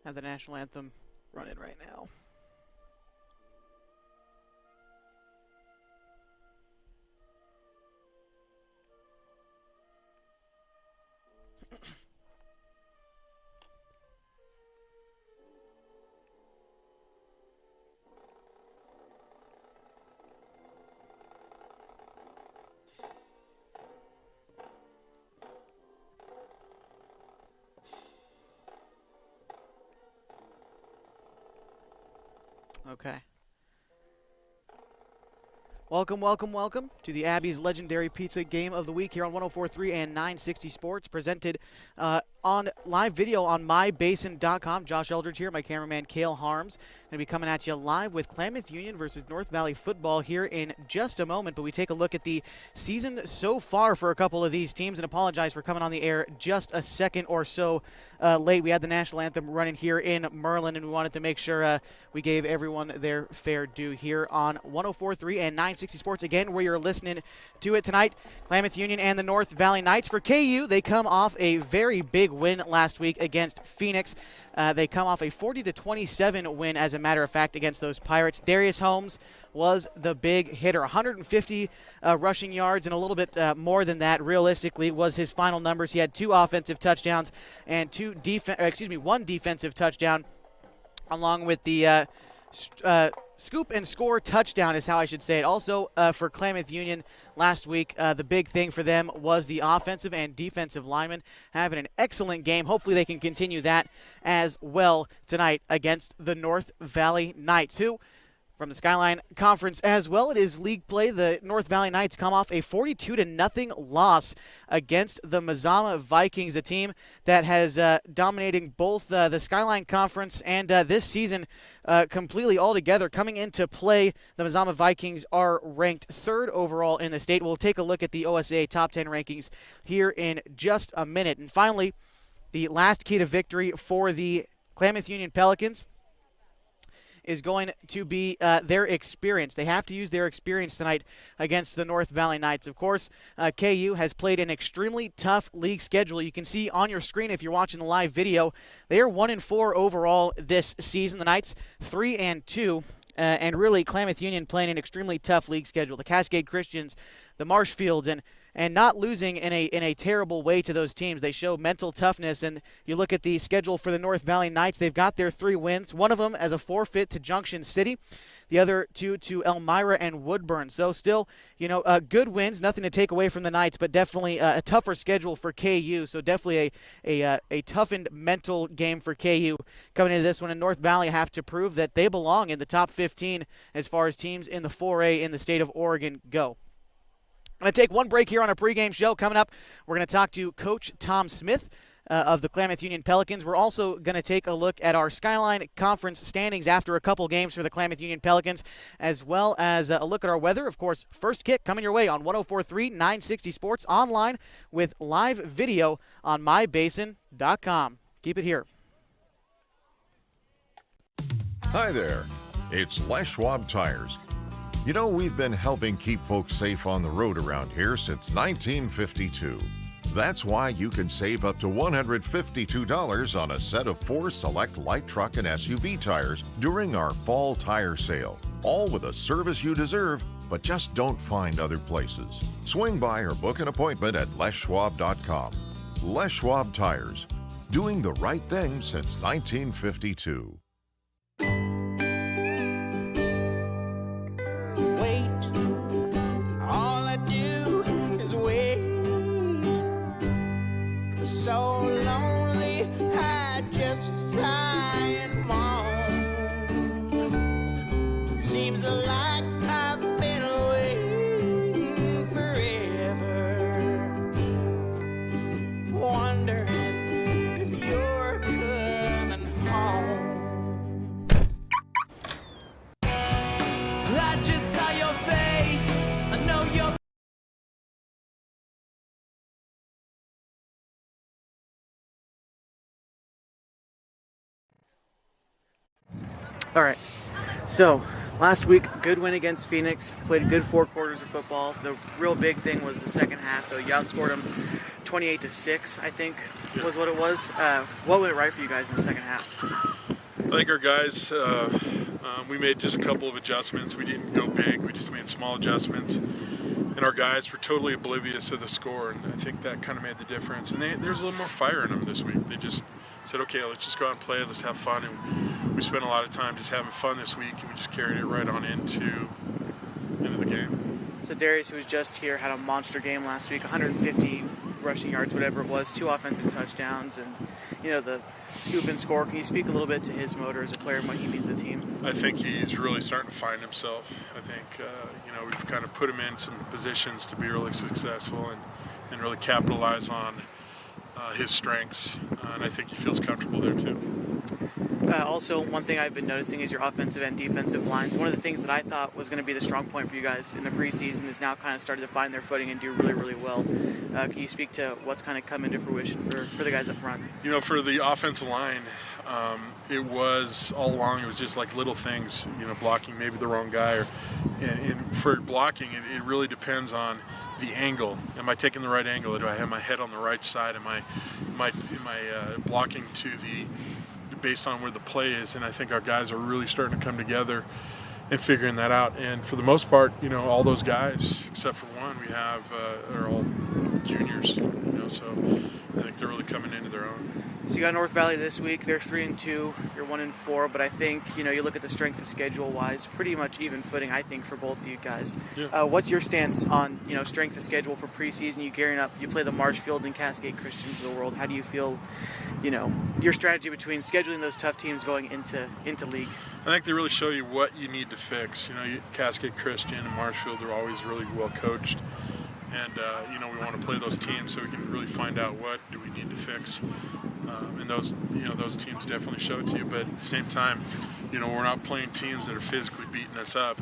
Have the national anthem running right now. Okay. Welcome, welcome, welcome to the Abby's Legendary Pizza Game of the Week here on 104.3 and 960 Sports, presented on live video on mybasin.com. Josh Eldridge here, my cameraman Cale Harms. Going to be coming at you live with Klamath Union versus North Valley football here in just a moment, but we take a look at the season so far for a couple of these teams, and apologize for coming on the air just a second or so late. We had the national anthem running here in Merlin, and we wanted to make sure we gave everyone their fair due here on 104.3 and 960 Sports, again, where you're listening to it tonight. Klamath Union and the North Valley Knights. For KU, they come off a very big win last week against Phoenix. They come off a 40-27 win, as a matter of fact, against those Pirates. Darius Holmes was the big hitter. 150 rushing yards, and a little bit more than that, realistically, was his final numbers. He had 2 offensive touchdowns and one defensive touchdown, along with the scoop and score touchdown is how I should say it. Also, for Klamath Union last week, the big thing for them was the offensive and defensive linemen having an excellent game. Hopefully they can continue that as well tonight against the North Valley Knights, who, from the Skyline Conference as well, it is league play. The North Valley Knights come off a 42-0 loss against the Mazama Vikings, a team that has dominating both the Skyline Conference and this season completely altogether. Coming into play, the Mazama Vikings are ranked 3rd overall in the state. We'll take a look at the OSA Top 10 rankings here in just a minute. And finally, the last key to victory for the Klamath Union Pelicans is going to be their experience. They have to use their experience tonight against the North Valley Knights. Of course, KU has played an extremely tough league schedule. You can see on your screen if you're watching the live video, they are 1-4 overall this season. The Knights 3-2. And really, Klamath Union playing an extremely tough league schedule. The Cascade Christians, the Marshfields, and not losing in a terrible way to those teams. They show mental toughness, and you look at the schedule for the North Valley Knights. They've got their 3 wins, one of them as a forfeit to Junction City, the other 2 to Elmira and Woodburn. So still, good wins, nothing to take away from the Knights, but definitely a tougher schedule for KU. So definitely a toughened mental game for KU coming into this one. And North Valley have to prove that they belong in the top 15 as far as teams in the 4A in the state of Oregon go. I'm going to take one break here on our pregame show. Coming up, we're going to talk to Coach Tom Smith of the Klamath Union Pelicans. We're also going to take a look at our Skyline Conference standings after a couple games for the Klamath Union Pelicans, as well as a look at our weather. Of course, first kick coming your way on 104.3 960 Sports, online with live video on mybasin.com. Keep it here. Hi there. It's Les Schwab Tires. You know, we've been helping keep folks safe on the road around here since 1952. That's why you can save up to $152 on a set of 4 select light truck and SUV tires during our fall tire sale. All with a service you deserve, but just don't find other places. Swing by or book an appointment at leschwab.com. Les Schwab Tires, doing the right thing since 1952. So lonely, I just sigh and moan. Seems like I've been waiting forever, wondering if you're coming home. I just saw your face, I know you're. All right, so last week, good win against Phoenix. Played a good 4 quarters of football. The real big thing was the second half, though. You outscored them 28-6, I think, was what it was. What went right for you guys in the second half? think our guys, we made just a couple of adjustments. We didn't go big. We just made small adjustments. And our guys were totally oblivious of the score, and I think that kind of made the difference. And there's a little more fire in them this week. They just said, okay, let's just go out and play. Let's have fun. And we spent a lot of time just having fun this week, and we just carried it right on into the game. So Darius, who was just here, had a monster game last week, 150 rushing yards, whatever it was, 2 offensive touchdowns, and the scoop and score. Can you speak a little bit to his motor as a player and what he means to the team? I think he's really starting to find himself. I think we've kind of put him in some positions to be really successful and really capitalize on his strengths, and I think he feels comfortable there too. Also, one thing I've been noticing is your offensive and defensive lines. One of the things that I thought was going to be the strong point for you guys in the preseason is now kind of started to find their footing and do really, really well. Can you speak to what's kind of come into fruition for the guys up front? For the offensive line, it was all along, it was just like little things, blocking maybe the wrong guy. And for blocking, it really depends on the angle. Am I taking the right angle? Do I have my head on the right side? Am I blocking based on where the play is? And I think our guys are really starting to come together and figuring that out. And for the most part, all those guys, except for one, we have are all juniors. So I think they're really coming into their own. So you got North Valley this week. They're 3-2. You're 1-4. But I think you look at the strength of schedule-wise, pretty much even footing, I think, for both of you guys. Yeah. What's your stance on strength of schedule for preseason? You gearing up. You play the Marshfields and Cascade Christians of the world. How do you feel? Your strategy between scheduling those tough teams going into league. I think they really show you what you need to fix. Cascade Christian and Marshfield are always really well coached. And, we want to play those teams so we can really find out what do we need to fix. And those teams definitely show it to you. But at the same time, we're not playing teams that are physically beating us up.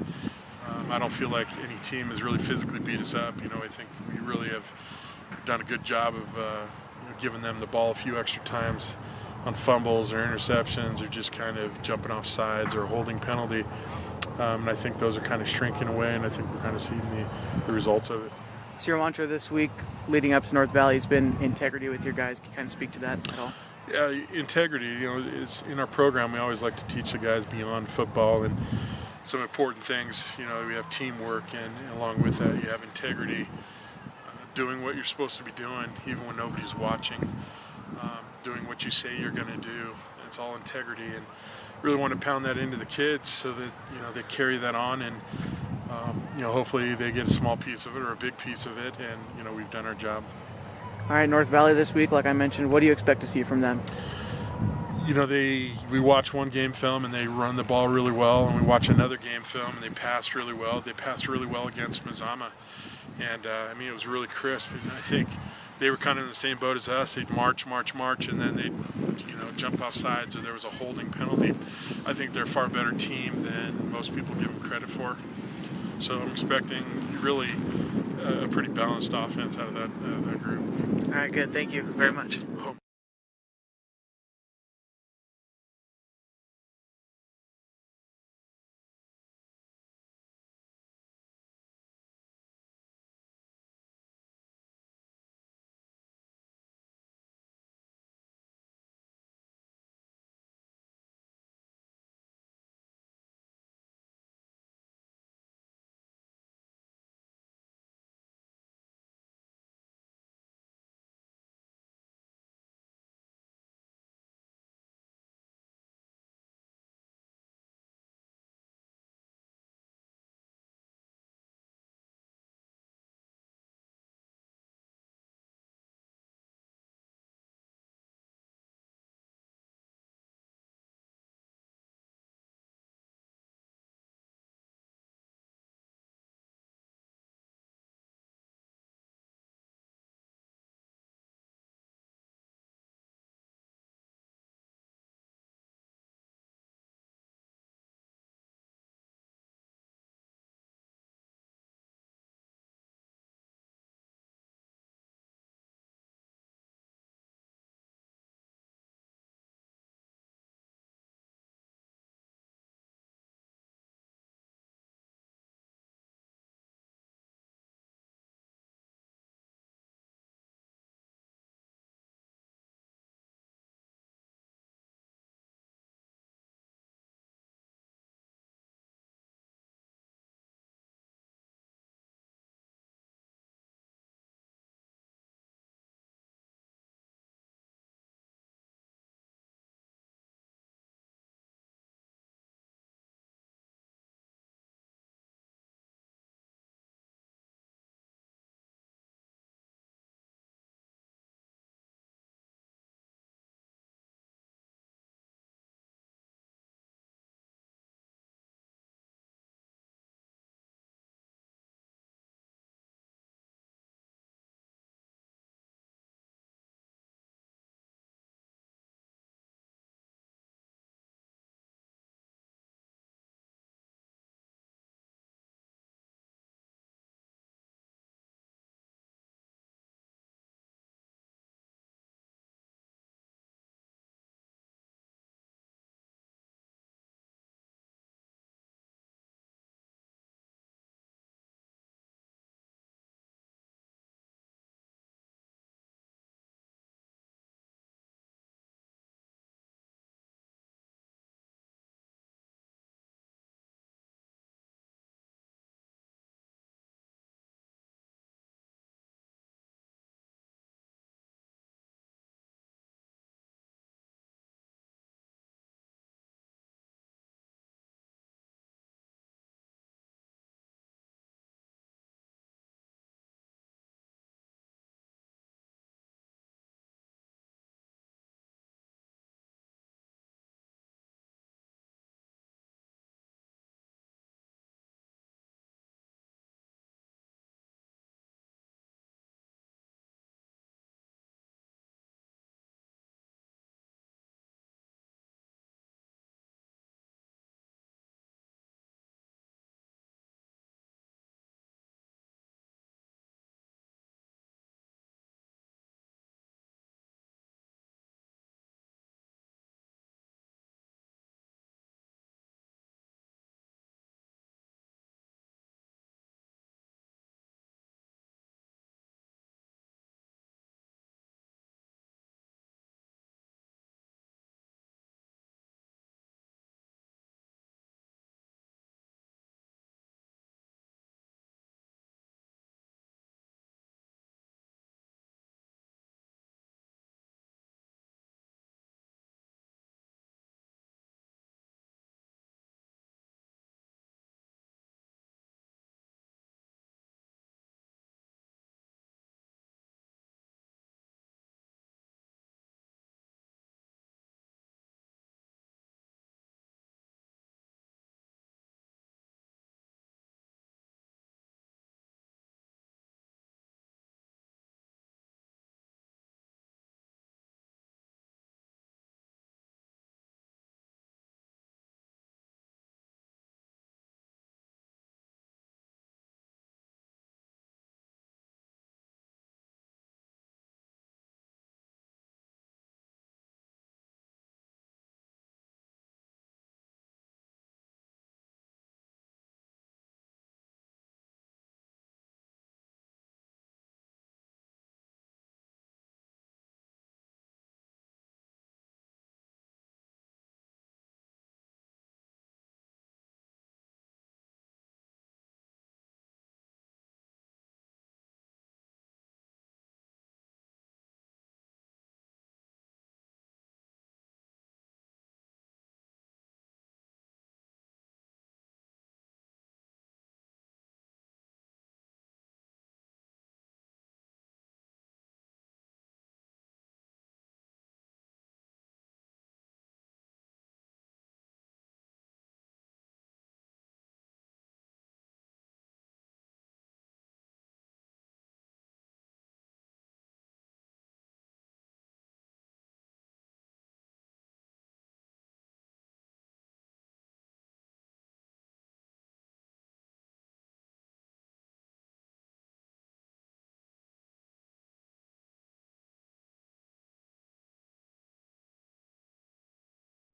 I don't feel like any team has really physically beat us up. I think we really have done a good job of giving them the ball a few extra times on fumbles or interceptions or just kind of jumping off sides or holding penalty. And I think those are kind of shrinking away, and I think we're kind of seeing the results of it. So your mantra this week leading up to North Valley has been integrity with your guys. Can you kind of speak to that at all? Yeah, integrity, is in our program. We always like to teach the guys beyond football and some important things. We have teamwork, and along with that, you have integrity, doing what you're supposed to be doing, even when nobody's watching, doing what you say you're going to do. It's all integrity, and really want to pound that into the kids so that they carry that on, and hopefully they get a small piece of it or a big piece of it, and we've done our job. All right, North Valley this week, like I mentioned, what do you expect to see from them? We watch one game film and they run the ball really well, and we watch another game film and they pass really well. They passed really well against Mazama, and it was really crisp. And I think they were kind of in the same boat as us. They'd march, and then they'd jump off sides, or there was a holding penalty. I think they're a far better team than most people give them credit for. So I'm expecting really a pretty balanced offense out of that group. All right, good. Thank you very much.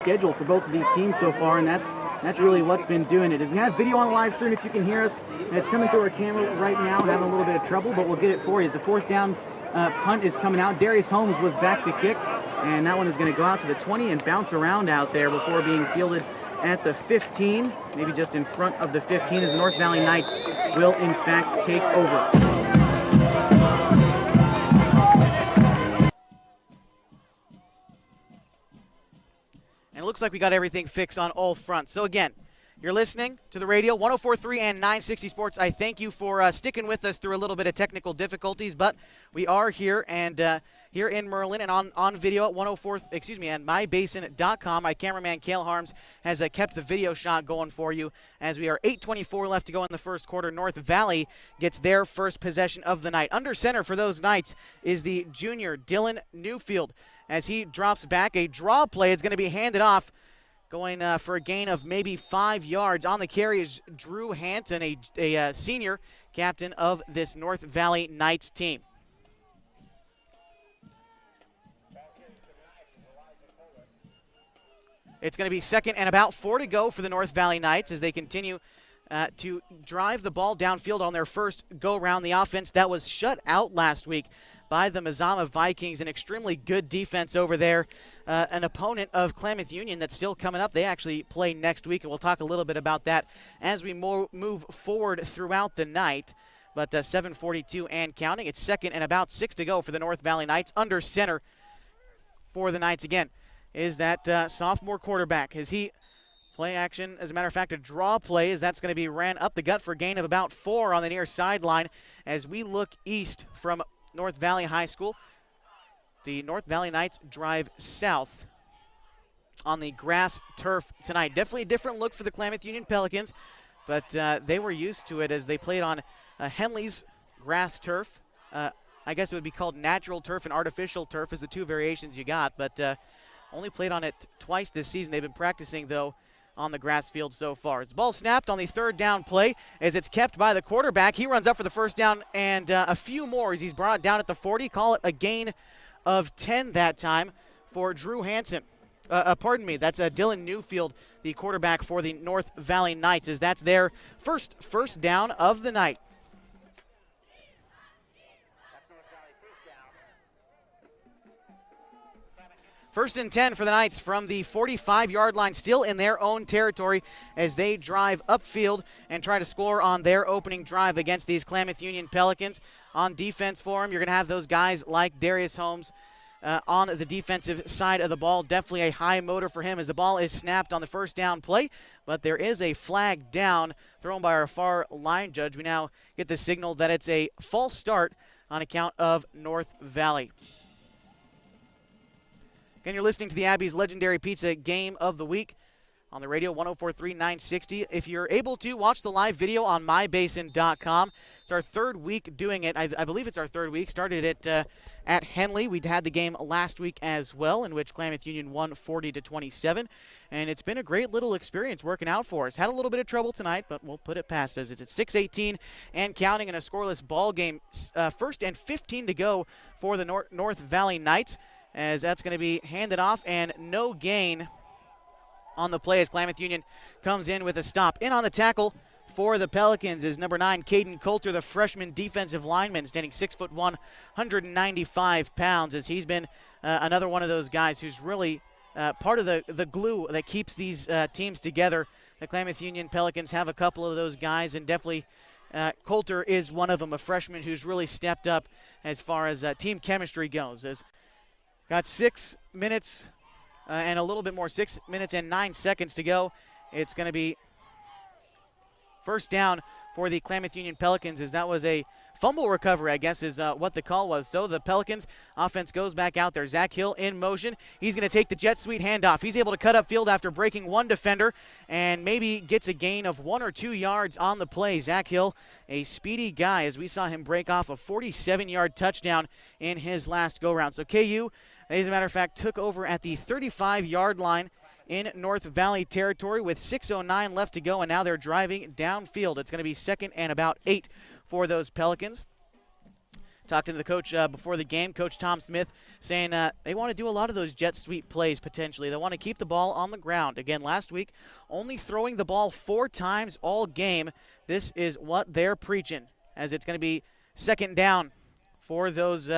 schedule for both of these teams so far, and that's really what's been doing it. As we have video on the live stream, if you can hear us, and it's coming through our camera right now, having a little bit of trouble, but we'll get it for you. As the fourth down punt is coming out, Darius Holmes was back to kick, and that one is going to go out to the 20 and bounce around out there before being fielded at the 15, maybe just in front of the 15, as the North Valley Knights will in fact take over. And it looks like we got everything fixed on all fronts. So again, you're listening to the radio, 104.3 and 960 Sports. I thank you for sticking with us through a little bit of technical difficulties, but we are here and here in Merlin and on video at and mybasin.com. My cameraman, Cale Harms, has kept the video shot going for you as we are 8:24 left to go in the first quarter. North Valley gets their first possession of the night. Under center for those Knights is the junior Dylan Newfield. As he drops back, a draw play is going to be handed off, going for a gain of maybe 5 yards. On the carry is Drew Hansen, a senior captain of this North Valley Knights team. It's going to be second and about 4 to go for the North Valley Knights as they continue to drive the ball downfield on their first go-round. The offense that was shut out last week by the Mazama Vikings, an extremely good defense over there, an opponent of Klamath Union that's still coming up. They actually play next week, and we'll talk a little bit about that as we move forward throughout the night. But 7:42 and counting. It's second and about 6 to go for the North Valley Knights. Under center for the Knights again is that sophomore quarterback. As he play action, as a matter of fact, a draw play, as that's going to be ran up the gut for a gain of about 4 on the near sideline. As we look east from North Valley High School, the North Valley Knights drive south on the grass turf tonight. Definitely a different look for the Klamath Union Pelicans, but they were used to it as they played on Henley's grass turf. I guess it would be called natural turf and artificial turf is the two variations you got, but only played on it twice this season. They've been practicing, though, on the grass field so far. It's ball snapped on the third down play as it's kept by the quarterback. He runs up for the first down and a few more as he's brought down at the 40. Call it a gain of 10 that time for Drew Hansen. Pardon me, that's Dylan Newfield, the quarterback for the North Valley Knights, as that's their first down of the night. First and 10 for the Knights from the 45-yard line, still in their own territory as they drive upfield and try to score on their opening drive against these Klamath Union Pelicans. On defense for them, you're going to have those guys like Darius Holmes on the defensive side of the ball. Definitely a high motor for him as the ball is snapped on the first down play, but there is a flag down thrown by our far line judge. We now get the signal that it's a false start on account of North Valley. Again, you're listening to the Abby's Legendary Pizza Game of the Week on the radio, 104.3 960. If you're able to, watch the live video on mybasin.com. It's our third week doing it. I believe it's our third week. Started it at Henley. We'd had the game last week as well, in which Klamath Union won 40-27. And it's been a great little experience working out for us. Had a little bit of trouble tonight, but we'll put it past us. It's at 6:18 and counting in a scoreless ball game. First and 15 to go for the North Valley Knights, as that's going to be handed off and no gain on the play as Klamath Union comes in with a stop. In on the tackle for the Pelicans is number 9, Caden Coulter, the freshman defensive lineman, standing 6'1", 195 pounds, as he's been another one of those guys who's really part of the glue that keeps these teams together. The Klamath Union Pelicans have a couple of those guys, and definitely Coulter is one of them, a freshman who's really stepped up as far as team chemistry goes. As got 6 minutes and a little bit more, 6 minutes and 9 seconds to go. It's going to be first down for the Klamath Union Pelicans, as that was a fumble recovery, I guess is what the call was. So the Pelicans offense goes back out there. Zach Hill in motion. He's going to take the jet sweep handoff. He's able to cut upfield after breaking one defender and maybe gets a gain of 1 or 2 yards on the play. Zach Hill, a speedy guy, as we saw him break off a 47-yard touchdown in his last go-round. So KU, as a matter of fact, took over at the 35-yard line in North Valley territory with 6:09 left to go, and now they're driving downfield. It's going to be second and about 8 for those Pelicans. Talked to the coach before the game, Coach Tom Smith, saying they want to do a lot of those jet sweep plays potentially. They want to keep the ball on the ground. Again, last week, only throwing the ball 4 times all game. This is what they're preaching, as it's going to be second down for those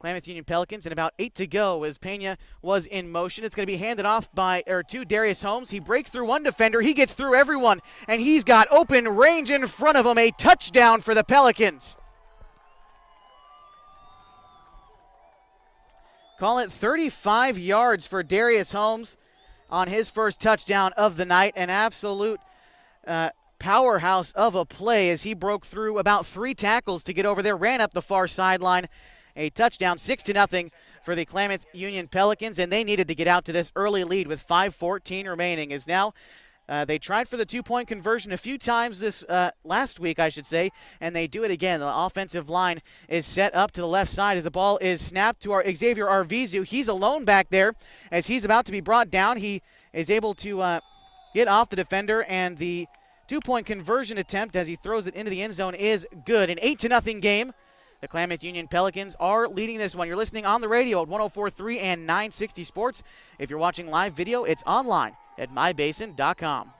Klamath Union Pelicans, and about 8 to go as Pena was in motion. It's going to be handed off to Darius Holmes. He breaks through one defender. He gets through everyone, and he's got open range in front of him. A touchdown for the Pelicans. Call it 35 yards for Darius Holmes on his first touchdown of the night. An absolute powerhouse of a play as he broke through about 3 tackles to get over there, ran up the far sideline. A touchdown, 6-0 for the Klamath Union Pelicans, and they needed to get out to this early lead with 5:14 remaining. As now they tried for the 2-point conversion a few times this last week, I should say, and they do it again. The offensive line is set up to the left side as the ball is snapped to our Xavier Arvizu. He's alone back there as he's about to be brought down. He is able to get off the defender, and the 2-point conversion attempt as he throws it into the end zone is good. An 8-0 game. The Klamath Union Pelicans are leading this one. You're listening on the radio at 104.3 and 960 Sports. If you're watching live video, it's online at mybasin.com.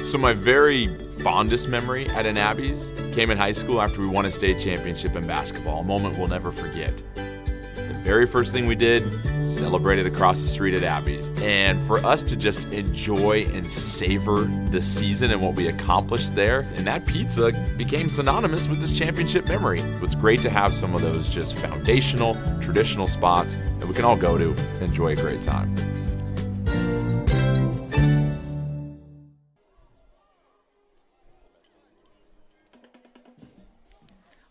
So my very fondest memory at an Abby's came in high school after we won a state championship in basketball, a moment we'll never forget. The very first thing we did, celebrated across the street at Abby's. And for us to just enjoy and savor the season and what we accomplished there, and that pizza became synonymous with this championship memory. It's great to have some of those just foundational, traditional spots that we can all go to and enjoy a great time.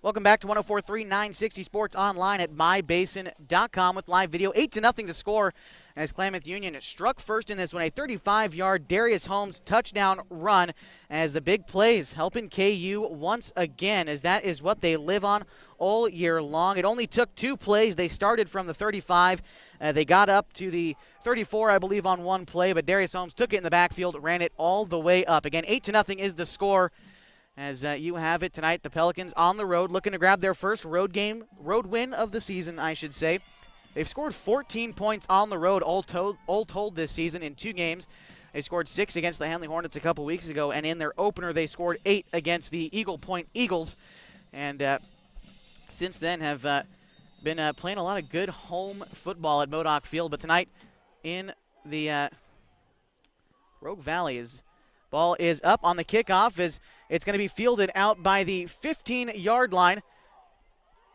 Welcome back to 104.3 960 Sports online at mybasin.com with live video. 8-0 to score as Klamath Union struck first in this one. A 35-yard Darius Holmes touchdown run as the big plays helping KU once again, as that is what they live on all year long. It only took 2 plays. They started from the 35. They got up to the 34, I believe, on one play, but Darius Holmes took it in the backfield, ran it all the way up. Again, 8-0 is the score. As you have it tonight, the Pelicans on the road looking to grab their first road win of the season, I should say. They've scored 14 points on the road all told this season in 2 games. They scored 6 against the Henley Hornets a couple weeks ago, and in their opener they scored 8 against the Eagle Point Eagles. And since then have been playing a lot of good home football at Modoc Field. But tonight in the Rogue Valley, ball is up on the kickoff as it's going to be fielded out by the 15-yard line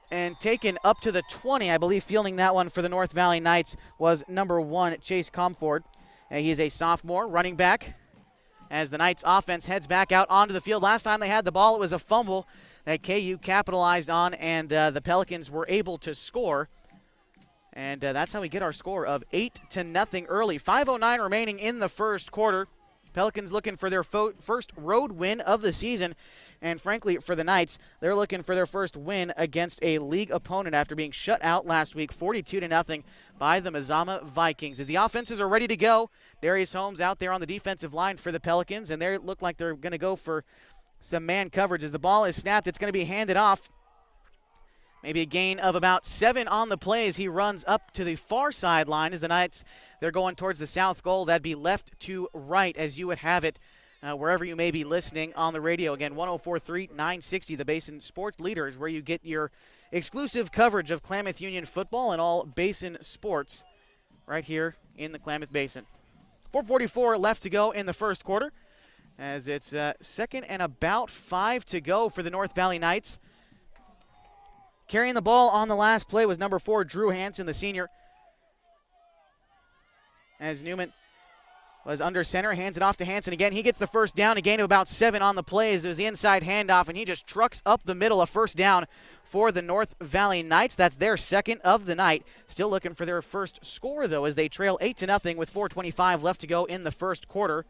and taken up to the 20. I believe fielding that one for the North Valley Knights was number 1, Chase Comfort. He is a sophomore running back as the Knights offense heads back out onto the field. Last time they had the ball, it was a fumble that KU capitalized on, and the Pelicans were able to score. And that's how we get our score of 8-0 early. 5:09 remaining in the first quarter. Pelicans looking for their first road win of the season. And frankly, for the Knights, they're looking for their first win against a league opponent after being shut out last week, 42-0 by the Mazama Vikings. As the offenses are ready to go, Darius Holmes out there on the defensive line for the Pelicans, and they look like they're going to go for some man coverage. As the ball is snapped, it's going to be handed off. Maybe a gain of about 7 on the play as he runs up to the far sideline. As the Knights, they're going towards the south goal. That'd be left to right as you would have it wherever you may be listening on the radio. Again, 104.3 960, the Basin Sports Leader, is where you get your exclusive coverage of Klamath Union football and all Basin sports right here in the Klamath Basin. 4:44 left to go in the first quarter as it's second and about 5 to go for the North Valley Knights. Carrying the ball on the last play was number 4, Drew Hansen, the senior. As Newman was under center, hands it off to Hansen again. He gets the first down, a gain of about 7 on the play as there's the inside handoff, and he just trucks up the middle, a first down for the North Valley Knights. That's their second of the night. Still looking for their first score, though, as they trail 8-0 with 4:25 left to go in the first quarter.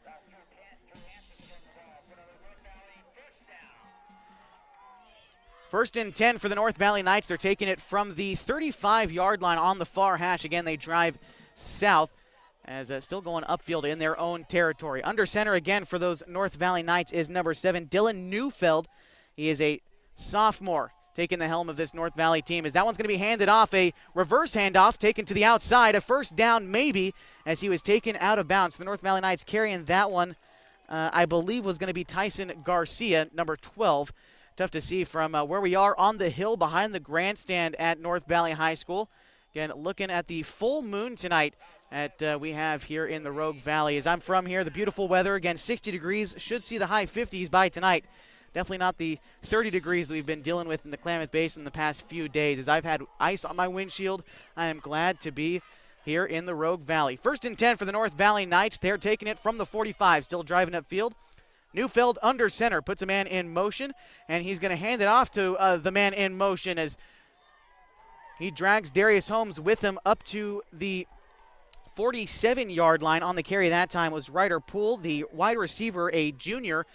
First and 10 for the North Valley Knights. They're taking it from the 35-yard line on the far hash. Again, they drive south as still going upfield in their own territory. Under center again for those North Valley Knights is number 7, Dylan Neufeld. He is a sophomore. taking the helm of this North Valley team, as that one's going to be handed off. A reverse handoff taken to the outside. A first down maybe, as he was taken out of bounds. The North Valley Knights carrying that one, I believe, was going to be Tyson Garcia, number 12. Tough to see from where we are on the hill behind the grandstand at North Valley High School. Again, looking at the full moon tonight we have here in the Rogue Valley. As I'm from here, the beautiful weather, again, 60 degrees, should see the high 50s by tonight. Definitely not the 30 degrees that we've been dealing with in the Klamath Basin the past few days. As I've had ice on my windshield, I am glad to be here in the Rogue Valley. 1st and 10 for the North Valley Knights. They're taking it from the 45, still driving upfield. Neufeld under center, puts a man in motion, and he's going to hand it off to the man in motion as he drags Darius Holmes with him up to the 47-yard line. On the carry that time was Ryder Poole, the wide receiver, a junior,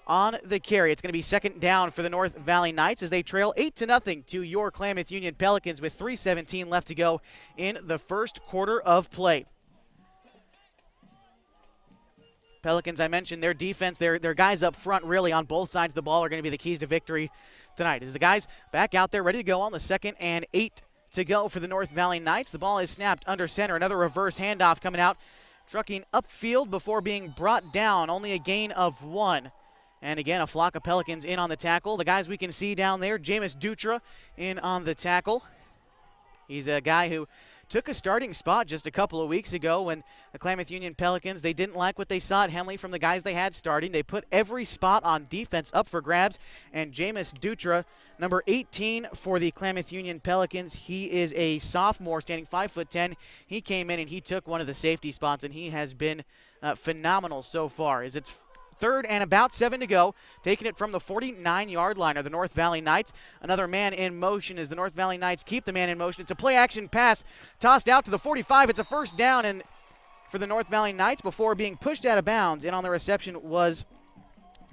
on the carry. It's going to be 2nd down for the North Valley Knights as they trail 8-0 to your Klamath Union Pelicans with 3:17 left to go in the first quarter of play. Pelicans, I mentioned, their defense, their guys up front really on both sides of the ball are going to be the keys to victory tonight. As the guys back out there ready to go on the 2nd and 8 to go for the North Valley Knights. The ball is snapped under center. Another reverse handoff coming out, trucking upfield before being brought down. Only a gain of 1. And again, a flock of Pelicans in on the tackle. The guys we can see down there, Jameis Dutra in on the tackle. He's a guy who took a starting spot just a couple of weeks ago when the Klamath Union Pelicans, they didn't like what they saw at Henley from the guys they had starting. They put every spot on defense up for grabs, and Jameis Dutra, number 18 for the Klamath Union Pelicans, he is a sophomore, standing 5'10". He came in and he took one of the safety spots, and he has been phenomenal so far. As it's 3rd and about 7 to go, taking it from the 49-yard line are the North Valley Knights. Another man in motion as the North Valley Knights keep the man in motion. It's a play-action pass tossed out to the 45. It's a 1st down and for the North Valley Knights before being pushed out of bounds. And on the reception was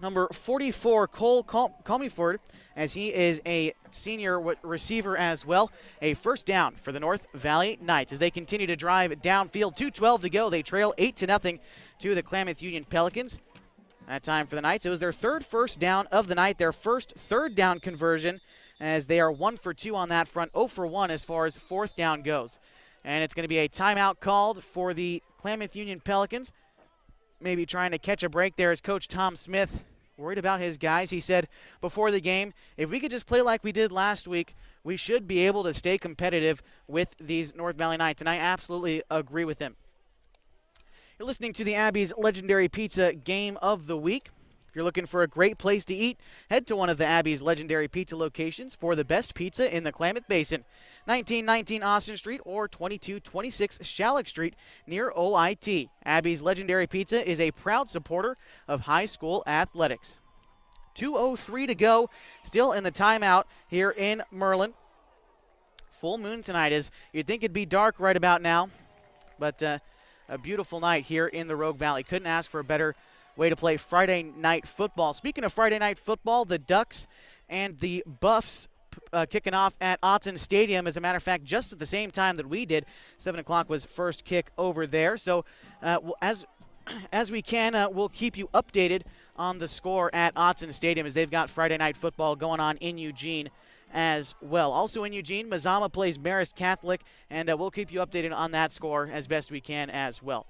number 44, Cole Comeyford, as he is a senior receiver as well. A 1st down for the North Valley Knights as they continue to drive downfield. 2:12 to go. They trail 8-0 to the Klamath Union Pelicans. That time for the Knights, it was their 3rd first down of the night, their first 3rd down conversion, as they are 1 for 2 on that front, 0 for 1 as far as 4th down goes. And it's going to be a timeout called for the Klamath Union Pelicans. Maybe trying to catch a break there as Coach Tom Smith worried about his guys. He said before the game, if we could just play like we did last week, we should be able to stay competitive with these North Valley Knights, and I absolutely agree with him. You're listening to the Abby's Legendary Pizza Game of the Week. If you're looking for a great place to eat, head to one of the Abby's Legendary Pizza locations for the best pizza in the Klamath Basin. 1919 Austin Street or 2226 Shalleck Street near OIT. Abby's Legendary Pizza is a proud supporter of high school athletics. 2:03 to go, still in the timeout here in Merlin. Full moon tonight, as you'd think it'd be dark right about now, but a beautiful night here in the Rogue Valley. Couldn't ask for a better way to play Friday night football. Speaking of Friday night football, the Ducks and the Buffs kicking off at Autzen Stadium. As a matter of fact, just at the same time that we did. 7 o'clock was first kick over there. So as we can, we'll keep you updated on the score at Autzen Stadium as they've got Friday night football going on in Eugene as well. Also in Eugene, Mazama plays Marist Catholic, and we'll keep you updated on that score as best we can as well.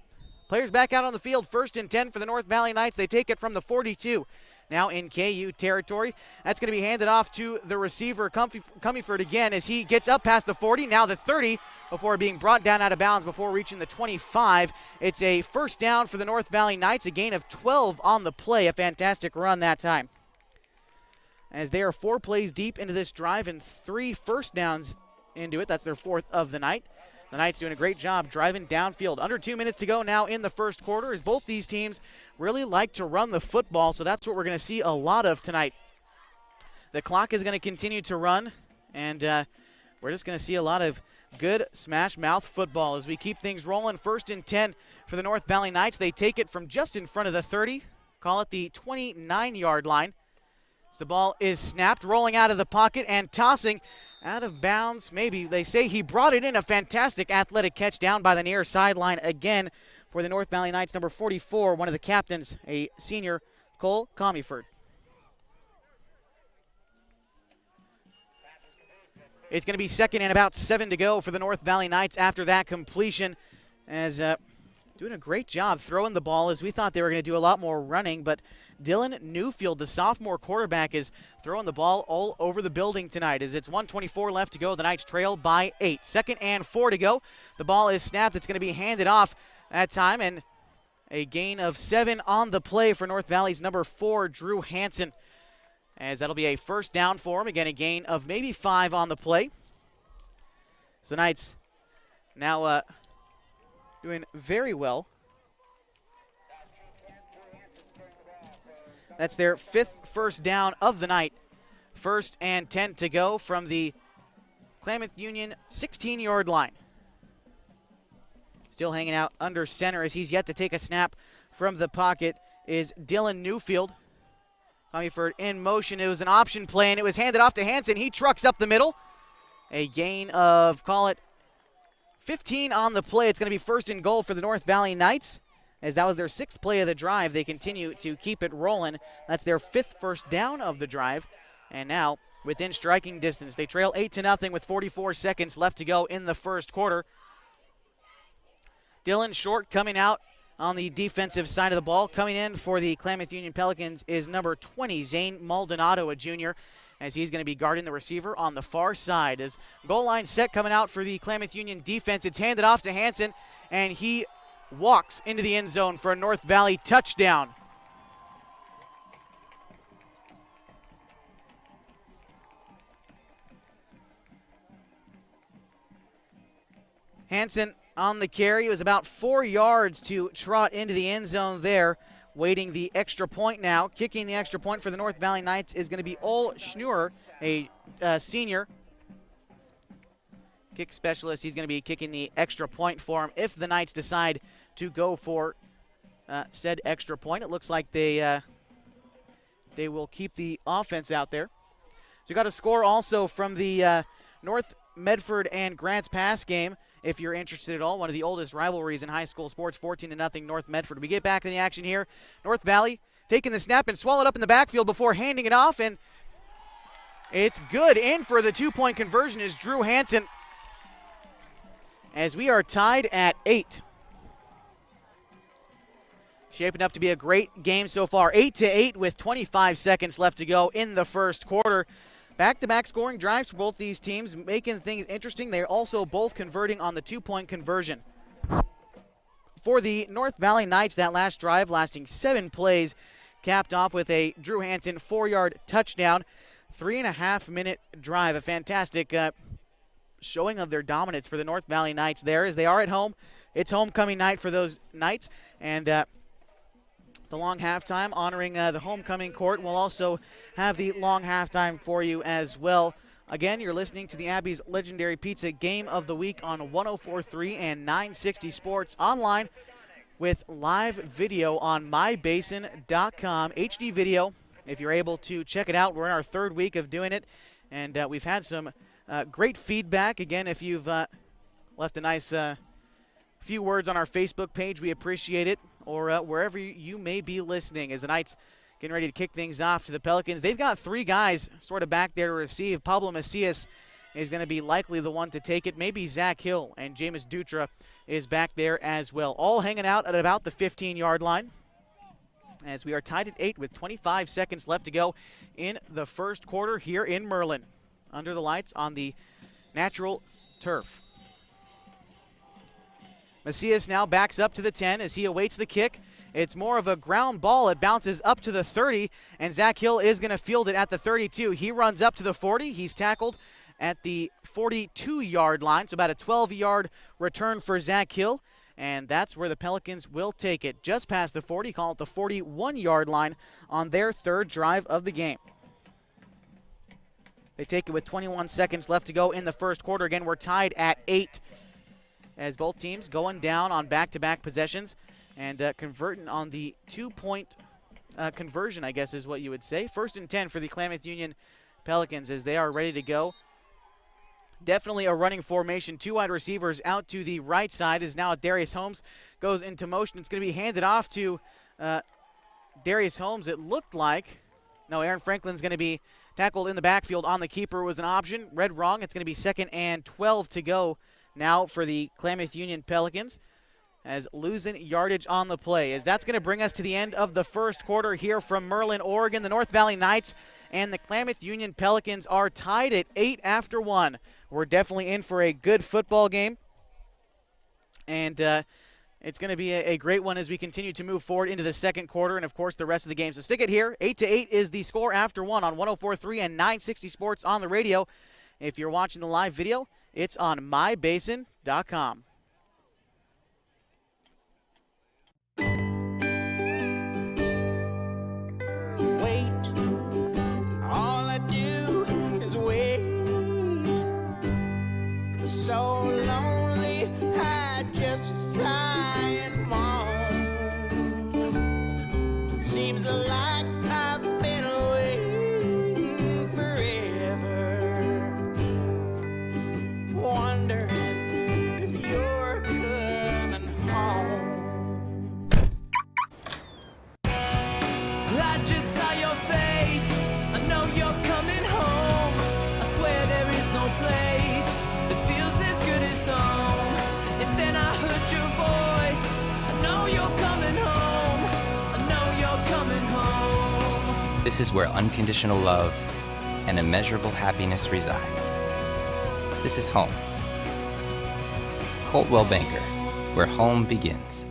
Players back out on the field, 1st and 10 for the North Valley Knights. They take it from the 42. Now in KU territory. That's going to be handed off to the receiver, Comeyford again, as he gets up past the 40, now the 30, before being brought down out of bounds before reaching the 25. It's a 1st down for the North Valley Knights, a gain of 12 on the play. A fantastic run that time, as they are 4 plays deep into this drive and 3 first downs into it. That's their 4th of the night. The Knights doing a great job driving downfield. Under 2 minutes to go now in the first quarter, as both these teams really like to run the football, so that's what we're going to see a lot of tonight. The clock is going to continue to run, and we're just going to see a lot of good smash mouth football as we keep things rolling. 1st and 10 for the North Valley Knights. They take it from just in front of the 30, call it the 29-yard line. So the ball is snapped, rolling out of the pocket and tossing out of bounds. Maybe they say he brought it in. A fantastic athletic catch down by the near sideline again for the North Valley Knights. Number 44, one of the captains, a senior, Cole Comeyford. It's going to be second and about 7 to go for the North Valley Knights after that completion, as doing a great job throwing the ball, as we thought they were going to do a lot more running, but Dylan Newfield, the sophomore quarterback, is throwing the ball all over the building tonight as it's 1:24 left to go. The Knights trail by 8. 2nd and 4 to go. The ball is snapped. It's going to be handed off that time, and a gain of 7 on the play for North Valley's number 4, Drew Hansen, as that'll be a first down for him. Again, a gain of maybe 5 on the play. So the Knights now doing very well. That's their 5th first down of the night. 1st and 10 to go from the Klamath Union 16-yard line. Still hanging out under center as he's yet to take a snap from the pocket is Dylan Newfield. Coming for it in motion. It was an option play, and it was handed off to Hansen. He trucks up the middle. A gain of, call it, 15 on the play. It's going to be 1st and goal for the North Valley Knights, as that was their 6th play of the drive. They continue to keep it rolling. That's their 5th first down of the drive. And now, within striking distance, they trail 8-0 with 44 seconds left to go in the first quarter. Dylan Short coming out on the defensive side of the ball. Coming in for the Klamath Union Pelicans is number 20, Zane Maldonado, a junior, as he's going to be guarding the receiver on the far side. As goal line set coming out for the Klamath Union defense, it's handed off to Hansen, and he walks into the end zone for a North Valley touchdown. Hansen on the carry. It was about 4 yards to trot into the end zone there, waiting the extra point now. Kicking the extra point for the North Valley Knights is going to be Ol Schnur, a senior kick specialist. He's going to be kicking the extra point for him if the Knights decide to go for said extra point. It looks like they will keep the offense out there. So you got a score also from the North Medford and Grants Pass game, if you're interested at all. One of the oldest rivalries in high school sports, 14-0 North Medford. We get back in the action here. North Valley taking the snap and swallowed up in the backfield before handing it off, and it's good. In for the 2-point conversion is Drew Hansen, as we are tied at 8. Shaping up to be a great game so far. 8-8 with 25 seconds left to go in the first quarter. Back-to-back scoring drives for both these teams, making things interesting. They're also both converting on the 2-point conversion. For the North Valley Knights, that last drive lasting 7 plays, capped off with a Drew Hansen 4-yard touchdown. 3.5-minute drive. A fantastic showing of their dominance for the North Valley Knights there, as they are at home. It's homecoming night for those Knights, and the long halftime honoring the homecoming court. We'll also have the long halftime for you as well. Again, you're listening to the Abby's Legendary Pizza Game of the Week on 104.3 and 960 Sports, online with live video on mybasin.com. HD video, if you're able to check it out. We're in our 3rd week of doing it, and we've had some great feedback. Again, if you've left a nice few words on our Facebook page, we appreciate it, or wherever you may be listening, as the Knights getting ready to kick things off to the Pelicans. They've got 3 guys sort of back there to receive. Pablo Macias is going to be likely the one to take it. Maybe Zach Hill, and Jameis Dutra is back there as well. All hanging out at about the 15-yard line, as we are tied at 8 with 25 seconds left to go in the first quarter here in Merlin, under the lights on the natural turf. Macias now backs up to the 10 as he awaits the kick. It's more of a ground ball. It bounces up to the 30, and Zach Hill is going to field it at the 32. He runs up to the 40. He's tackled at the 42-yard line, so about a 12-yard return for Zach Hill, and that's where the Pelicans will take it. Just past the 40, call it the 41-yard line on their 3rd drive of the game. They take it with 21 seconds left to go in the first quarter. Again, we're tied at 8. As both teams going down on back-to-back possessions and converting on the 2-point conversion, I guess is what you would say. 1st and 10 for the Klamath Union Pelicans as they are ready to go. Definitely a running formation. 2 wide receivers out to the right side as now Darius Holmes goes into motion. It's going to be handed off to Darius Holmes, it looked like. No, Aaron Franklin's going to be Tackled in the backfield on the keeper was an option. Read wrong. It's going to be 2nd and 12 to go now for the Klamath Union Pelicans, as losing yardage on the play. As that's going to bring us to the end of the first quarter here from Merlin, Oregon. The North Valley Knights and the Klamath Union Pelicans are tied at 8 after 1. We're definitely in for a good football game. And it's going to be a great one as we continue to move forward into the second quarter and, of course, the rest of the game. So stick it here. 8-8 is the score after 1 on 104.3 and 960 Sports on the radio. If you're watching the live video, it's on mybasin.com. So lonely, I just sigh and moan. Seems like I've been waiting forever, wondering if you're coming home. I just saw your face, I know you're coming home. I swear there is no place home. And then I heard your voice. I know you're coming home. I know you're coming home. This is where unconditional love and immeasurable happiness reside. This is home. Coltwell Banker, where home begins.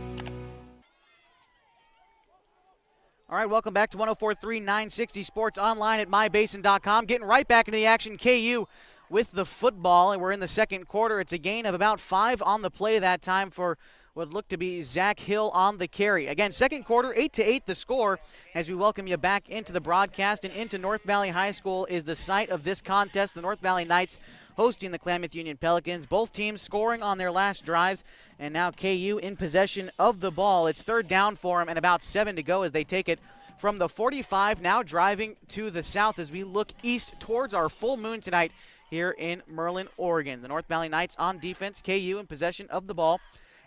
All right, welcome back to 104.3 960 Sports online at mybasin.com. Getting right back into the action. KU with the football, and we're in the second quarter. It's a gain of about 5 on the play that time for what looked to be Zach Hill on the carry. Again, second quarter, 8-8 the score. As we welcome you back into the broadcast and into North Valley High School is the site of this contest. The North Valley Knights hosting the Klamath Union Pelicans. Both teams scoring on their last drives, and now KU in possession of the ball. It's third down for them and about 7 to go as they take it from the 45, now driving to the south as we look east towards our full moon tonight here in Merlin, Oregon. The North Valley Knights on defense, KU in possession of the ball.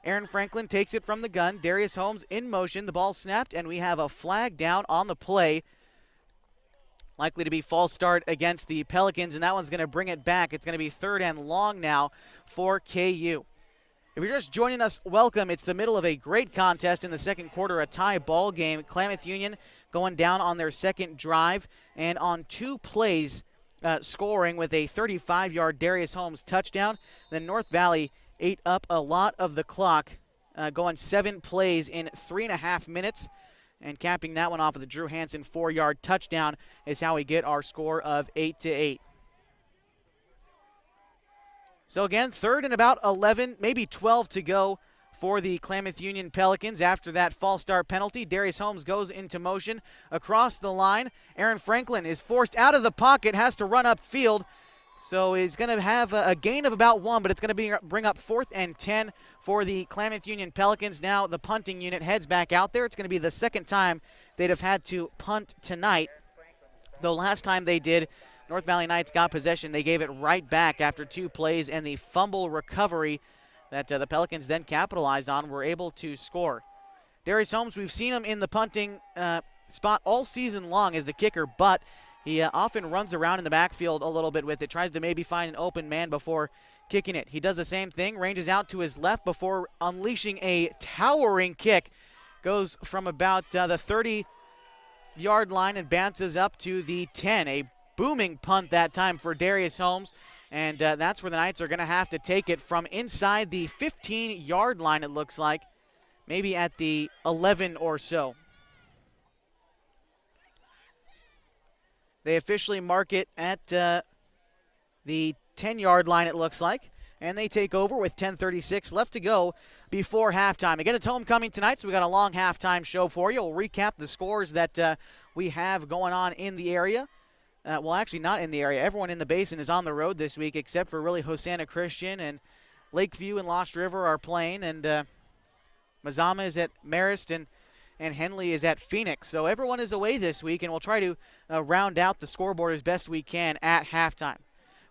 Aaron Franklin takes it from the gun. Darius Holmes in motion. The ball snapped, and we have a flag down on the play. Likely to be false start against the Pelicans, and that one's going to bring it back. It's going to be 3rd and long now for KU. If you're just joining us, welcome. It's the middle of a great contest in the second quarter, a tie ball game. Klamath Union going down on their second drive, and on 2 plays, scoring with a 35-yard Darius Holmes touchdown. Then North Valley ate up a lot of the clock, going 7 plays in 3.5 minutes. And capping that one off with a Drew Hansen 4-yard touchdown is how we get our score of 8-8. So again, 3rd and about 11, maybe 12 to go for the Klamath Union Pelicans after that false start penalty. Darius Holmes goes into motion across the line. Aaron Franklin is forced out of the pocket, has to run upfield. So he's going to have a gain of about 1, but it's going to bring up 4th and 10 for the Klamath Union Pelicans. Now the punting unit heads back out there. It's going to be the second time they'd have had to punt tonight. The last time they did, North Valley Knights got possession. They gave it right back after 2 plays, and the fumble recovery that the Pelicans then capitalized on were able to score. Darius Holmes, we've seen him in the punting spot all season long as the kicker, but he often runs around in the backfield a little bit with it, tries to maybe find an open man before kicking it. He does the same thing, ranges out to his left before unleashing a towering kick. Goes from about the 30-yard line and bounces up to the 10. A booming punt that time for Darius Holmes. And that's where the Knights are going to have to take it from inside the 15-yard line, it looks like. Maybe at the 11 or so. They officially mark it at the 10-yard line, it looks like. And they take over with 10:36 left to go before halftime. Again, it's homecoming tonight, so we got a long halftime show for you. We'll recap the scores that we have going on in the area. Well, actually not in the area. Everyone in the Basin is on the road this week except for really Hosanna Christian, and Lakeview and Lost River are playing, and Mazama is at Marist, and Henley is at Phoenix. So everyone is away this week, and we'll try to round out the scoreboard as best we can at halftime.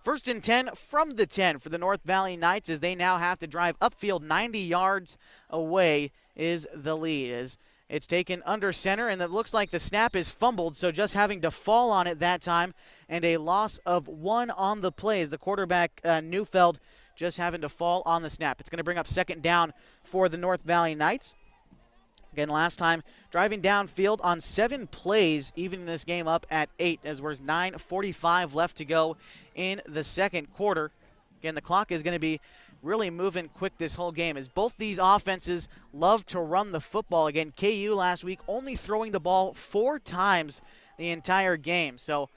1st and 10 from the 10 for the North Valley Knights as they now have to drive upfield 90 yards away is the lead. As It's taken under center, and it looks like the snap is fumbled, so just having to fall on it that time, and a loss of 1 on the play as the quarterback, Neufeld, just having to fall on the snap. It's going to bring up second down for the North Valley Knights. Again, last time, driving downfield on 7 plays, even this game up at 8, as there's 9:45 left to go in the second quarter. Again, the clock is going to be really moving quick this whole game, as both these offenses love to run the football. Again, KU last week only throwing the ball 4 times the entire game. So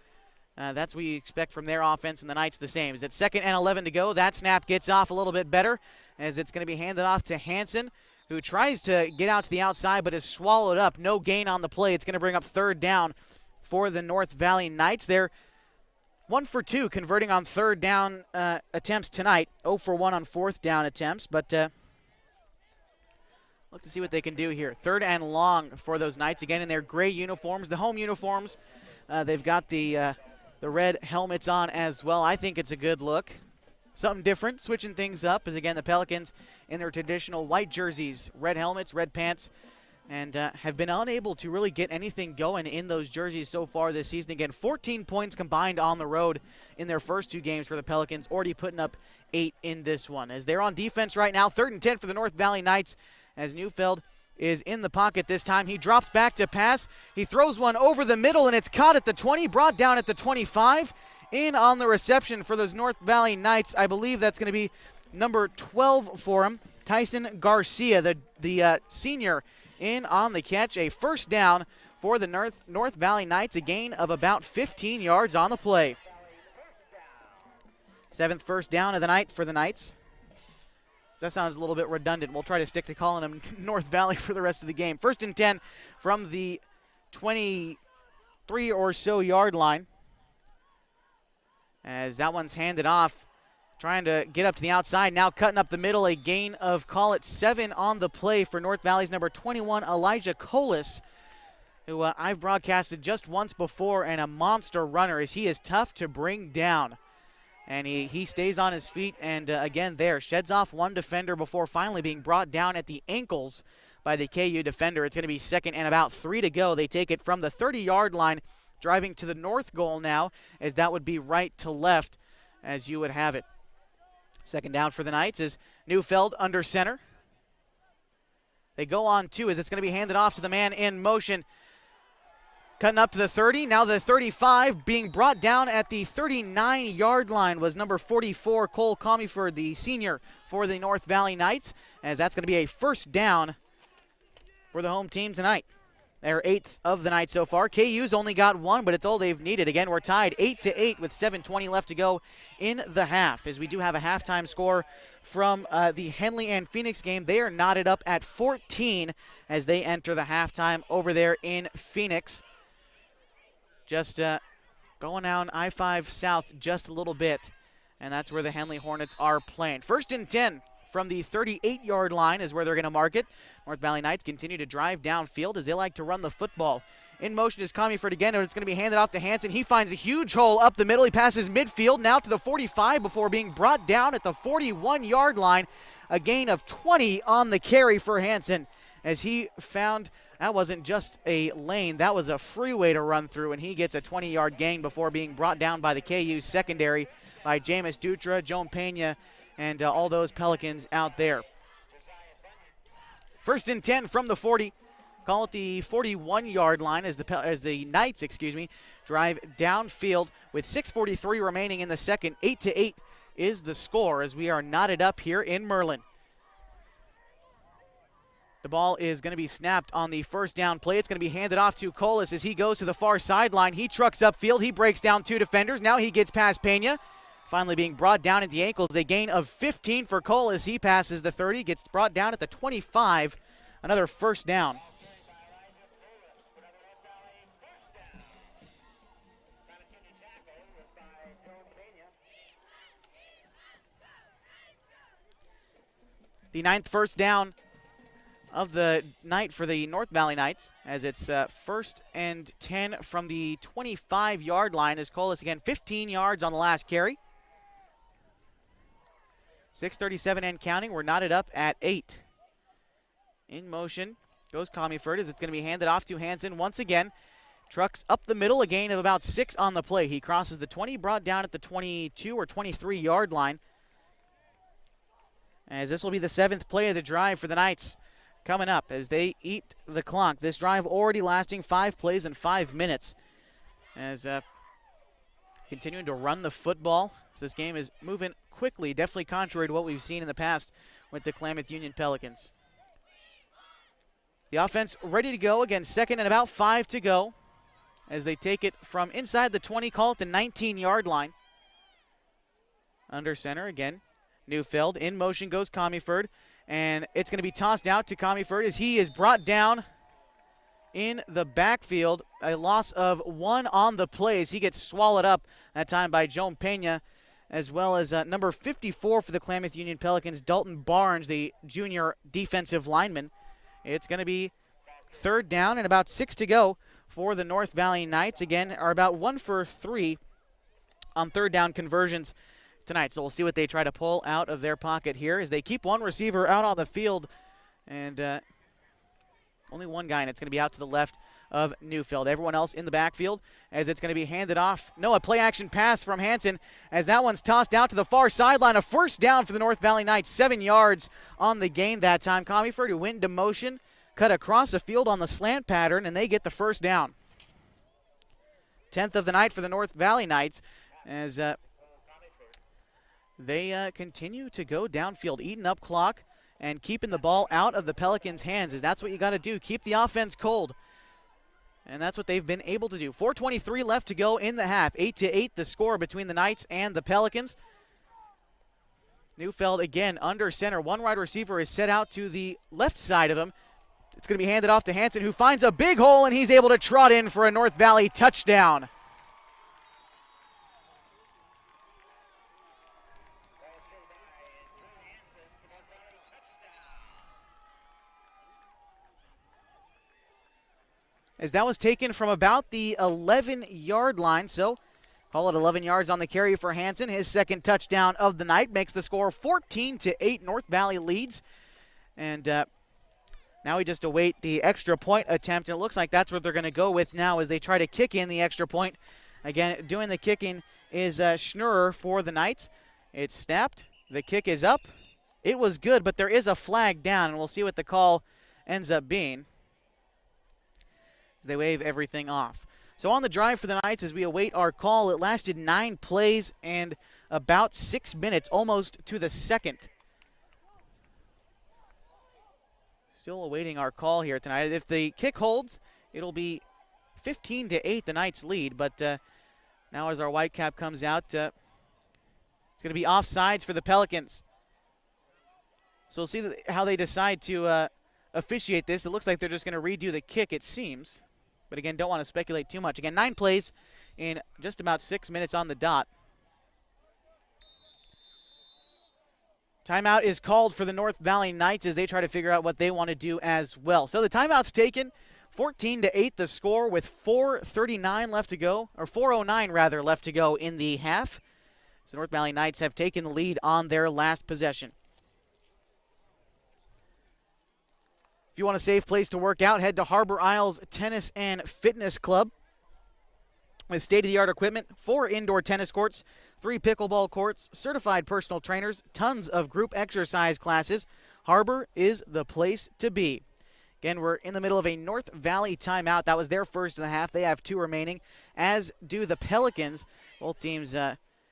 that's what you expect from their offense, and the Knights the same. As it's 2nd and 11 to go, that snap gets off a little bit better, as it's going to be handed off to Hansen, who tries to get out to the outside but is swallowed up. No gain on the play. It's going to bring up 3rd down for the North Valley Knights. They're 1 for 2 converting on 3rd down attempts tonight. 0 for 1 on 4th down attempts, but look to see what they can do here. 3rd and long for those Knights, again in their gray uniforms, the home uniforms. They've got the red helmets on as well. I think it's a good look. Something different, switching things up, as again the Pelicans in their traditional white jerseys, red helmets, red pants, and have been unable to really get anything going in those jerseys so far this season. Again, 14 points combined on the road in their first 2 games for the Pelicans, already putting up 8 in this one. As they're on defense right now, 3rd and 10 for the North Valley Knights, as Neufeld is in the pocket this time. He drops back to pass. He throws one over the middle, and it's caught at the 20, brought down at the 25. In on the reception for those North Valley Knights, I believe that's going to be number 12 for him, Tyson Garcia, the senior, in on the catch. A first down for the North Valley Knights, a gain of about 15 yards on the play. 7th first down of the night for the Knights. That sounds a little bit redundant. We'll try to stick to calling them North Valley for the rest of the game. 1st and 10 from the 23 or so yard line, as that one's handed off, trying to get up to the outside, now cutting up the middle, a gain of, call it 7 on the play for North Valley's number 21, Elijah Colas, who I've broadcasted just once before, and a monster runner, as he is tough to bring down. And he stays on his feet, and again there, sheds off 1 defender before finally being brought down at the ankles by the KU defender. It's going to be 2nd and about 3 to go. They take it from the 30-yard line, driving to the north goal now, as that would be right to left, as you would have it. 2nd down for the Knights is Neufeld under center. They go on 2, as it's going to be handed off to the man in motion. Cutting up to the 30, now the 35, being brought down at the 39-yard line was number 44, Cole Comeyford, the senior for the North Valley Knights, as that's going to be a first down for the home team tonight. They're 8th of the night so far. KU's only got 1, but it's all they've needed. Again, we're tied 8-8 with 7:20 left to go in the half, as we do have a halftime score from the Henley and Phoenix game. They are knotted up at 14 as they enter the halftime over there in Phoenix. Just going down I-5 South just a little bit, and that's where the Henley Hornets are playing. 1st and 10 from the 38-yard line is where they're going to mark it. North Valley Knights continue to drive downfield as they like to run the football. In motion is Comeyford again, and it's going to be handed off to Hansen. He finds a huge hole up the middle. He passes midfield now to the 45 before being brought down at the 41-yard line. A gain of 20 on the carry for Hansen, as he found that wasn't just a lane, that was a freeway to run through, and he gets a 20-yard gain before being brought down by the KU secondary by Jameis Dutra, Joan Pena, and all those Pelicans out there. 1st and 10 from the 40. Call it the 41-yard line as the Knights, drive downfield with 6:43 remaining in the second. 8-8 is the score as we are knotted up here in Merlin. The ball is going to be snapped on the first down play. It's going to be handed off to Colas as he goes to the far sideline. He trucks upfield. He breaks down 2 defenders. Now he gets past Pena. Finally being brought down at the ankles. A gain of 15 for Colas. He passes the 30, gets brought down at the 25. Another first down. The 9th first down of the night for the North Valley Knights, as it's 1st and 10 from the 25-yard line, as Colas again 15 yards on the last carry. 6:37 and counting. We're knotted up at 8. In motion goes Comiford as it's going to be handed off to Hansen once again. Trucks up the middle, a gain of about 6 on the play. He crosses the 20, brought down at the 22 or 23-yard line. As this will be the 7th play of the drive for the Knights coming up as they eat the clock. This drive already lasting 5 plays and 5 minutes. As continuing to run the football. So this game is moving quickly, definitely contrary to what we've seen in the past with the Klamath Union Pelicans. The offense ready to go. Again, 2nd and about 5 to go as they take it from inside the 20, call it the 19-yard line. Under center again, Neufeld. In motion goes Comiford, and it's going to be tossed out to Comiford as he is brought down in the backfield. A loss of 1 on the plays. He gets swallowed up that time by Joan Pena, as well as number 54 for the Klamath Union Pelicans, Dalton Barnes, the junior defensive lineman. It's going to be 3rd down and about 6 to go for the North Valley Knights. Again, are about 1 for 3 on 3rd down conversions tonight. So we'll see what they try to pull out of their pocket here as they keep one receiver out on the field, and only one guy, and it's going to be out to the left of Neufeld. Everyone else in the backfield as it's going to be handed off. No, a play-action pass from Hansen as that one's tossed out to the far sideline. A 1st down for the North Valley Knights, 7 yards on the gain that time. Comiford, who went into motion, cut across the field on the slant pattern, and they get the 1st down. 10th of the night for the North Valley Knights as they continue to go downfield, eating up clock and keeping the ball out of the Pelicans' hands. As that's what you got to do, keep the offense cold. And that's what they've been able to do. 4:23 left to go in the half. 8-8 the score between the Knights and the Pelicans. Neufeld again under center. One wide receiver is set out to the left side of him. It's going to be handed off to Hansen, who finds a big hole, and he's able to trot in for a North Valley touchdown. As that was taken from about the 11-yard line, so call it 11 yards on the carry for Hansen. His 2nd touchdown of the night makes the score 14-8. North Valley leads, and now we just await the extra point attempt, and it looks like that's what they're going to go with now as they try to kick in the extra point. Again, doing the kicking is Schnurrer for the Knights. It's snapped. The kick is up. It was good, but there is a flag down, and we'll see what the call ends up being. They wave everything off. So on the drive for the Knights as we await our call, it lasted 9 plays and about 6 minutes, almost to the second. Still awaiting our call here tonight. If the kick holds, it'll be 15-8 the Knights lead, but now as our white cap comes out, it's going to be offsides for the Pelicans. So we'll see how they decide to officiate this. It looks like they're just going to redo the kick, it seems. But again, don't want to speculate too much. Again, 9 plays in just about 6 minutes on the dot. Timeout is called for the North Valley Knights as they try to figure out what they want to do as well. So the timeout's taken, 14-8 the score with 4:39 left to go, or 4:09 rather left to go in the half. So North Valley Knights have taken the lead on their last possession. If you want a safe place to work out, head to Harbor Isles Tennis and Fitness Club. With state-of-the-art equipment, 4 indoor tennis courts, 3 pickleball courts, certified personal trainers, tons of group exercise classes, Harbor is the place to be. Again, we're in the middle of a North Valley timeout. That was their first in the half. They have 2 remaining, as do the Pelicans. Both teams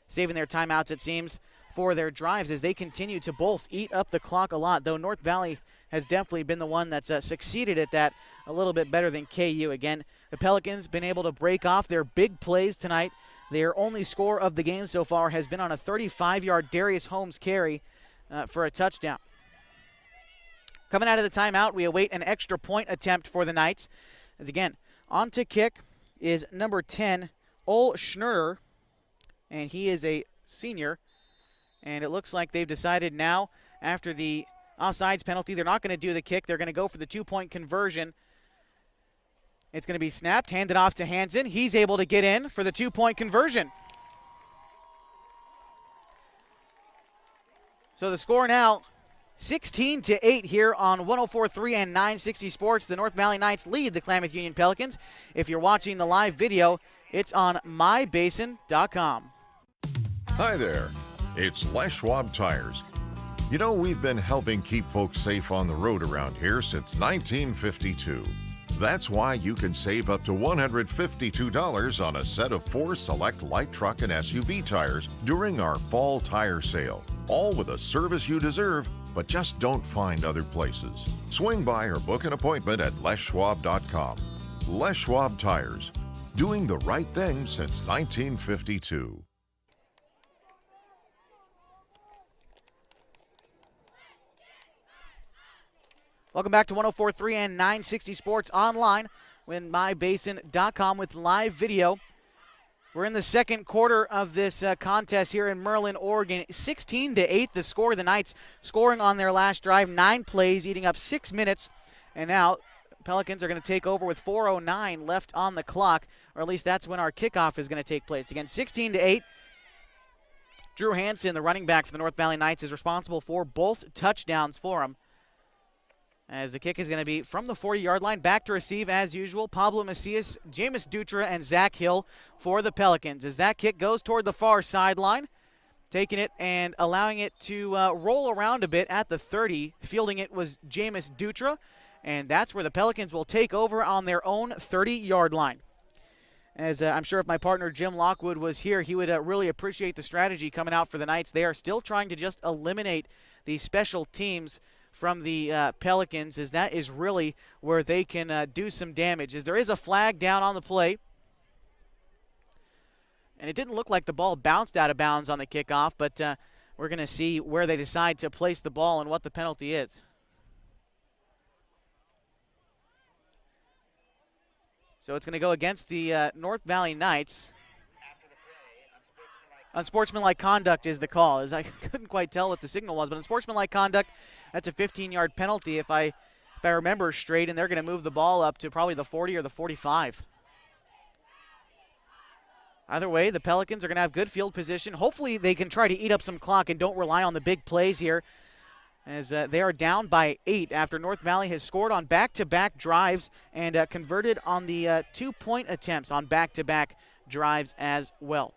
saving their timeouts, it seems, for their drives as they continue to both eat up the clock a lot, though North Valley has definitely been the one that's succeeded at that a little bit better than KU. Again, the Pelicans been able to break off their big plays tonight. Their only score of the game so far has been on a 35-yard Darius Holmes carry for a touchdown. Coming out of the timeout, we await an extra point attempt for the Knights. As again, on to kick is number 10, Ol Schnurrer, and he is a senior. And it looks like they've decided now, after the offsides penalty, they're not going to do the kick. They're going to go for the 2-point conversion. It's going to be snapped, handed off to Hansen. He's able to get in for the 2-point conversion. So the score now 16-8 here on 104.3 and 960 Sports. The North Valley Knights lead the Klamath Union Pelicans. If you're watching the live video, it's on mybasin.com. Hi there. It's Les Schwab Tires. You know, we've been helping keep folks safe on the road around here since 1952. That's why you can save up to $152 on a set of 4 select light truck and SUV tires during our fall tire sale. All with a service you deserve, but just don't find other places. Swing by or book an appointment at leschwab.com. Les Schwab Tires, doing the right thing since 1952. Welcome back to 104.3 and 960 Sports online with mybasin.com with live video. We're in the second quarter of this contest here in Merlin, Oregon. 16-8 the score. The Knights scoring on their last drive, 9 plays, eating up 6 minutes. And now Pelicans are going to take over with 4:09 left on the clock, or at least that's when our kickoff is going to take place. Again, 16-8. Drew Hansen, the running back for the North Valley Knights, is responsible for both touchdowns for them. As the kick is going to be from the 40-yard line, back to receive as usual. Pablo Macias, Jameis Dutra, and Zach Hill for the Pelicans. As that kick goes toward the far sideline, taking it and allowing it to roll around a bit at the 30. Fielding it was Jameis Dutra, and that's where the Pelicans will take over on their own 30-yard line. As I'm sure if my partner Jim Lockwood was here, he would really appreciate the strategy coming out for the Knights. They are still trying to just eliminate the special teams from the Pelicans, as that is really where they can do some damage. As there is a flag down on the play, and it didn't look like the ball bounced out of bounds on the kickoff, but we're going to see where they decide to place the ball and what the penalty is. So it's going to go against the North Valley Knights. Unsportsmanlike conduct is the call, as I couldn't quite tell what the signal was, but unsportsmanlike conduct, that's a 15-yard penalty if I remember straight, and they're going to move the ball up to probably the 40 or the 45. Either way, the Pelicans are going to have good field position. Hopefully they can try to eat up some clock and don't rely on the big plays here, as they are down by 8 after North Valley has scored on back-to-back drives and converted on the 2-point attempts on back-to-back drives as well.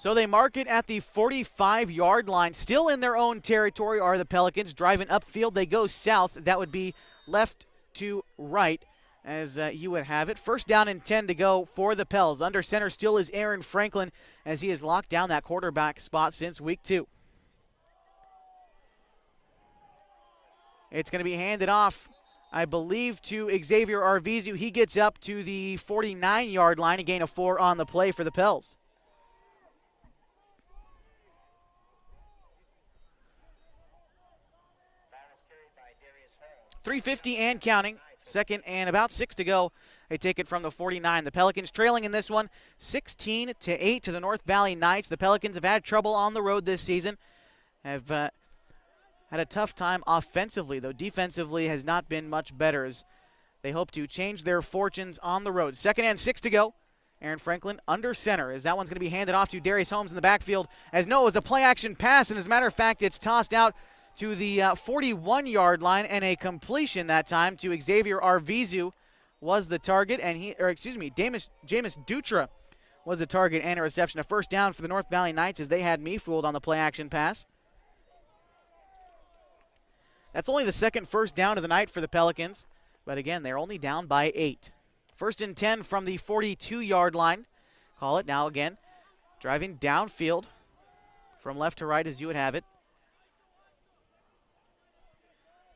So they mark it at the 45-yard line. Still in their own territory are the Pelicans. Driving upfield, they go south. That would be left to right, as you would have it. First down and 10 to go for the Pels. Under center still is Aaron Franklin, as he has locked down that quarterback spot since week 2. It's going to be handed off, I believe, to Xavier Arvizu. He gets up to the 49-yard line, a gain of 4 on the play for the Pels. 3:50 and counting. Second and about 6 to go. They take it from the 49. The Pelicans trailing in this one 16-8 to the North Valley Knights. The Pelicans have had trouble on the road this season. Have had a tough time offensively, though defensively has not been much better, as they hope to change their fortunes on the road. Second and 6 to go. Aaron Franklin under center, as that one's going to be handed off to Darius Holmes in the backfield. As no, it's a play-action pass, and as a matter of fact, it's tossed out to the 41-yard line, and a completion that time to Xavier Arvizu was the target, and Jameis Dutra was the target and a reception. A first down for the North Valley Knights, as they had me fooled on the play-action pass. That's only the second first down of the night for the Pelicans, but again, they're only down by 8. First and 10 from the 42-yard line. Call it now again. Driving downfield from left to right, as you would have it.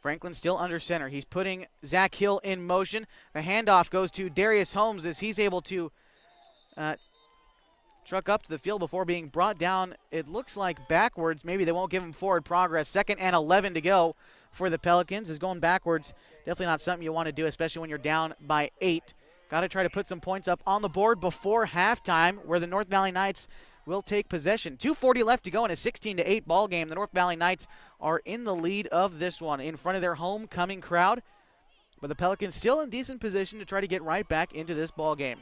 Franklin still under center. He's putting Zach Hill in motion. The handoff goes to Darius Holmes, as he's able to truck up to the field before being brought down. It looks like backwards. Maybe they won't give him forward progress. Second and 11 to go for the Pelicans. Is going backwards definitely not something you want to do, especially when you're down by 8. Got to try to put some points up on the board before halftime, where the North Valley Knights will take possession. 2:40 left to go in a 16-8 ball game. The North Valley Knights are in the lead of this one in front of their homecoming crowd, but the Pelicans still in decent position to try to get right back into this ball game.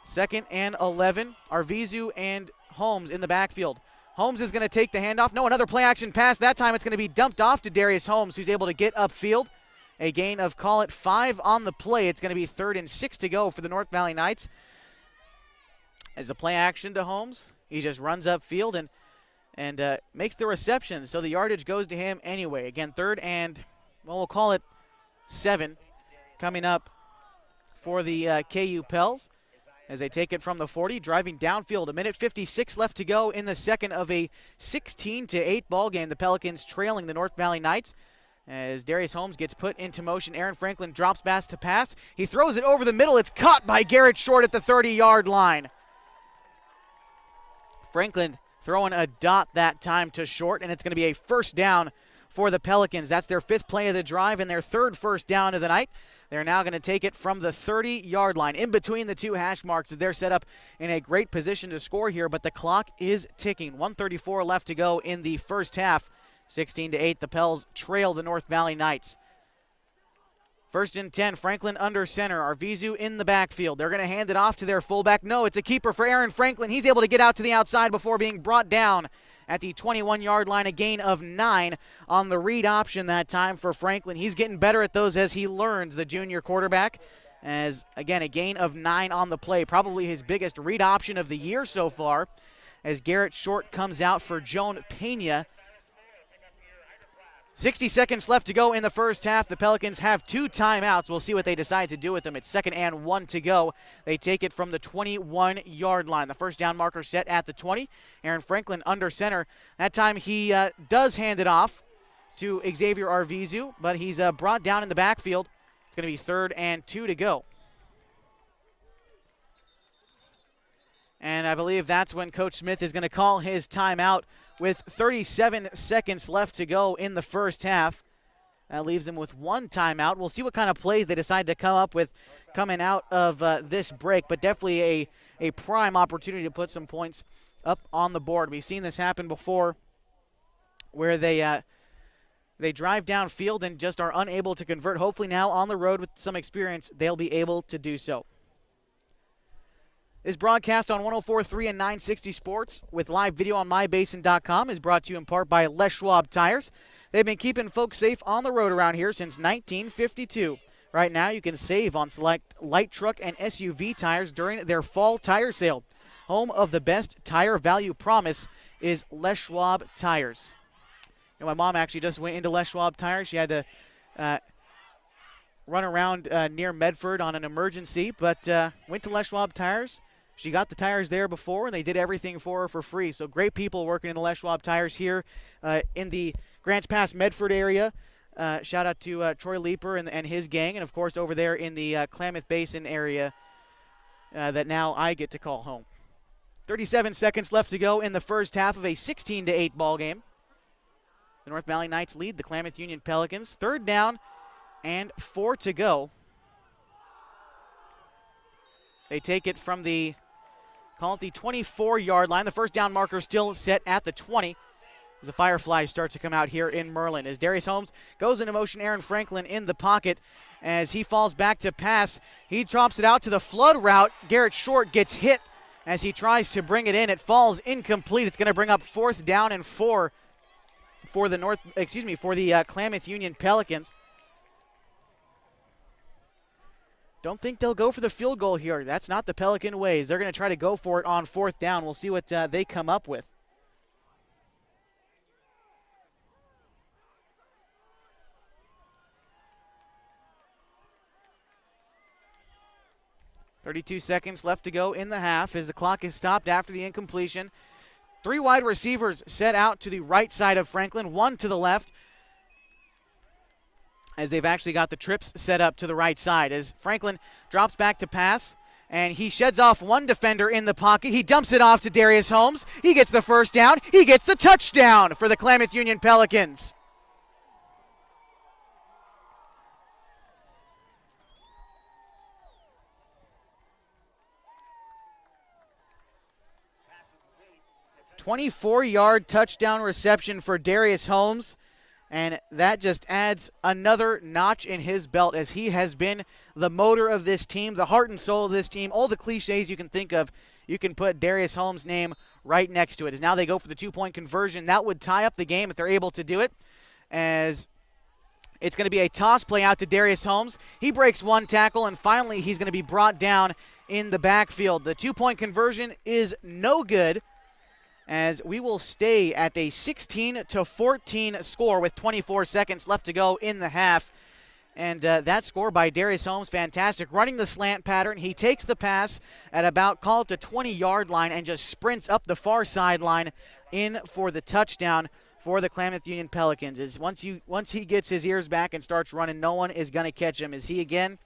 Second and 11. Arvizu and Holmes in the backfield. Holmes is going to take the handoff. No, another play action pass. That time it's going to be dumped off to Darius Holmes, who's able to get upfield. A gain of, call it, 5 on the play. It's going to be 3rd and 6 to go for the North Valley Knights. As the play action to Holmes, he just runs upfield and makes the reception. So the yardage goes to him anyway. Again, 3rd and, well, we'll call it 7 coming up for the KU Pels as they take it from the 40, driving downfield. 1:56 left to go in the second of a 16-8 ball game. The Pelicans trailing the North Valley Knights. As Darius Holmes gets put into motion, Aaron Franklin drops back to pass. He throws it over the middle. It's caught by Garrett Short at the 30-yard line. Franklin throwing a dot that time to Short, and it's going to be a first down for the Pelicans. That's their 5th play of the drive and their 3rd first down of the night. They're now going to take it from the 30-yard line. In between the 2 hash marks, they're set up in a great position to score here, but the clock is ticking. 1:34 left to go in the first half. 16-8, the Pels trail the North Valley Knights. 1st and 10, Franklin under center. Arvizu in the backfield. They're going to hand it off to their fullback. No, it's a keeper for Aaron Franklin. He's able to get out to the outside before being brought down at the 21-yard line. A gain of 9 on the read option that time for Franklin. He's getting better at those as he learns, the junior quarterback. As, again, a gain of 9 on the play. Probably his biggest read option of the year so far as Garrett Short comes out for Joan Pena. 60 seconds left to go in the first half. The Pelicans have 2 timeouts. We'll see what they decide to do with them. It's 2nd and 1 to go. They take it from the 21-yard line. The first down marker set at the 20. Aaron Franklin under center. That time he does hand it off to Xavier Arvizu, but he's brought down in the backfield. It's going to be 3rd and 2 to go. And I believe that's when Coach Smith is going to call his timeout with 37 seconds left to go in the first half. That leaves them with 1 timeout. We'll see what kind of plays they decide to come up with coming out of this break, but definitely a prime opportunity to put some points up on the board. We've seen this happen before where they drive downfield and just are unable to convert. Hopefully now on the road with some experience, they'll be able to do so. This broadcast on 104.3 and 960 Sports with live video on mybasin.com is brought to you in part by Les Schwab Tires. They've been keeping folks safe on the road around here since 1952. Right now you can save on select light truck and SUV tires during their fall tire sale. Home of the best tire value promise is Les Schwab Tires. You know, my mom actually just went into Les Schwab Tires. She had to run around near Medford on an emergency, but went to Les Schwab Tires. She got the tires there before, and they did everything for her for free. So great people working in the Les Schwab Tires here in the Grants Pass Medford area. Shout out to Troy Leeper and his gang, and of course over there in the Klamath Basin area that now I get to call home. 37 seconds left to go in the first half of a 16-8 ball game. The North Valley Knights lead the Klamath Union Pelicans. 3rd down and 4 to go. They take it from the 24-yard line. The first down marker still set at the 20 as the Fireflies start to come out here in Merlin. As Darius Holmes goes into motion, Aaron Franklin in the pocket as he falls back to pass. He drops it out to the flood route. Garrett Short gets hit as he tries to bring it in. It falls incomplete. It's going to bring up 4th down and 4 for the Klamath Union Pelicans. Don't think they'll go for the field goal here. That's not the Pelican ways. They're going to try to go for it on 4th down. We'll see what they come up with. .32 seconds left to go in the half as the clock is stopped after the incompletion. 3 wide receivers set out to the right side of Franklin, 1 to the left, as they've actually got the trips set up to the right side. As Franklin drops back to pass, and he sheds off 1 defender in the pocket. He dumps it off to Darius Holmes. He gets the first down. He gets the touchdown for the Klamath Union Pelicans. .24-yard touchdown reception for Darius Holmes. And that just adds another notch in his belt as he has been the motor of this team, the heart and soul of this team. All the cliches you can think of, you can put Darius Holmes' name right next to it. As now they go for the two-point conversion. That would tie up the game if they're able to do it, as it's going to be a toss play out to Darius Holmes. He breaks one tackle, and finally he's going to be brought down in the backfield. The two-point conversion is no good, as we will stay at a 16-14 score with 24 seconds left to go in the half. And that score by Darius Holmes, fantastic. Running the slant pattern, he takes the pass at about, call it the 20-yard line, and just sprints up the far sideline in for the touchdown for the Klamath Union Pelicans. Is once he gets his ears back and starts running, no one is going to catch him. As he again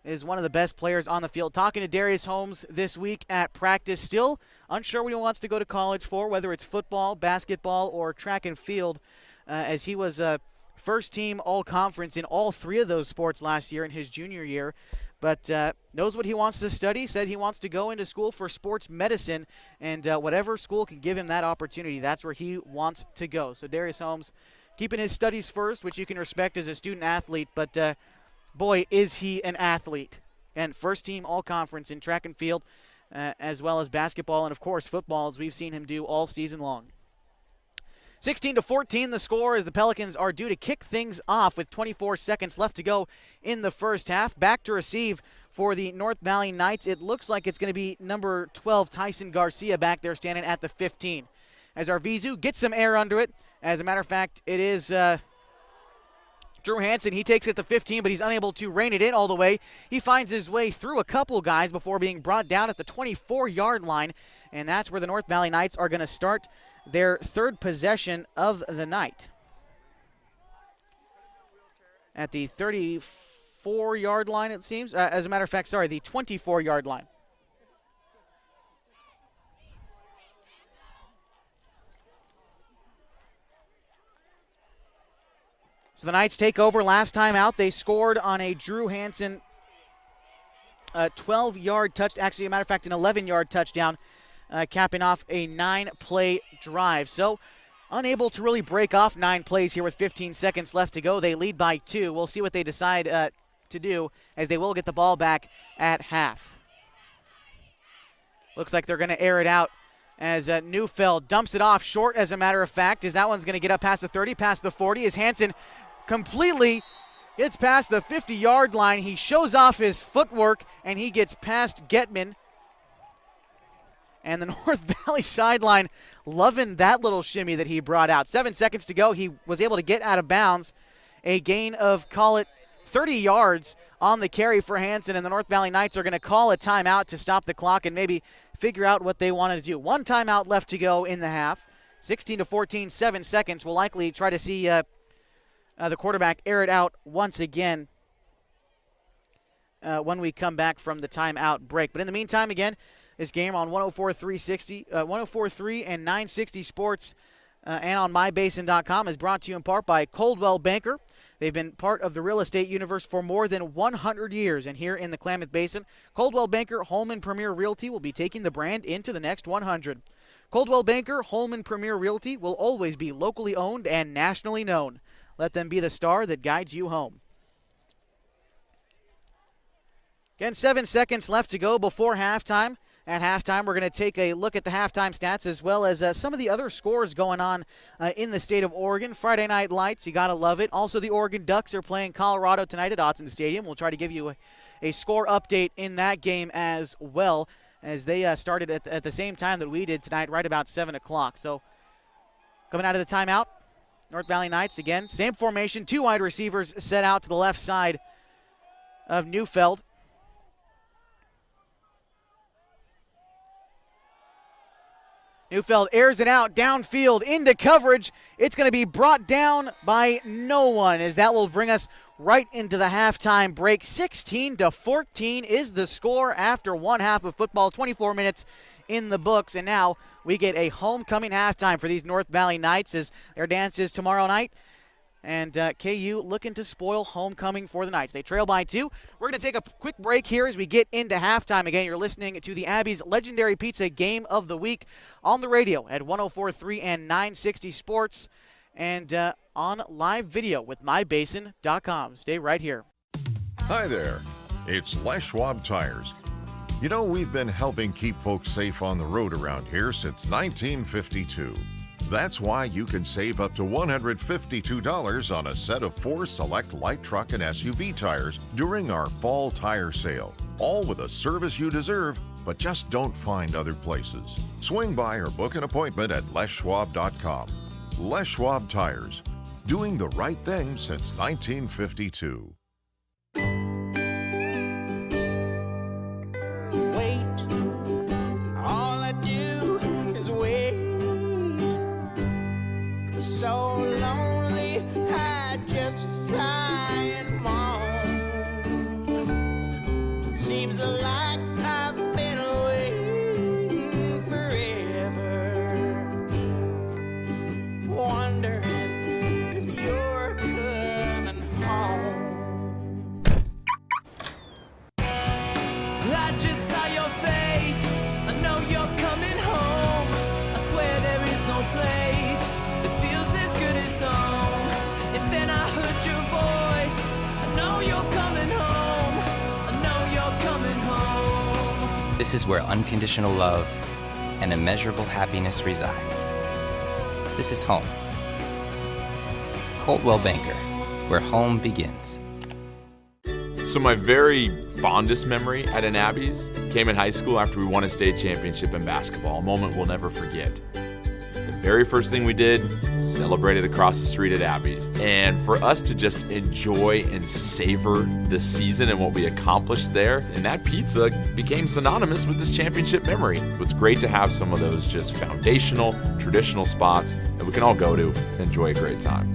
is one of the best players on the field. Talking to Darius Holmes this week at practice, still unsure what he wants to go to college for, whether it's football, basketball, or track and field, as he was first team all-conference in all three of those sports last year in his junior year, but knows what he wants to study, said he wants to go into school for sports medicine, and whatever school can give him that opportunity, that's where he wants to go. So Darius Holmes keeping his studies first, which you can respect as a student athlete, but boy, is he an athlete. And first team all-conference in track and field, as well as basketball and, of course, football, as we've seen him do all season long. 16-14 the score, as the Pelicans are due to kick things off with 24 seconds left to go in the first half. Back to receive for the North Valley Knights. It looks like it's going to be number 12, Tyson Garcia, back there standing at the 15. As Arvizu gets some air under it. As a matter of fact, it is Drew Hansen. He takes it to 15, but he's unable to rein it in all the way. He finds his way through a couple guys before being brought down at the 24-yard line, and that's where the North Valley Knights are going to start their third possession of the night. At the 34-yard line, it seems. As a matter of fact, sorry, the 24-yard line. So the Knights take over. Last time out, they scored on a Drew Hansen 12-yard touch. Actually, as a matter of fact, an 11-yard touchdown, capping off a 9-play drive. So unable to really break off 9 plays here with 15 seconds left to go. They lead by 2. We'll see what they decide to do, as they will get the ball back at half. Looks like they're going to air it out, as Neufeld dumps it off short, as a matter of fact, as that one's going to get up past the 30, past the 40, as Hansen completely gets past the 50-yard line. He shows off his footwork, and he gets past Getman. And the North Valley sideline loving that little shimmy that he brought out. 7 seconds to go. He was able to get out of bounds. A gain of, call it, 30 yards on the carry for Hansen, and the North Valley Knights are going to call a timeout to stop the clock and maybe figure out what they want to do. One timeout left to go in the half. 16-14, 7 seconds. We'll likely try to see the quarterback air it out once again when we come back from the timeout break. But in the meantime, again, this game on 104.3 and 960 Sports and on mybasin.com is brought to you in part by Coldwell Banker. They've been part of the real estate universe for more than 100 years. And here in the Klamath Basin, Coldwell Banker Holman Premier Realty will be taking the brand into the next 100. Coldwell Banker Holman Premier Realty will always be locally owned and nationally known. Let them be the star that guides you home. Again, 7 seconds left to go before halftime. At halftime, we're going to take a look at the halftime stats as well as some of the other scores going on in the state of Oregon. Friday Night Lights, you got to love it. Also, the Oregon Ducks are playing Colorado tonight at Autzen Stadium. We'll try to give you a score update in that game as well, as they started at the same time that we did tonight, right about 7 o'clock. So, coming out of the timeout, North Valley Knights, again, same formation. 2 wide receivers set out to the left side of Neufeld. Neufeld airs it out downfield into coverage. It's going to be brought down by no one, as that will bring us right into the halftime break. 16-14 is the score after one half of football. 24 minutes in the books, and now we get a homecoming halftime for these North Valley Knights, as their dance is tomorrow night. And KU looking to spoil homecoming for the Knights. They trail by 2. We're going to take a quick break here as we get into halftime. Again, you're listening to the Abby's Legendary Pizza Game of the Week on the radio at 104.3 and 960 Sports, and on live video with mybasin.com. Stay right here. Hi there. It's Les Schwab Tires. You know, we've been helping keep folks safe on the road around here since 1952. That's why you can save up to $152 on a set of 4 select light truck and SUV tires during our fall tire sale. All with a service you deserve, but just don't find other places. Swing by or book an appointment at leschwab.com. Les Schwab Tires, doing the right thing since 1952. Wait, all I do is wait. So lonely, I just sigh and moan. Seems like I've been waiting forever, wondering if you're coming home. I just saw your face, I know you're coming home. I swear there is no place that feels as good as home. And then I heard your voice, I know you're coming home. I know you're coming home. This is where unconditional love and immeasurable happiness reside. This is home. Coltwell Banker, where home begins. So my very fondest memory at an Abby's came in high school after we won a state championship in basketball, a moment we'll never forget. The very first thing we did, celebrated across the street at Abby's. And for us to just enjoy and savor the season and what we accomplished there, and that pizza became synonymous with this championship memory. It's great to have some of those just foundational, traditional spots that we can all go to and enjoy a great time.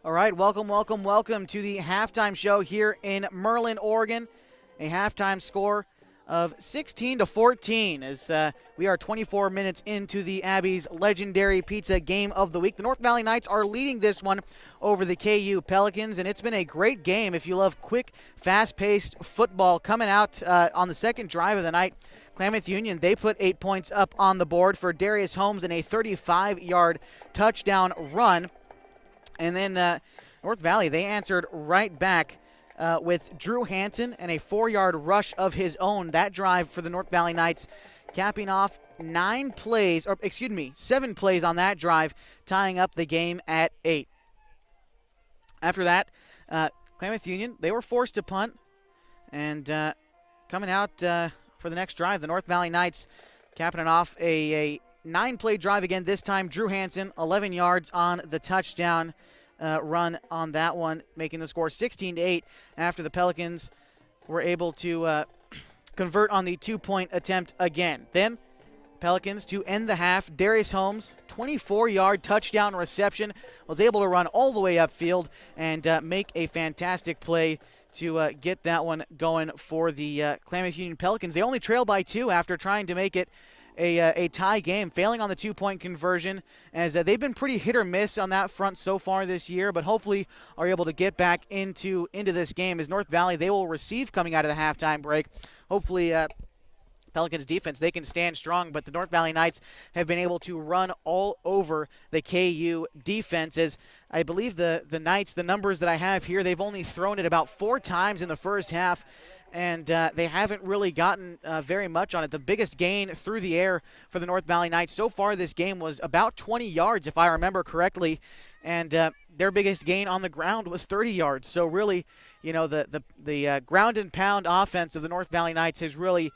All right, welcome to the halftime show here in Merlin, Oregon. A halftime score of 16-14 as we are 24 minutes into the Abby's legendary pizza game of the week. The North Valley Knights are leading this one over the KU Pelicans, and it's been a great game if you love quick, fast-paced football. Coming out on the second drive of the night, Klamath Union, they put 8 points up on the board for Darius Holmes in a 35-yard touchdown run. And then North Valley, they answered right back with Drew Hansen and a 4-yard rush of his own. That drive for the North Valley Knights, capping off 7 plays on that drive, tying up the game at 8. After that, Klamath Union, they were forced to punt. And coming out for the next drive, the North Valley Knights capping it off a 9-play drive again. This time, Drew Hansen, 11 yards on the touchdown. run on that one, making the score 16-8 after the Pelicans were able to convert on the 2-point attempt again. Then Pelicans to end the half. Darius Holmes, 24-yard touchdown reception, was able to run all the way upfield and make a fantastic play to get that one going for the Klamath Union Pelicans. They only trail by 2 after trying to make it a tie game, failing on the 2-point conversion, as they've been pretty hit or miss on that front so far this year, but hopefully are able to get back into this game. As North Valley, they will receive coming out of the halftime break. Hopefully Pelicans defense, they can stand strong, but the North Valley Knights have been able to run all over the KU defense. As I believe the Knights, the numbers that I have here, they've only thrown it about 4 times in the first half, and they haven't really gotten very much on it. The biggest gain through the air for the North Valley Knights so far this game was about 20 yards, if I remember correctly, and their biggest gain on the ground was 30 yards. So really, you know, the ground and pound offense of the North Valley Knights has really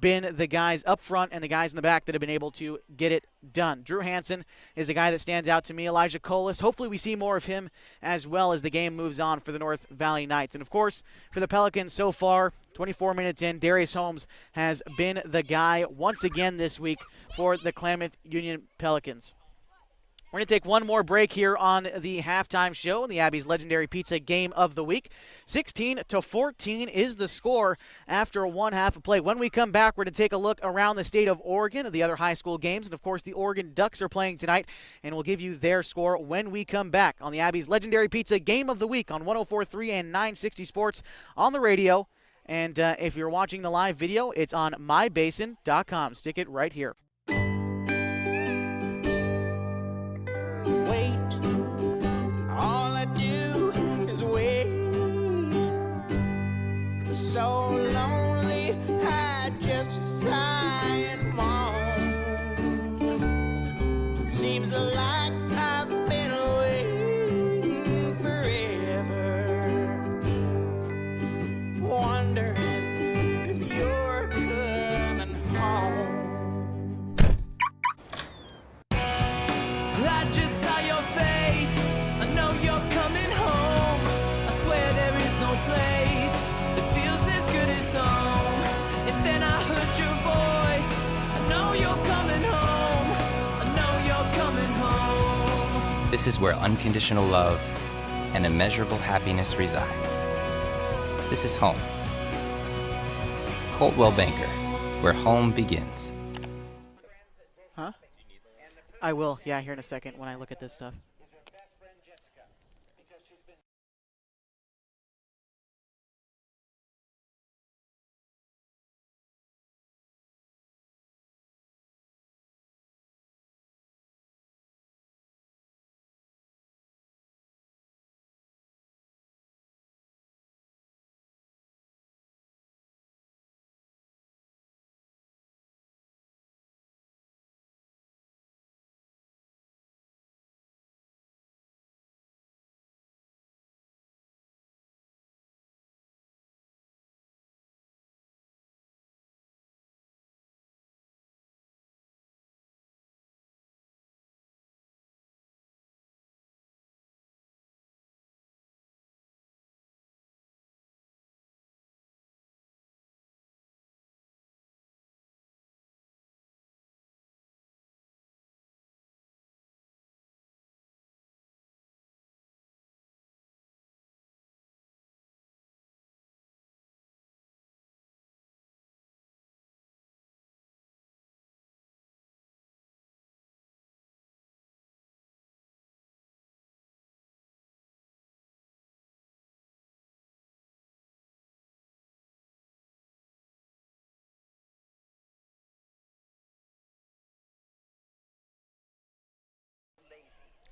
been the guys up front and the guys in the back that have been able to get it done. Drew Hansen is a guy that stands out to me. Elijah Colas, hopefully we see more of him as well as the game moves on for the North Valley Knights. And of course, for the Pelicans so far, 24 minutes in, Darius Holmes has been the guy once again this week for the Klamath Union Pelicans. We're going to take one more break here on the halftime show, the Abby's Legendary Pizza Game of the Week. 16-14 is the score after one half of play. When we come back, we're going to take a look around the state of Oregon, the other high school games, and of course the Oregon Ducks are playing tonight, and we'll give you their score when we come back on the Abby's Legendary Pizza Game of the Week on 104.3 and 960 Sports on the radio. And if you're watching the live video, it's on mybasin.com. Stick it right here. So lonely, I just sigh and moan. Seems like I've been waiting forever, wondering if you're coming home. I just saw your face, I know you're coming home. I swear there is no place and then I heard your voice. I know you're coming home. I know you're coming home. This is where unconditional love and immeasurable happiness reside. This is home. Coltwell Banker, where home begins. Huh? I will, yeah, here in a second when I look at this stuff.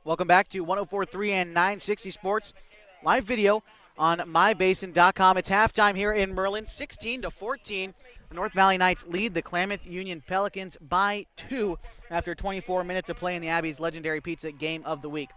Welcome back to 104.3 and 960 Sports live video on mybasin.com. It's halftime here in Merlin, 16-14. The North Valley Knights lead the Klamath Union Pelicans by 2 after 24 minutes of play in the Abby's Legendary Pizza Game of the Week.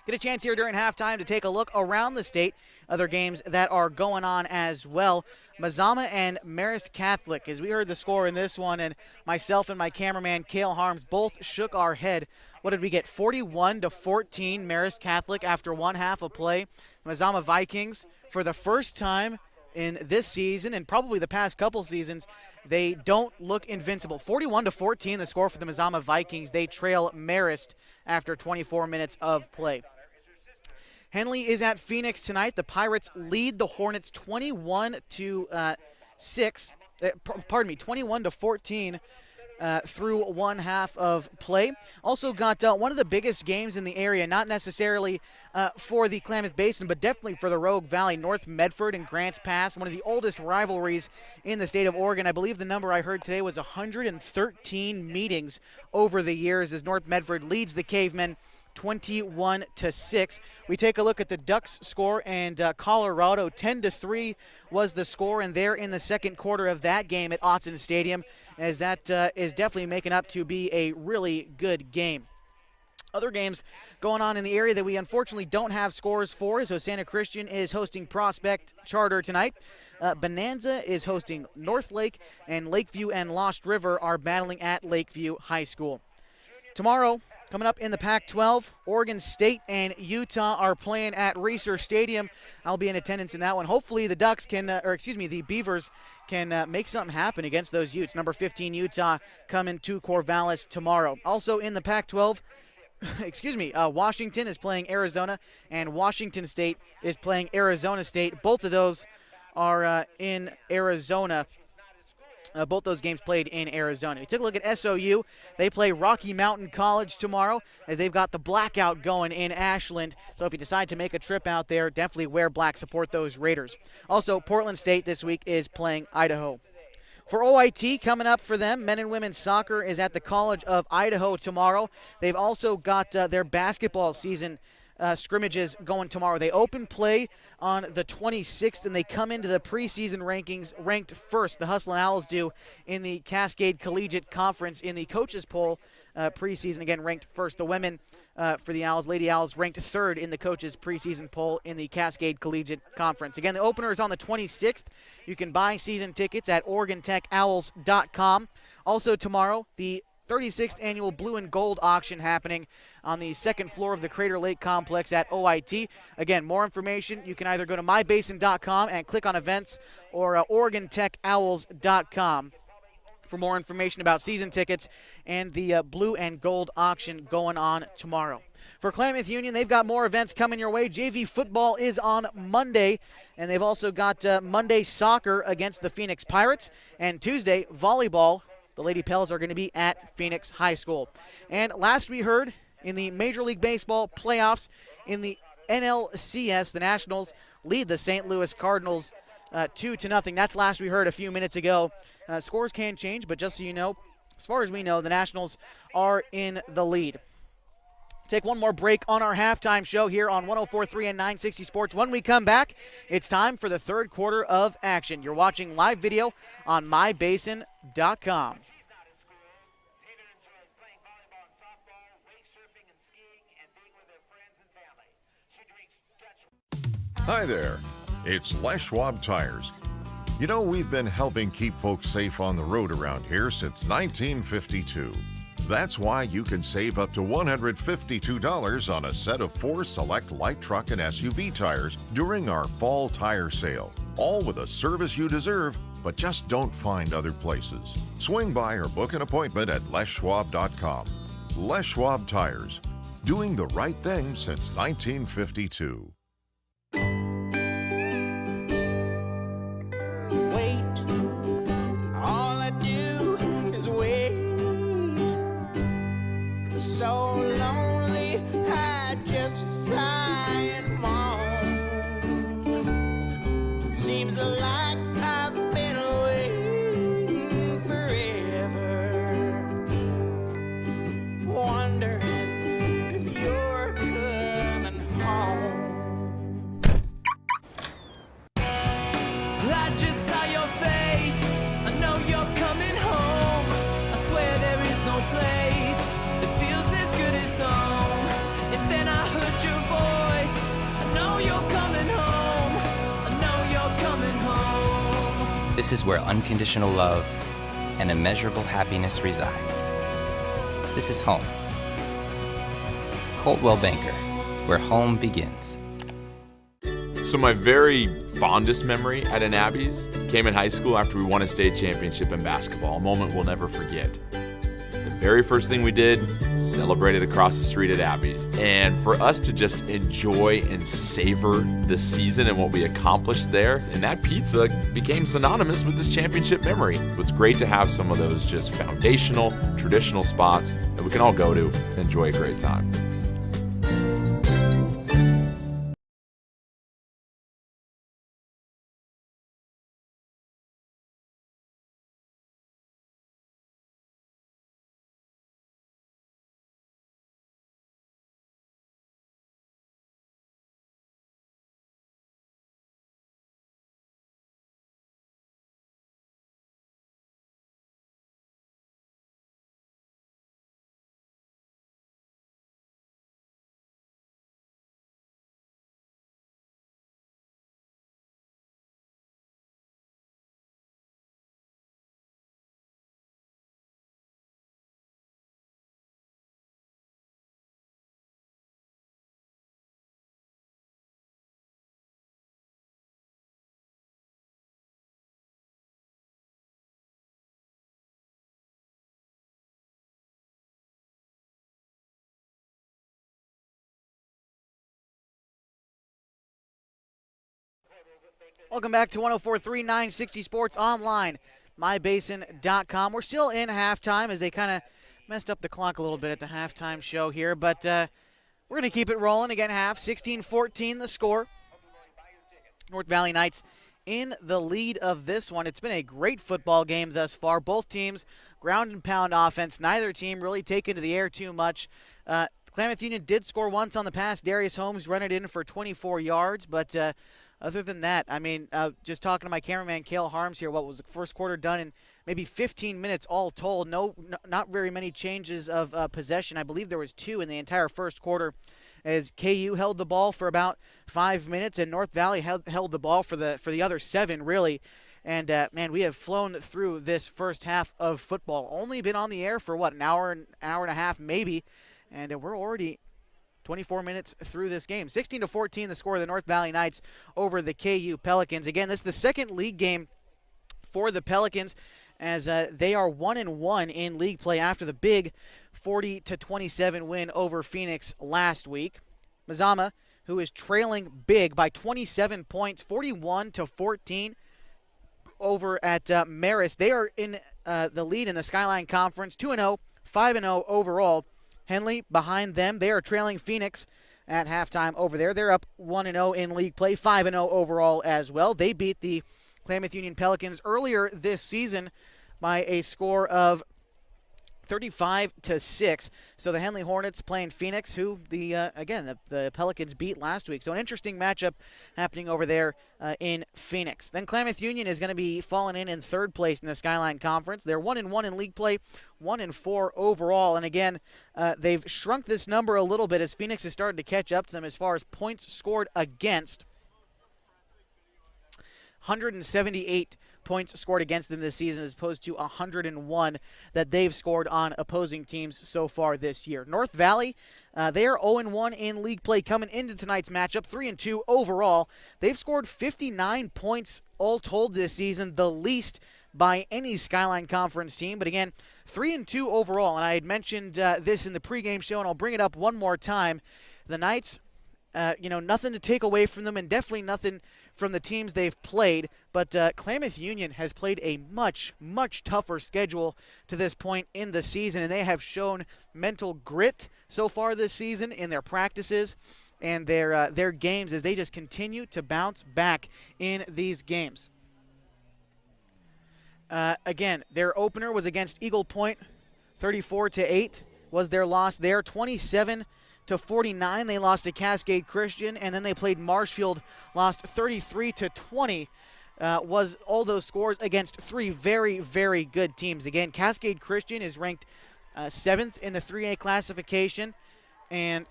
Get a chance here during halftime to take a look around the state, other games that are going on as well. Mazama and Marist Catholic, as we heard the score in this one, and myself and my cameraman, Cale Harms, both shook our head what did we get? 41-14 Marist Catholic after one half of play. The Mazama Vikings, for the first time in this season and probably the past couple seasons, they don't look invincible. 41-14 the score for the Mazama Vikings. They trail Marist after 24 minutes of play. Henley is at Phoenix tonight. The Pirates lead the Hornets 21-14 through one half of play. Also got one of the biggest games in the area, not necessarily for the Klamath Basin, but definitely for the Rogue Valley. North Medford and Grants Pass, one of the oldest rivalries in the state of Oregon. I believe the number I heard today was 113 meetings over the years as North Medford leads the Cavemen 21-6. We take a look at the Ducks score, and Colorado 10-3 was the score, and they're in the second quarter of that game at Autzen Stadium, as that is definitely making up to be a really good game. Other games going on in the area that we unfortunately don't have scores for. So Santa Christian is hosting Prospect Charter tonight. Bonanza is hosting North Lake, and Lakeview and Lost River are battling at Lakeview High School. Tomorrow, coming up in the Pac-12, Oregon State and Utah are playing at Reser Stadium. I'll be in attendance in that one. Hopefully the the Beavers can make something happen against those Utes. Number 15 Utah coming to Corvallis tomorrow. Also in the Pac-12, Washington is playing Arizona, and Washington State is playing Arizona State. Both of those are in Arizona. Both those games played in Arizona. We took a look at SOU. They play Rocky Mountain College tomorrow, as they've got the blackout going in Ashland. So if you decide to make a trip out there, definitely wear black, support those Raiders. Also, Portland State this week is playing Idaho. For OIT, coming up for them, men and women's soccer is at the College of Idaho tomorrow. They've also got their basketball season scrimmages going tomorrow. They open play on the 26th, and they come into the preseason rankings ranked first. The Hustlin' Owls do in the Cascade Collegiate Conference in the coaches poll preseason, again ranked first. The women for the Owls, Lady Owls, ranked third in the coaches preseason poll in the Cascade Collegiate Conference. Again, the opener is on the 26th. You can buy season tickets at OregonTechOwls.com. Also tomorrow, the 36th annual Blue and Gold auction happening on the second floor of the Crater Lake Complex at OIT. Again, more information, you can either go to mybasin.com and click on events, or OregonTechOwls.com for more information about season tickets and the Blue and Gold auction going on tomorrow. For Klamath Union, they've got more events coming your way. JV football is on Monday, and they've also got Monday soccer against the Phoenix Pirates, and Tuesday volleyball. The Lady Pels are going to be at Phoenix High School. And last we heard, in the Major League Baseball playoffs in the NLCS, the Nationals lead the St. Louis Cardinals 2-0. That's last we heard a few minutes ago. Scores can change, but just so you know, as far as we know, the Nationals are in the lead. Take one more break on our halftime show here on 104.3 and 960 Sports. When we come back, it's time for the third quarter of action. You're watching live video on mybasin.com. Hi there, it's Les Schwab Tires. You know, we've been helping keep folks safe on the road around here since 1952. That's why you can save up to $152 on a set of 4 select light truck and SUV tires during our fall tire sale. All with a service you deserve, but just don't find other places. Swing by or book an appointment at leschwab.com. Les Schwab Tires, doing the right thing since 1952. So lonely, I just sigh and moan. Seems like I've been waiting forever, wondering if you're coming home. I just saw your face, I know you're coming home. I swear there is no place home. And then I heard your voice, I know you're coming home, I know you're coming home. This is where unconditional love and immeasurable happiness reside. This is home. Coldwell Banker, where home begins. So my very fondest memory at an Abby's came in high school after we won a state championship in basketball, a moment we'll never forget. The very first thing we did, celebrated across the street at Abby's. And for us to just enjoy and savor the season and what we accomplished there, and that pizza became synonymous with this championship memory. It's great to have some of those just foundational, traditional spots that we can all go to and enjoy a great time. Welcome back to 104.3 960 Sports Online, mybasin.com. We're still in halftime as they kind of messed up the clock a little bit at the halftime show here, but we're going to keep it rolling again. Half 16-14 the score. North Valley Knights in the lead of this one. It's been a great football game thus far. Both teams ground and pound offense. Neither team really taken to the air too much. Klamath Union did score once on the pass. Darius Holmes run it in for 24 yards, but other than that, I mean, just talking to my cameraman, Cale Harms here, what was the first quarter done in maybe 15 minutes all told. Not very many changes of possession. I believe there was 2 in the entire first quarter as KU held the ball for about 5 minutes and North Valley held the ball for the other 7, really. And, man, we have flown through this first half of football. Only been on the air for, an hour and a half maybe, and we're already 24 minutes through this game. 16-14 the score of the North Valley Knights over the KU Pelicans. Again, this is the second league game for the Pelicans as they are 1-1 in league play after the big 40-27 win over Phoenix last week. Mazama, who is trailing big by 27 points, 41-14 over at Marist. They are in the lead in the Skyline Conference, 2-0, 5-0 overall. Henley behind them. They are trailing Phoenix at halftime over there. They're up 1-0 in league play, 5-0 overall as well. They beat the Klamath Union Pelicans earlier this season by a score of 35-6. So the Henley Hornets playing Phoenix, who the Pelicans beat last week. So an interesting matchup happening over there in Phoenix. Then Klamath Union is going to be falling in third place in the Skyline Conference. They're 1-1 in league play, 1-4 overall. And again, they've shrunk this number a little bit as Phoenix has started to catch up to them as far as points scored against. 178 points scored against them this season as opposed to 101 that they've scored on opposing teams so far this year. North Valley, they are 0-1 in league play coming into tonight's matchup, 3-2 overall. They've scored 59 points all told this season, the least by any Skyline Conference team. But again, 3-2 overall, and I had mentioned this in the pregame show, and I'll bring it up one more time. The Knights, nothing to take away from them and definitely nothing from the teams they've played, but Klamath Union has played a much, much tougher schedule to this point in the season, and they have shown mental grit so far this season in their practices and their games as they just continue to bounce back in these games. Again, their opener was against Eagle Point, 34-8 was their loss there. 27-49, they lost to Cascade Christian, and then they played Marshfield, lost 33-20. Was all those scores against 3 very, very good teams. Again, Cascade Christian is ranked 7th in the 3A classification, and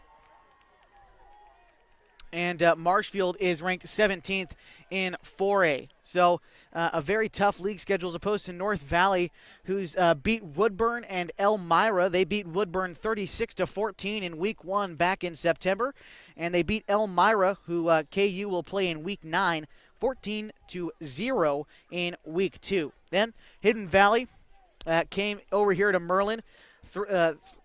And Marshfield is ranked 17th in 4A. So a very tough league schedule as opposed to North Valley, who's beat Woodburn and Elmira. They beat Woodburn 36-14 in Week 1 back in September. And they beat Elmira, who KU will play in Week 9, 14-0 in Week 2. Then Hidden Valley came over here to Merlin.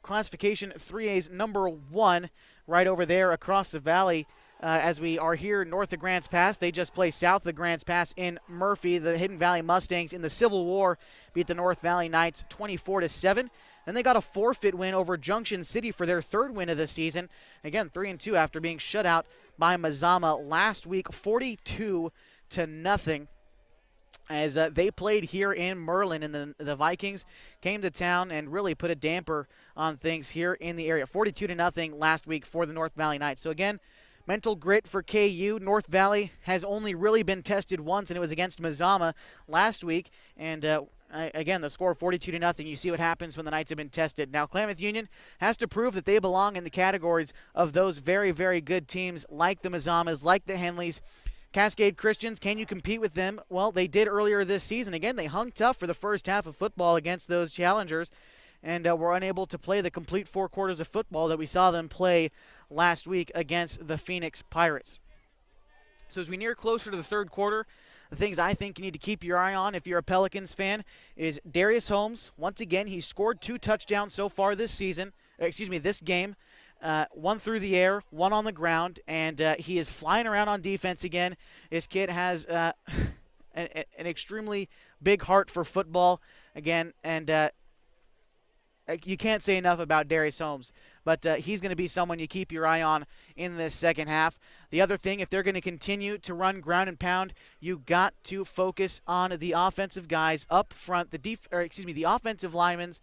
Classification 3A's number 1 right over there across the valley. As we are here north of Grants Pass, they just play south of Grants Pass in Murphy. The Hidden Valley Mustangs in the Civil War beat the North Valley Knights 24-7. Then they got a forfeit win over Junction City for their 3rd win of the season. Again, 3-2 after being shut out by Mazama last week, 42-0. As they played here in Merlin, and the Vikings came to town and really put a damper on things here in the area. 42-0 last week for the North Valley Knights. So again, mental grit for KU. North Valley has only really been tested once, and it was against Mazama last week. And again, the score 42-0. You see what happens when the Knights have been tested. Now, Klamath Union has to prove that they belong in the categories of those very, very good teams like the Mazamas, like the Henleys. Cascade Christians, can you compete with them? Well, they did earlier this season. Again, they hung tough for the first half of football against those challengers, and were unable to play the complete 4 quarters of football that we saw them play last week against the Phoenix Pirates. So as we near closer to the 3rd quarter, the things I think you need to keep your eye on if you're a Pelicans fan is Darius Holmes. Once again, he scored 2 touchdowns so far this game. 1 through the air, 1 on the ground, and he is flying around on defense again. This kid has an extremely big heart for football again, and you can't say enough about Darius Holmes, but he's going to be someone you keep your eye on in this second half. The other thing, if they're going to continue to run ground and pound, you got to focus on the offensive guys up front. The offensive linemen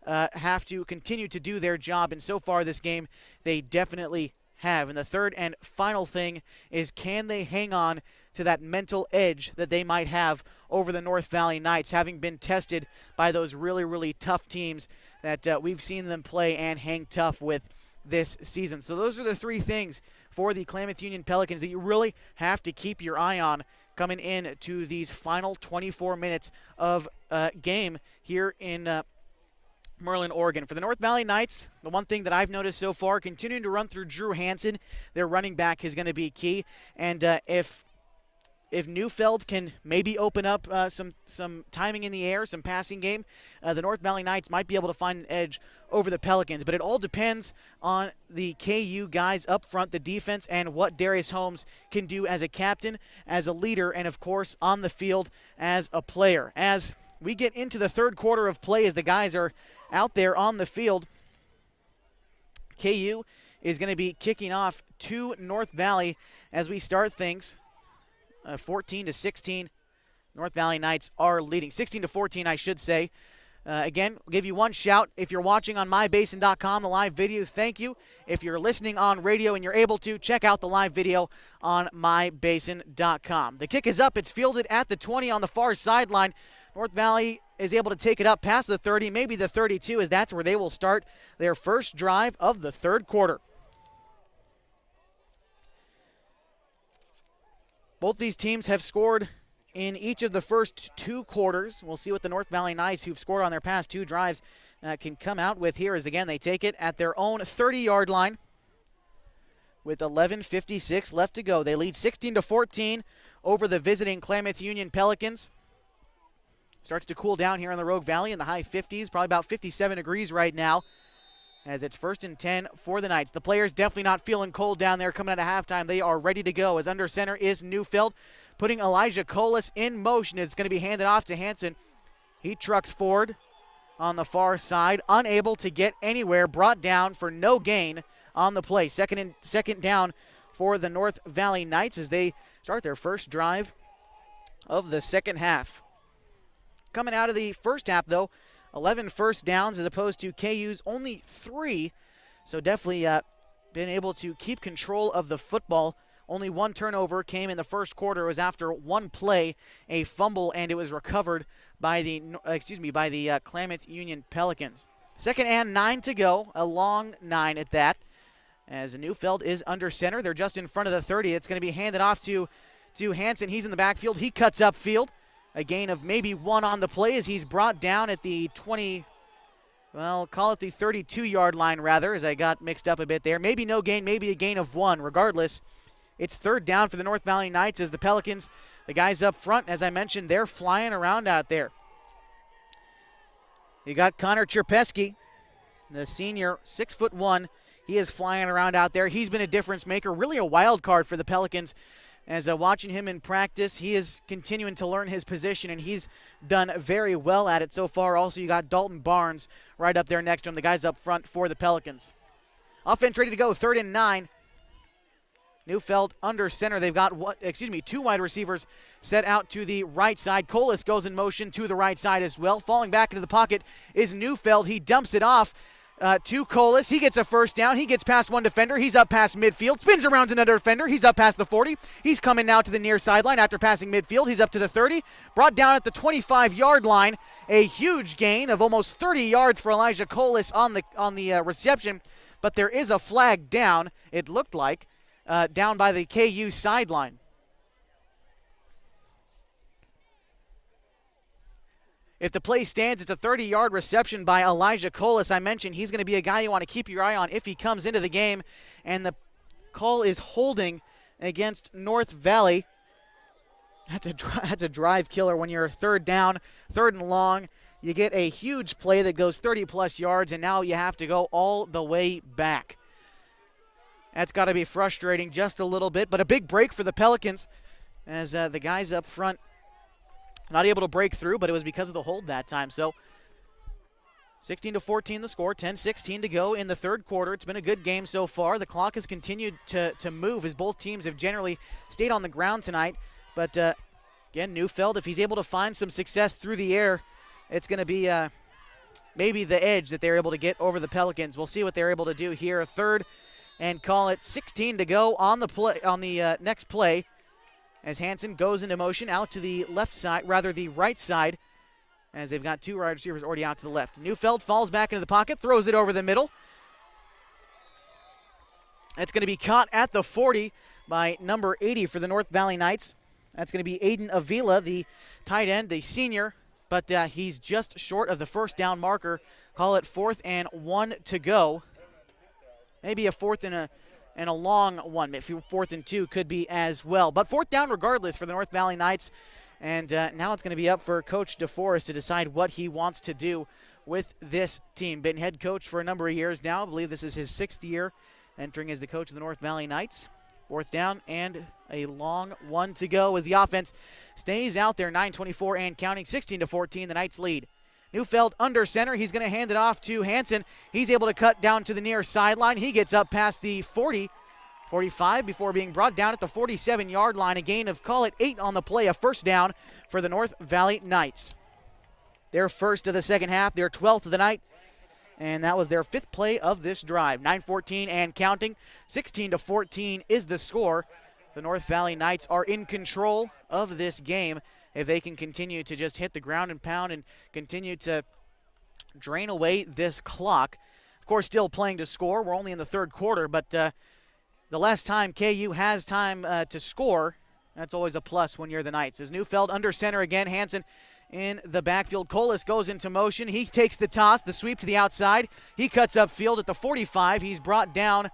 have to continue to do their job, and so far this game they definitely have. And the third and final thing is, can they hang on to that mental edge that they might have over the North Valley Knights, having been tested by those really, really tough teams that we've seen them play and hang tough with this season. So those are the 3 things for the Klamath Union Pelicans that you really have to keep your eye on coming in to these final 24 minutes of game here in Merlin, Oregon. For the North Valley Knights, the one thing that I've noticed so far, continuing to run through Drew Hansen, their running back, is going to be key. And if Neufeld can maybe open up some timing in the air, some passing game, the North Valley Knights might be able to find an edge over the Pelicans. But it all depends on the KU guys up front, the defense, and what Darius Holmes can do as a captain, as a leader, and of course on the field as a player. As we get into the 3rd quarter of play, as the guys are out there on the field, KU is going to be kicking off to North Valley as we start things. 14-16. North Valley Knights are leading. 16-14, I should say. Again, we'll give you one shout. If you're watching on mybasin.com, the live video, thank you. If you're listening on radio and you're able to, check out the live video on mybasin.com. The kick is up. It's fielded at the 20 on the far sideline. North Valley is able to take it up past the 30, maybe the 32, as that's where they will start their first drive of the 3rd quarter. Both these teams have scored in each of the first 2 quarters. We'll see what the North Valley Knights, who've scored on their past 2 drives, can come out with here, as again they take it at their own 30-yard line with 11:56 left to go. They lead 16-14 over the visiting Klamath Union Pelicans. Starts to cool down here in the Rogue Valley in the high 50s, probably about 57 degrees right now, as it's 1st and 10 for the Knights. The players definitely not feeling cold down there coming out of halftime. They are ready to go, as under center is Neufeld, putting Elijah Colas in motion. It's going to be handed off to Hansen. He trucks forward on the far side, unable to get anywhere, brought down for no gain on the play. Second down for the North Valley Knights as they start their first drive of the second half. Coming out of the first half, though, 11 first downs as opposed to KU's only 3. So definitely been able to keep control of the football. Only 1 turnover came in the first quarter. It was after 1 play, a fumble, and it was recovered by the Klamath Union Pelicans. 2nd and 9 to go, a long 9 at that. as Neufeld is under center. They're just in front of the 30. It's going to be handed off to Hansen. He's in the backfield. He cuts upfield. A gain of maybe 1 on the play as he's brought down at the 20, well, call it the 32-yard line rather, as I got mixed up a bit there. Maybe no gain, maybe a gain of 1. Regardless, it's third down for the North Valley Knights as the Pelicans, the guys up front, as I mentioned, they're flying around out there. You got Connor Cherpesky, the senior, 6'1". He is flying around out there. He's been a difference maker, really a wild card for the Pelicans. As watching him in practice, he is continuing to learn his position, and he's done very well at it so far. Also, you got Dalton Barnes right up there next to him, the guys up front for the Pelicans. Offense ready to go, 3rd and 9. Neufeld under center. They've got 2 wide receivers set out to the right side. Colas goes in motion to the right side as well. Falling back into the pocket is Neufeld. He dumps it off to Colas. He gets a first down. He gets past one defender. He's up past midfield. Spins around to another defender. He's up past the 40. He's coming now to the near sideline after passing midfield. He's up to the 30. Brought down at the 25-yard line. A huge gain of almost 30 yards for Elijah Colas on the reception. But there is a flag down, it looked like, down by the KU sideline. If the play stands, it's a 30-yard reception by Elijah Colas. I mentioned he's going to be a guy you want to keep your eye on if he comes into the game. And the call is holding against North Valley. That's a drive killer when you're third down, 3rd and long. You get a huge play that goes 30-plus yards, and now you have to go all the way back. That's got to be frustrating just a little bit, but a big break for the Pelicans as the guys up front not able to break through, but it was because of the hold that time. So 16-14 the score, 10-16 to go in the 3rd quarter. It's been a good game so far. The clock has continued to move as both teams have generally stayed on the ground tonight. But again, Neufeld, if he's able to find some success through the air, it's going to be maybe the edge that they're able to get over the Pelicans. We'll see what they're able to do here. A 3rd and call it 16 to go on the play, on the next play, as Hansen goes into motion out to the left side, rather the right side, as they've got 2 wide receivers already out to the left. Neufeld falls back into the pocket, throws it over the middle. It's going to be caught at the 40 by number 80 for the North Valley Knights. That's going to be Aiden Avila, the tight end, the senior, but he's just short of the first down marker. Call it 4th and 1 to go. Maybe a 4th and a long one. Maybe 4th and 2 could be as well. But 4th down regardless for the North Valley Knights. And now it's going to be up for Coach DeForest to decide what he wants to do with this team. Been head coach for a number of years now. I believe this is his 6th year entering as the coach of the North Valley Knights. 4th down and a long one to go as the offense stays out there. 9:24 and counting. 16-14, the Knights lead. Neufeld under center. He's going to hand it off to Hansen. He's able to cut down to the near sideline. He gets up past the 40, 45 before being brought down at the 47-yard line. A gain of, call it 8 on the play. A first down for the North Valley Knights. Their first of the second half. Their 12th of the night. And that was their 5th play of this drive. 9:14 and counting. 16-14 is the score. The North Valley Knights are in control of this game if they can continue to just hit the ground and pound and continue to drain away this clock. Of course, still playing to score. We're only in the 3rd quarter, but the last time KU has time to score, that's always a plus when you're the Knights. As Neufeld under center again, Hansen in the backfield. Colas goes into motion. He takes the toss, the sweep to the outside. He cuts upfield at the 45. He's brought down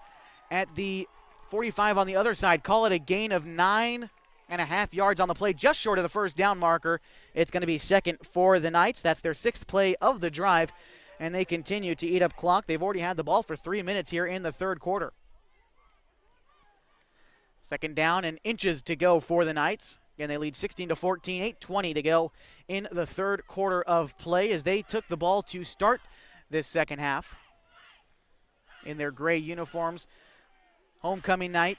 at the 45 on the other side. Call it a gain of 9.5 yards on the play, just short of the first down marker. It's going to be 2nd for the Knights. That's their 6th play of the drive, and they continue to eat up clock. They've already had the ball for 3 minutes here in the 3rd quarter. 2nd down and inches to go for the Knights. Again, they lead 16-14, 8:20 to go in the 3rd quarter of play as they took the ball to start this second half in their gray uniforms. Homecoming night,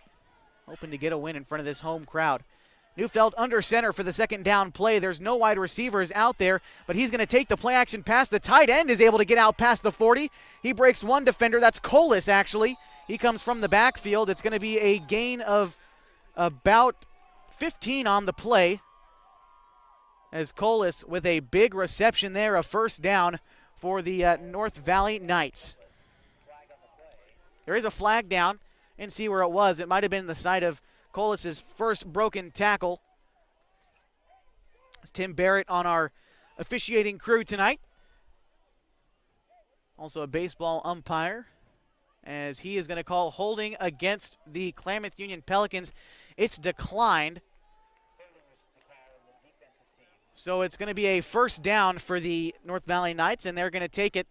hoping to get a win in front of this home crowd. Neufeld under center for the 2nd down play. There's no wide receivers out there, but he's going to take the play action pass. The tight end is able to get out past the 40. He breaks one defender. That's Colas, actually. He comes from the backfield. It's going to be a gain of about 15 on the play, as Colas with a big reception there, a first down for the North Valley Knights. There is a flag down. and see where it was. It might have been the side of Colas's first broken tackle. It's Tim Barrett on our officiating crew tonight. Also a baseball umpire, as he is going to call holding against the Klamath Union Pelicans. It's declined. So it's going to be a first down for the North Valley Knights, and they're going to take it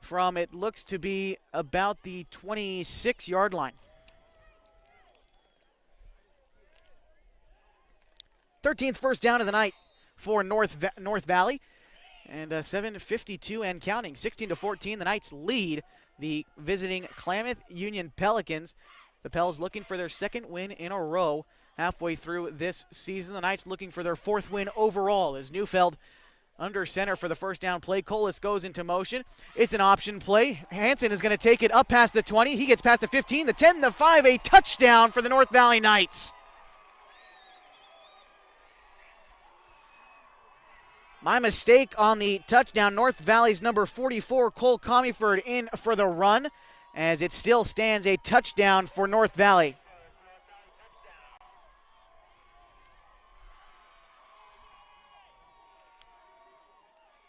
from, it looks to be about the 26-yard line. 13th first down of the night for North Valley, and 7:52 and counting. 16-14, the Knights lead the visiting Klamath Union Pelicans. The Pels looking for their second win in a row halfway through this season. The Knights looking for their fourth win overall as Neufeld under center for the first down play. Colas goes into motion. It's an option play. Hansen is going to take it up past the 20. He gets past the 15, the 10, the 5, a touchdown for the North Valley Knights. My mistake on the touchdown. North Valley's number 44, Cole Comiford, in for the run, as it still stands a touchdown for North Valley.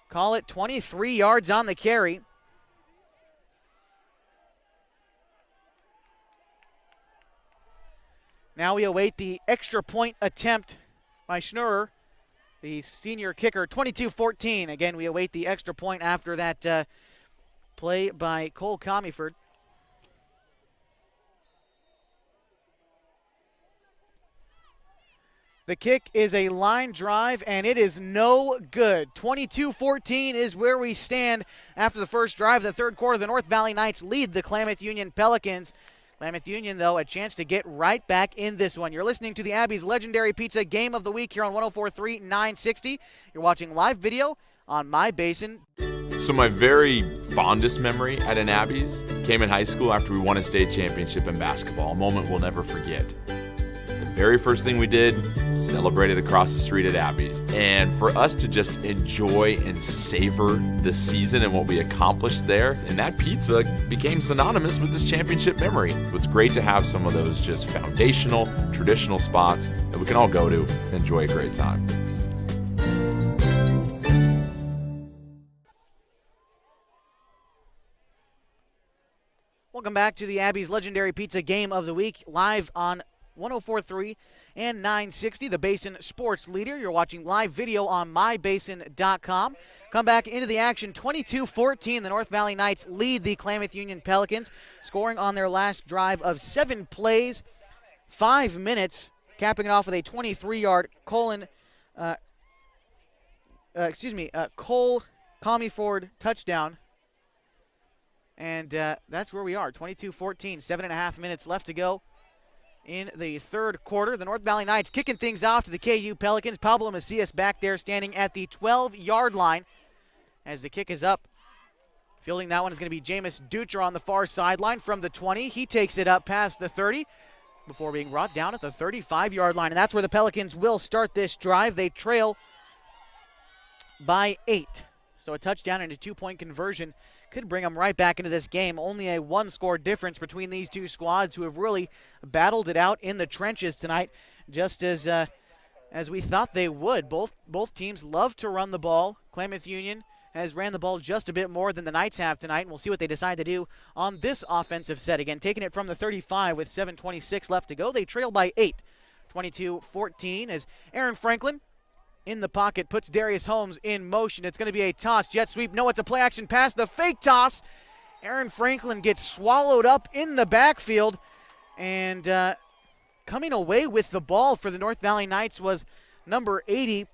Call it 23 yards on the carry. Now we await the extra point attempt by Schnurrer, the senior kicker. 22-14. Again, we await the extra point after that play by Cole Comiford. The kick is a line drive, and it is no good. 22-14 is where we stand after the first drive of the third quarter. The North Valley Knights lead the Klamath Union Pelicans. Klamath Union, though, a chance to get right back in this one. You're listening to the Abby's Legendary Pizza Game of the Week here on 104.3 960. You're watching live video on My Basin. So my very fondest memory at an Abby's came in high school after we won a state championship in basketball, a moment we'll never forget. The very first thing we did, celebrated across the street at Abby's. And for us to just enjoy and savor the season and what we accomplished there, and that pizza became synonymous with this championship memory. It's great to have some of those just foundational, traditional spots that we can all go to and enjoy a great time. Welcome back to the Abby's Legendary Pizza Game of the Week, live on 104.3 and 960, the Basin Sports Leader. You're watching live video on mybasin.com. Come back into the action. 22-14, the North Valley Knights lead the Klamath Union Pelicans, scoring on their last drive of 7 plays, 5 minutes, capping it off with a 23-yard Cole Comiford touchdown. And that's where we are, 22-14, 7.5 minutes left to go in the third quarter. The North Valley Knights kicking things off to the KU Pelicans. Pablo Macias back there standing at the 12-yard line as the kick is up. Fielding that one is going to be Jameis Dutra on the far sideline from the 20. He takes it up past the 30 before being brought down at the 35-yard line. And that's where the Pelicans will start this drive. They trail by 8. So a touchdown and a 2-point conversion could bring them right back into this game. Only a 1-score difference between these two squads who have really battled it out in the trenches tonight, just as we thought they would. Both teams love to run the ball. Klamath Union has ran the ball just a bit more than the Knights have tonight, and we'll see what they decide to do on this offensive set. Again, taking it from the 35 with 7:26 left to go. They trail by 8, 22-14, as Aaron Franklin in the pocket puts Darius Holmes in motion. It's going to be a toss, jet sweep. No, it's a play action pass. The fake toss. Aaron Franklin gets swallowed up in the backfield, and coming away with the ball for the North Valley Knights was number 80,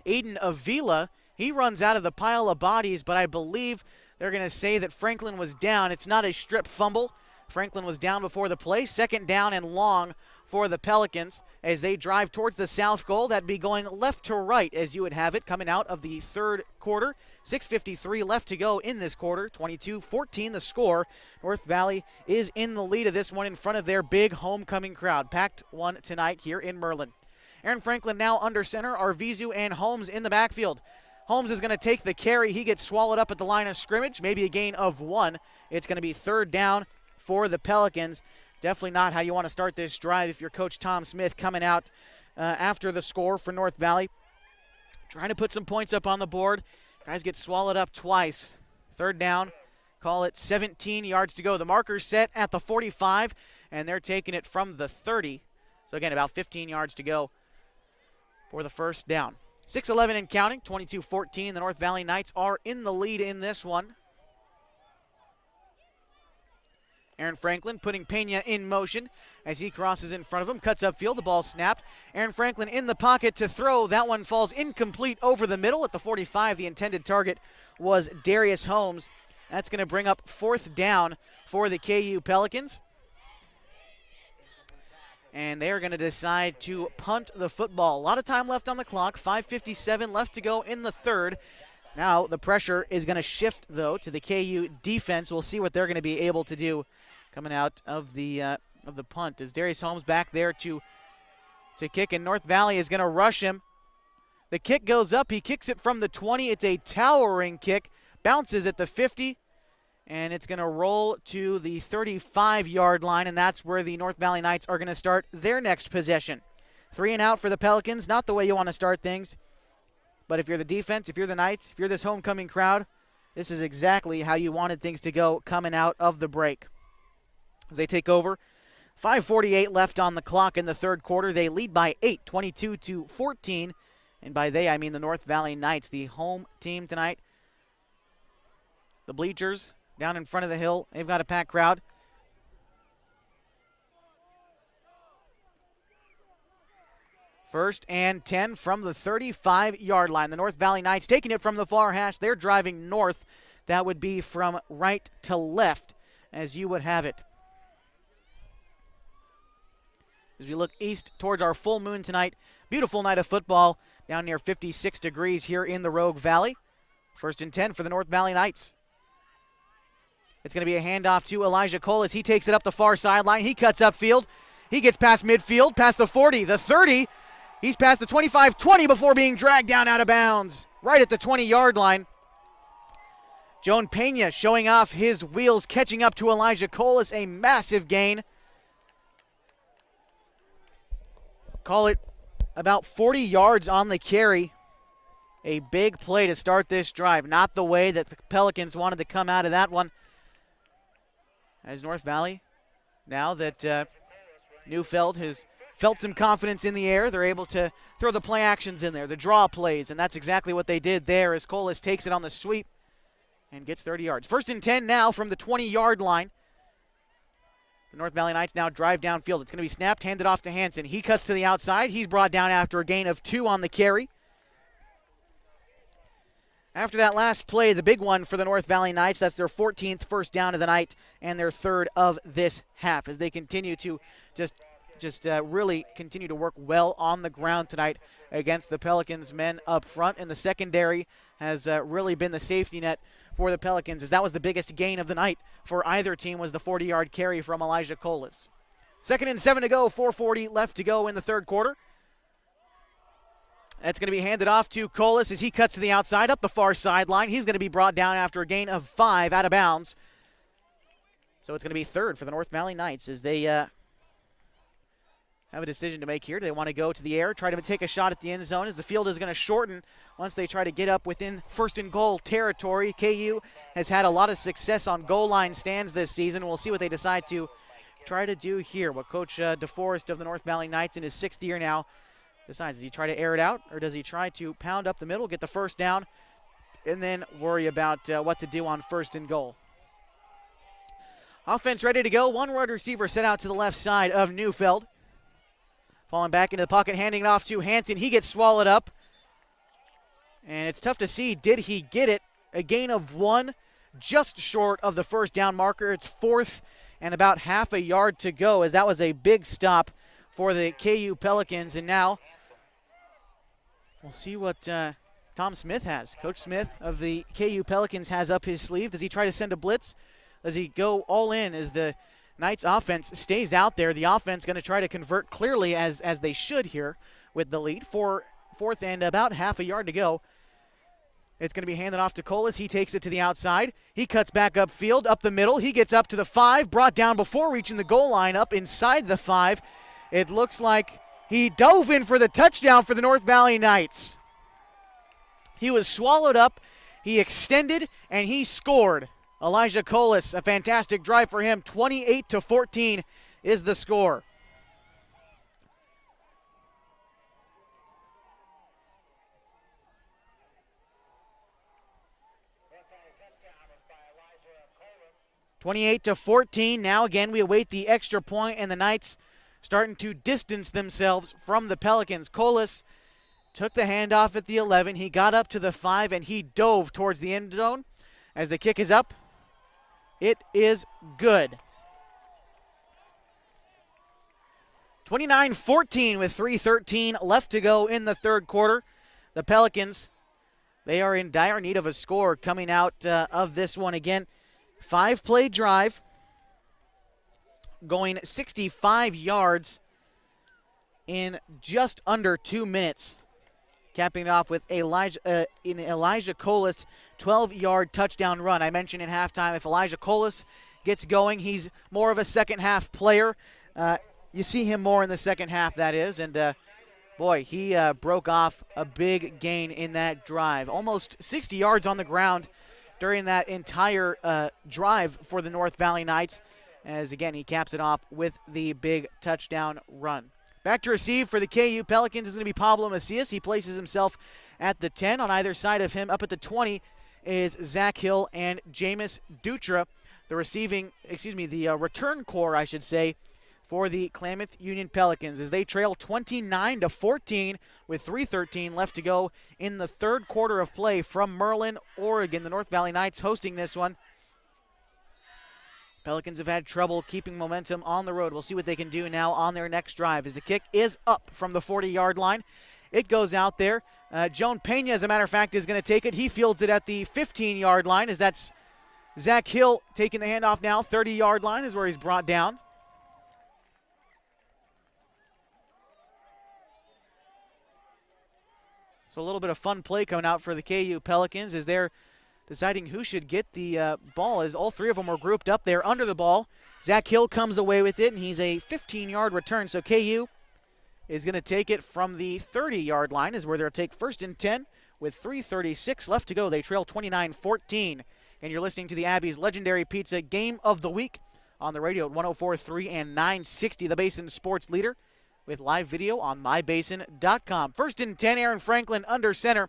Aiden Avila. He runs out of the pile of bodies, but I believe they're going to say that Franklin was down. It's not a strip fumble. Franklin was down before the play. Second down and long for the Pelicans as they drive towards the south goal. That'd be going left to right as you would have it coming out of the third quarter. 6:53 left to go in this quarter. 22-14 the score. North Valley is in the lead of this one in front of their big homecoming crowd. Packed one tonight here in Merlin. Aaron Franklin now under center. Arvizu and Holmes in the backfield. Holmes is going to take the carry. He gets swallowed up at the line of scrimmage. Maybe a gain of 1. It's going to be third down for the Pelicans. Definitely not how you want to start this drive if you're Coach Tom Smith coming out after the score for North Valley. Trying to put some points up on the board. Guys get swallowed up twice. Third down, call it 17 yards to go. The marker's set at the 45, and they're taking it from the 30. So again, about 15 yards to go for the first down. 6-11 and counting, 22-14. The North Valley Knights are in the lead in this one. Aaron Franklin putting Pena in motion as he crosses in front of him, cuts upfield, the ball snapped. Aaron Franklin in the pocket to throw. That one falls incomplete over the middle at the 45. The intended target was Darius Holmes. That's going to bring up fourth down for the KU Pelicans. And they're going to decide to punt the football. A lot of time left on the clock, 5:57 left to go in the third. Now the pressure is going to shift, though, to the KU defense. We'll see what they're going to be able to do coming out of the punt. As Darius Holmes back there to kick, and North Valley is going to rush him. The kick goes up. He kicks it from the 20. It's a towering kick. Bounces at the 50, and it's going to roll to the 35-yard line, and that's where the North Valley Knights are going to start their next possession. 3 and out for the Pelicans. Not the way you want to start things. But if you're the defense, if you're the Knights, if you're this homecoming crowd, this is exactly how you wanted things to go coming out of the break. As they take over, 5:48 left on the clock in the third quarter. They lead by 8, 22-14. And by they, I mean the North Valley Knights, the home team tonight. The bleachers down in front of the hill, they've got a packed crowd. First and 10 from the 35-yard line. The North Valley Knights taking it from the far hash. They're driving north. That would be from right to left, as you would have it. As we look east towards our full moon tonight, beautiful night of football down near 56 degrees here in the Rogue Valley. First and 10 for the North Valley Knights. It's going to be a handoff to Elijah Cole as he takes it up the far sideline. He cuts upfield. He gets past midfield, past the 40, the 30. He's past the 25-20 before being dragged down out of bounds, right at the 20-yard line. Joan Pena showing off his wheels, catching up to Elijah Colas, a massive gain. Call it about 40 yards on the carry. A big play to start this drive. Not the way that the Pelicans wanted to come out of that one. As North Valley, now that Neufeld has felt some confidence in the air, they're able to throw the play actions in there, the draw plays, and that's exactly what they did there as Colas takes it on the sweep and gets 30 yards. First and 10 now from the 20-yard line. The North Valley Knights now drive downfield. It's going to be snapped, handed off to Hansen. He cuts to the outside. He's brought down after a gain of 2 on the carry. After that last play, the big one for the North Valley Knights, that's their 14th first down of the night and their third of this half as they continue to just really continue to work well on the ground tonight against the Pelicans men up front. And the secondary has really been the safety net for the Pelicans, as that was the biggest gain of the night for either team, was the 40-yard carry from Elijah Colas. 2nd and 7 to go, 4:40 left to go in the third quarter. That's going to be handed off to Colas as he cuts to the outside up the far sideline. He's going to be brought down after a gain of 5 out of bounds. So it's going to be third for the North Valley Knights as they have a decision to make here. Do they want to go to the air, try to take a shot at the end zone as the field is going to shorten once they try to get up within first and goal territory. KU has had a lot of success on goal line stands this season. We'll see what they decide to try to do here. What Coach DeForest of the North Valley Knights in his 6th year now decides. Does he try to air it out, or does he try to pound up the middle, get the first down, and then worry about what to do on first and goal? Offense ready to go. One wide receiver set out to the left side of Neufeld. Falling back into the pocket, handing it off to Hansen. He gets swallowed up. And it's tough to see, did he get it? A gain of 1, just short of the first down marker. It's 4th and about half a yard to go, as that was a big stop for the KU Pelicans. And now we'll see what Tom Smith has. Coach Smith of the KU Pelicans has up his sleeve. Does he try to send a blitz? Does he go all in as the Knights offense stays out there? The offense going to try to convert clearly as they should here with the lead. 4th and about half a yard to go. It's going to be handed off to Colas. He takes it to the outside. He cuts back upfield, up the middle. He gets up to the 5, brought down before reaching the goal line, up inside the 5. It looks like he dove in for the touchdown for the North Valley Knights. He was swallowed up. He extended, and he scored. Elijah Colas, a fantastic drive for him. 28-14 is the score. (28-14). Now again we await the extra point, and the Knights starting to distance themselves from the Pelicans. Colas took the handoff at the 11. He got up to the 5, and he dove towards the end zone. As the kick is up, it is good. 29-14 with 3:13 left to go in the third quarter. The Pelicans, they are in dire need of a score coming out of this one again. 5-play drive, going 65 yards in just under 2 minutes. Capping it off with Elijah Colas' 12-yard touchdown run. I mentioned in halftime, if Elijah Colas gets going, he's more of a second-half player. You see him more in the second half, that is. And, boy, he broke off a big gain in that drive. Almost 60 yards on the ground during that entire drive for the North Valley Knights, as again he caps it off with the big touchdown run. Back to receive for the KU Pelicans is going to be Pablo Macias. He places himself at the 10. On either side of him, up at the 20, is Zach Hill and Jameis Dutra. The return core, I should say, for the Klamath Union Pelicans as they trail 29-14 with 3:13 left to go in the third quarter of play from Merlin, Oregon. The North Valley Knights hosting this one. Pelicans have had trouble keeping momentum on the road. We'll see what they can do now on their next drive as the kick is up from the 40-yard line. It goes out there. Joan Pena, as a matter of fact, is going to take it. He fields it at the 15-yard line as that's Zach Hill taking the handoff now. 30-yard line is where he's brought down. So a little bit of fun play coming out for the KU Pelicans as they're deciding who should get the ball, as all three of them were grouped up there under the ball. Zach Hill comes away with it, and he's a 15-yard return. So KU is going to take it from the 30-yard line, is where they'll take 1st and 10 with 3:36 left to go. They trail 29-14. And you're listening to the Abby's Legendary Pizza Game of the Week on the radio at 104.3 and 960, the Basin Sports Leader, with live video on mybasin.com. 1st and 10, Aaron Franklin under center.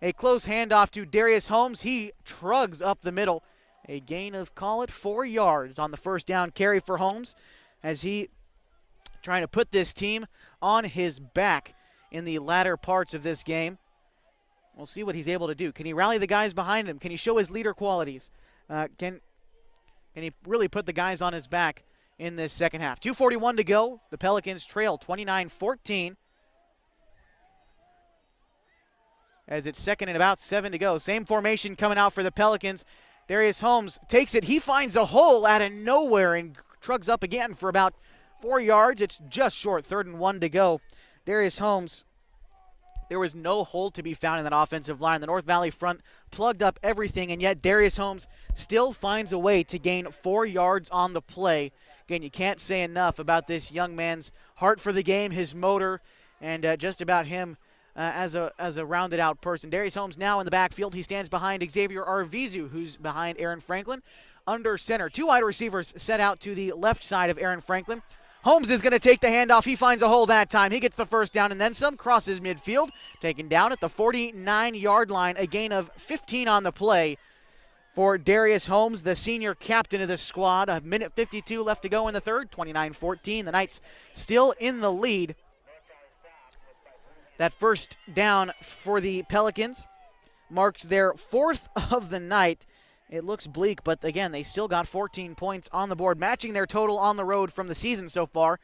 A close handoff to Darius Holmes. He trugs up the middle. A gain of, call it, 4 yards on the first down carry for Holmes as he trying to put this team on his back in the latter parts of this game. We'll see what he's able to do. Can he rally the guys behind him? Can he show his leader qualities? Can he really put the guys on his back in this second half? 2:41 to go. The Pelicans trail 29-14. As it's 2nd and about 7 to go. Same formation coming out for the Pelicans. Darius Holmes takes it. He finds a hole out of nowhere and trugs up again for about 4 yards. It's just short. 3rd and 1 to go. Darius Holmes, there was no hole to be found in that offensive line. The North Valley front plugged up everything, and yet Darius Holmes still finds a way to gain 4 yards on the play. Again, you can't say enough about this young man's heart for the game, his motor, and just about him as a rounded out person. Darius Holmes now in the backfield. He stands behind Xavier Arvizu, who's behind Aaron Franklin. Under center, 2 wide receivers set out to the left side of Aaron Franklin. Holmes is going to take the handoff. He finds a hole that time. He gets the first down and then some. Crosses midfield. Taken down at the 49-yard line. A gain of 15 on the play for Darius Holmes, the senior captain of the squad. 1:52 left to go in the third. 29-14. The Knights still in the lead. That first down for the Pelicans marks their 4th of the night. It looks bleak, but again, they still got 14 points on the board, matching their total on the road from the season so far.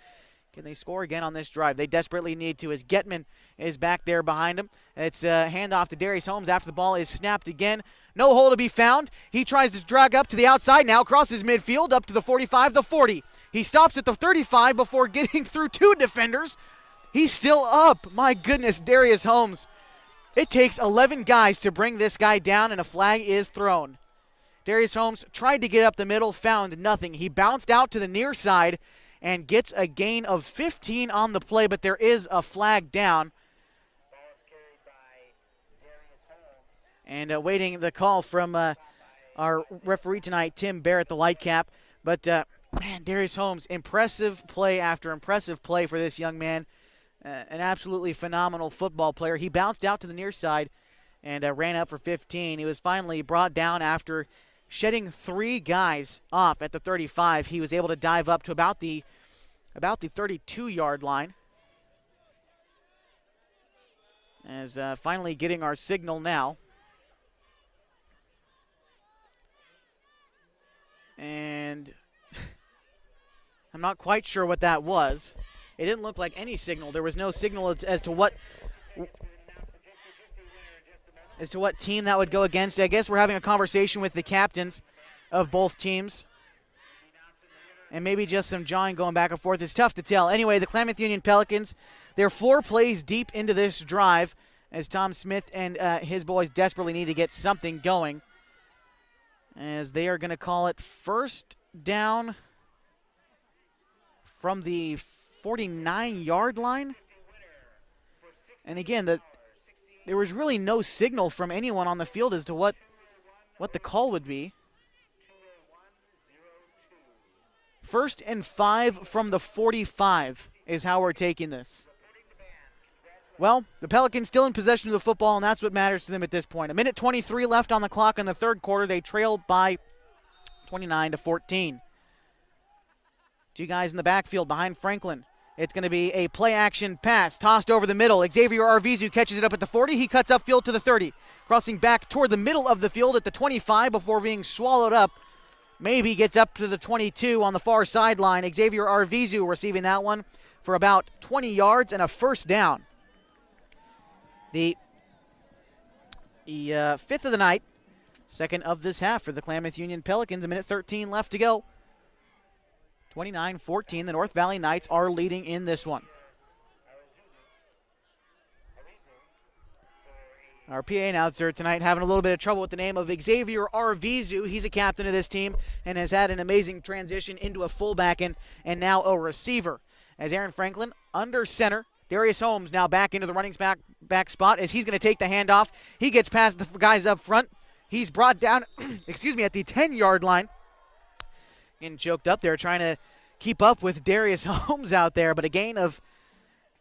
Can they score again on this drive? They desperately need to, as Getman is back there behind him. It's a handoff to Darius Holmes after the ball is snapped again. No hole to be found. He tries to drag up to the outside now, crosses midfield up to the 45, the 40. He stops at the 35 before getting through 2 defenders. He's still up. My goodness, Darius Holmes. It takes 11 guys to bring this guy down, and a flag is thrown. Darius Holmes tried to get up the middle, found nothing. He bounced out to the near side and gets a gain of 15 on the play, but there is a flag down. And awaiting the call from our referee tonight, Tim Barrett, the white cap. But, man, Darius Holmes, impressive play after impressive play for this young man. An absolutely phenomenal football player. He bounced out to the near side and ran up for 15. He was finally brought down after shedding 3 guys off at the 35. He was able to dive up to about the 32-yard line. As finally getting our signal now. And I'm not quite sure what that was. It didn't look like any signal. There was no signal as to what team that would go against. I guess we're having a conversation with the captains of both teams. And maybe just some jawing going back and forth. It's tough to tell. Anyway, the Klamath Union Pelicans, they're 4 plays deep into this drive as Tom Smith and his boys desperately need to get something going. As they are going to call it first down from the 49-yard line. And again, there was really no signal from anyone on the field as to what the call would be. 1st and 5 from the 45 is how we're taking this. Well, the Pelicans still in possession of the football, and that's what matters to them at this point. 1:23 left on the clock in the third quarter. They trailed by 29-14. 2 guys in the backfield behind Franklin. It's going to be a play-action pass tossed over the middle. Xavier Arvizu catches it up at the 40. He cuts upfield to the 30, crossing back toward the middle of the field at the 25 before being swallowed up. Maybe gets up to the 22 on the far sideline. Xavier Arvizu receiving that one for about 20 yards and a first down. The 5th of the night, second of this half for the Klamath Union Pelicans. 1:13 left to go. 29-14, the North Valley Knights are leading in this one. Our PA announcer tonight having a little bit of trouble with the name of Xavier Arvizu. He's a captain of this team and has had an amazing transition into a fullback and now a receiver. As Aaron Franklin under center. Darius Holmes now back into the running back spot as he's going to take the handoff. He gets past the guys up front. He's brought down, at the 10-yard line. Getting choked up there trying to keep up with Darius Holmes out there, but a gain of,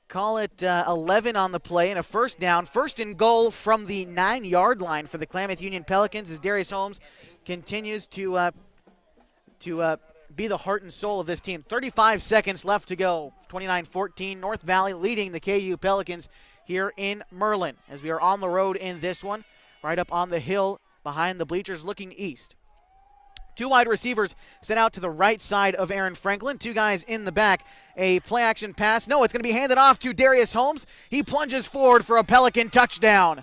call it 11 on the play and a first down. First and goal from the 9-yard line for the Klamath Union Pelicans as Darius Holmes continues to be the heart and soul of this team. 35 seconds left to go. 29-14, North Valley leading the KU Pelicans here in Merlin as we are on the road in this one, right up on the hill behind the bleachers looking east. 2 wide receivers set out to the right side of Aaron Franklin. 2 guys in the back. A play-action pass. No, it's going to be handed off to Darius Holmes. He plunges forward for a Pelican touchdown.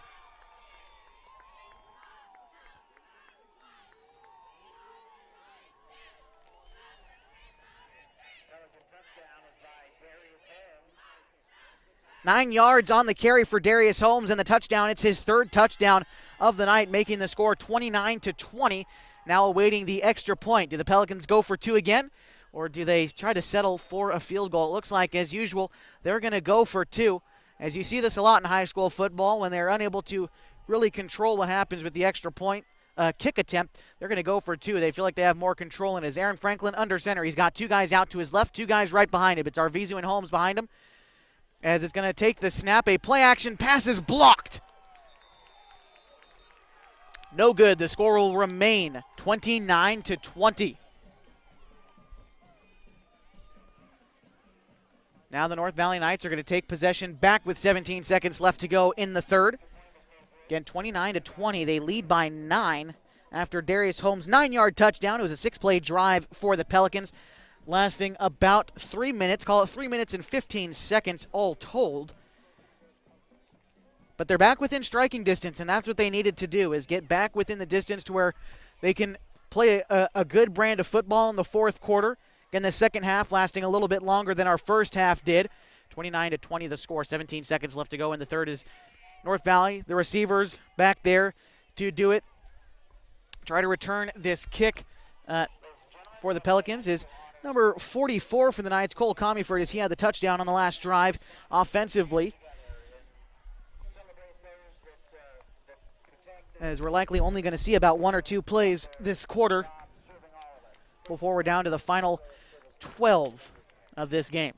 Nine yards on the carry for Darius Holmes and the touchdown. It's his 3rd touchdown of the night, making the score 29-20. Now awaiting the extra point. Do the Pelicans go for 2 again, or do they try to settle for a field goal? It looks like, as usual, they're going to go for 2. As you see this a lot in high school football, when they're unable to really control what happens with the extra point kick attempt, they're going to go for 2. They feel like they have more control in it. As Aaron Franklin under center, he's got 2 guys out to his left, 2 guys right behind him. It's Arvizu and Holmes behind him. As it's going to take the snap, a play-action pass is blocked. No good. The score will remain 29-20. Now the North Valley Knights are going to take possession back with 17 seconds left to go in the third. Again, 29-20. They lead by 9 after Darius Holmes' 9-yard touchdown. It was a 6-play drive for the Pelicans, lasting about 3 minutes. Call it 3 minutes and 15 seconds all told. But they're back within striking distance, and that's what they needed to do, is get back within the distance to where they can play a good brand of football in the fourth quarter. Again, the second half lasting a little bit longer than our first half did. 29-20 the score, 17 seconds left to go in the third as North Valley, the receivers back there to do it. Try to return this kick for the Pelicans is number 44 for the Knights, Cole Comeyford, as he had the touchdown on the last drive offensively. As we're likely only going to see about 1 or 2 plays this quarter before we're down to the final 12 of this game.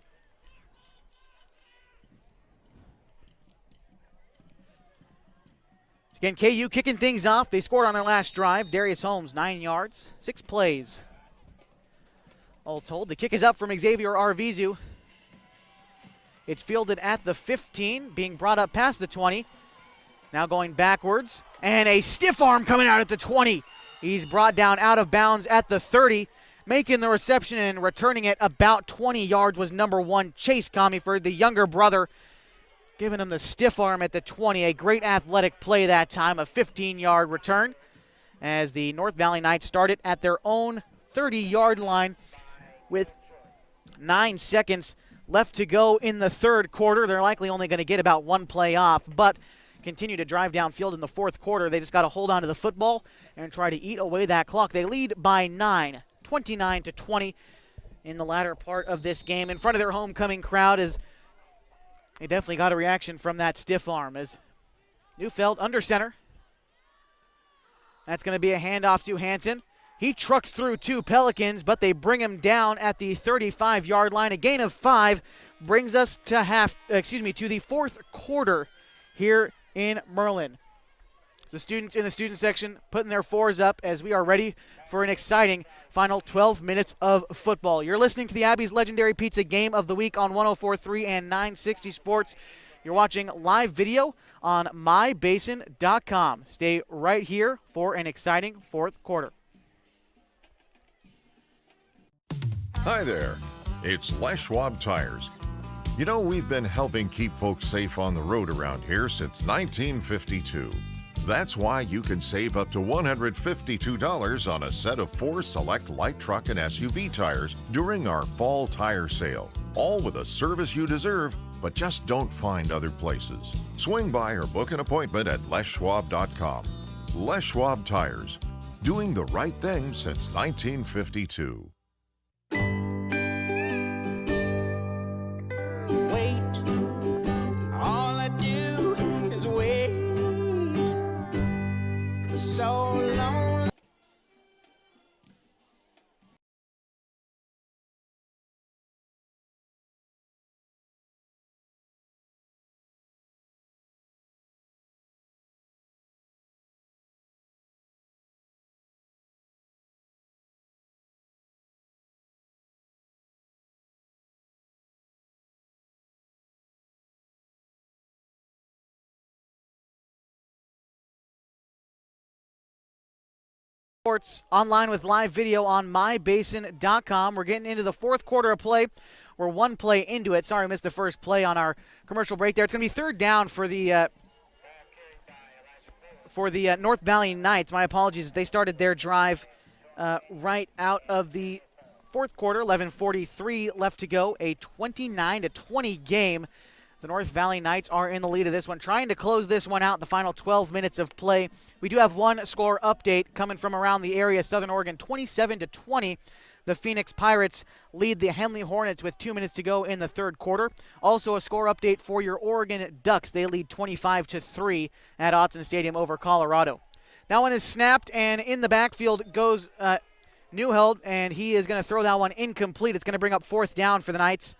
Again, KU kicking things off. They scored on their last drive. Darius Holmes, 9 yards, 6 plays. All told, the kick is up from Xavier Arvizu. It's fielded at the 15, being brought up past the 20. Now going backwards, and a stiff arm coming out at the 20. He's brought down out of bounds at the 30. Making the reception and returning it about 20 yards was number 1, Chase Comeyford, the younger brother, giving him the stiff arm at the 20. A great athletic play that time, a 15-yard return, as the North Valley Knights started at their own 30-yard line with 9 seconds left to go in the third quarter. They're likely only going to get about 1 play off, but continue to drive downfield in the fourth quarter. They just got to hold on to the football and try to eat away that clock. They lead by 9, 29-20 in the latter part of this game. In front of their homecoming crowd, as they definitely got a reaction from that stiff arm, as Neufeld under center. That's going to be a handoff to Hansen. He trucks through 2 Pelicans, but they bring him down at the 35-yard line. A gain of 5 brings us to the fourth quarter here in Merlin. The students in the student section putting their 4s up as we are ready for an exciting final 12 minutes of football. You're listening to the Abby's Legendary Pizza Game of the Week on 104.3 and 960 Sports. You're watching live video on mybasin.com. Stay right here for an exciting fourth quarter. Hi there, it's Les Schwab Tires. You know, we've been helping keep folks safe on the road around here since 1952. That's why you can save up to $152 on a set of 4 select light truck and SUV tires during our fall tire sale. All with a service you deserve, but just don't find other places. Swing by or book an appointment at leschwab.com. Les Schwab Tires, doing the right thing since 1952. So long. Sports online with live video on mybasin.com. We're getting into the fourth quarter of play. We're 1 play into it. Sorry, I missed the first play on our commercial break there. It's going to be third down for the North Valley Knights. My apologies. They started their drive right out of the fourth quarter. 11:43 left to go. A 29-20 game. The North Valley Knights are in the lead of this one, trying to close this one out, the final 12 minutes of play. We do have one score update coming from around the area. Southern Oregon 27-20. The Phoenix Pirates lead the Henley Hornets with 2 minutes to go in the third quarter. Also a score update for your Oregon Ducks. They lead 25-3 at Autzen Stadium over Colorado. That one is snapped, and in the backfield goes Neufeld, and he is going to throw that one incomplete. It's going to bring up fourth down for the Knights,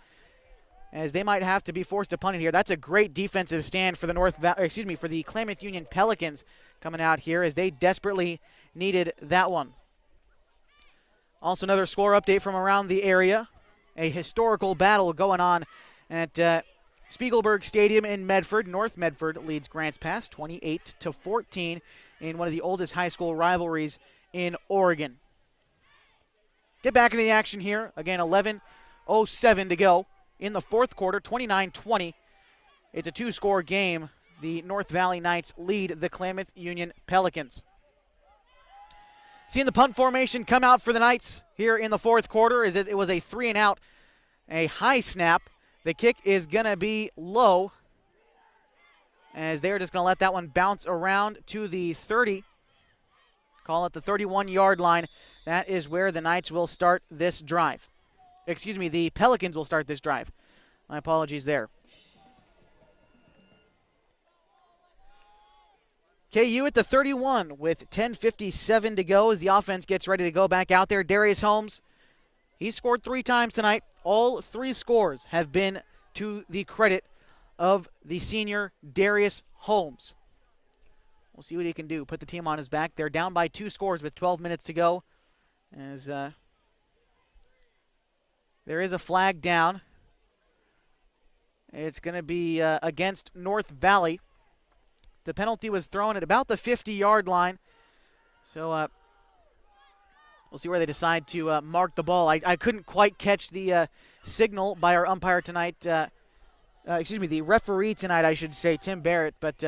as they might have to be forced to punt it here. That's a great defensive stand for the for the Klamath Union Pelicans coming out here, as they desperately needed that one. Also another score update from around the area. A historical battle going on at Spiegelberg Stadium in Medford. North Medford leads Grants Pass 28-14 in one of the oldest high school rivalries in Oregon. Get back into the action here. Again, 11:07 to go in the fourth quarter, 29-20. It's a 2-score game. The North Valley Knights lead the Klamath Union Pelicans. Seeing the punt formation come out for the Knights here in the fourth quarter, as it was a 3-and-out, a high snap. The kick is going to be low. as they're just going to let that one bounce around to the 30. Call it the 31-yard line. That is where the Knights will start this drive. Excuse me, the Pelicans will start this drive. My apologies there. KU at the 31 with 10:57 to go as the offense gets ready to go back out there. Darius Holmes, he scored 3 times tonight. All 3 scores have been to the credit of the senior Darius Holmes. We'll see what he can do. Put the team on his back. They're down by 2 scores with 12 minutes to go. As there is a flag down. It's going to be against North Valley. The penalty was thrown at about the 50-yard line. So we'll see where they decide to mark the ball. I couldn't quite catch the signal by our umpire tonight. The referee tonight, I should say, Tim Barrett. But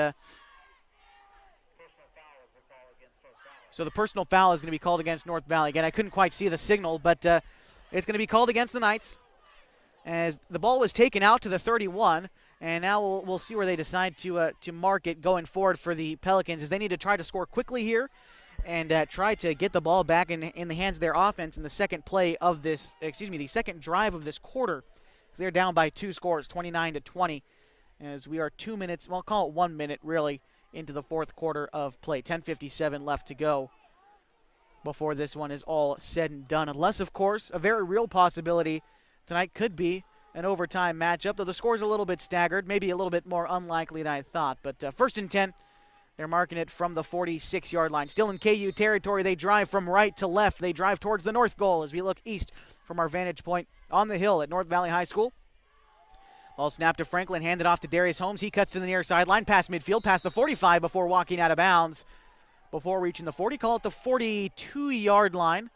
so the personal foul is going to be called against North Valley. Again, I couldn't quite see the signal, but it's going to be called against the Knights as the ball was taken out to the 31. And now we'll see where they decide to mark it going forward for the Pelicans, as they need to try to score quickly here and try to get the ball back in the hands of their offense in the second play of this, the second drive of this quarter. They're down by 2 scores, 29-20, as we are 2 minutes, well, call it 1 minute really, into the fourth quarter of play. 10:57 left to go before this one is all said and done. Unless, of course, a very real possibility tonight could be an overtime matchup, though the score's a little bit staggered, maybe a little bit more unlikely than I thought. But 1st and 10, they're marking it from the 46-yard line. Still in KU territory, they drive from right to left. They drive towards the north goal as we look east from our vantage point on the hill at North Valley High School. Ball snapped to Franklin, handed off to Darius Holmes. He cuts to the near sideline, past midfield, past the 45 before walking out of bounds. Before reaching the 40, call it the 42-yard line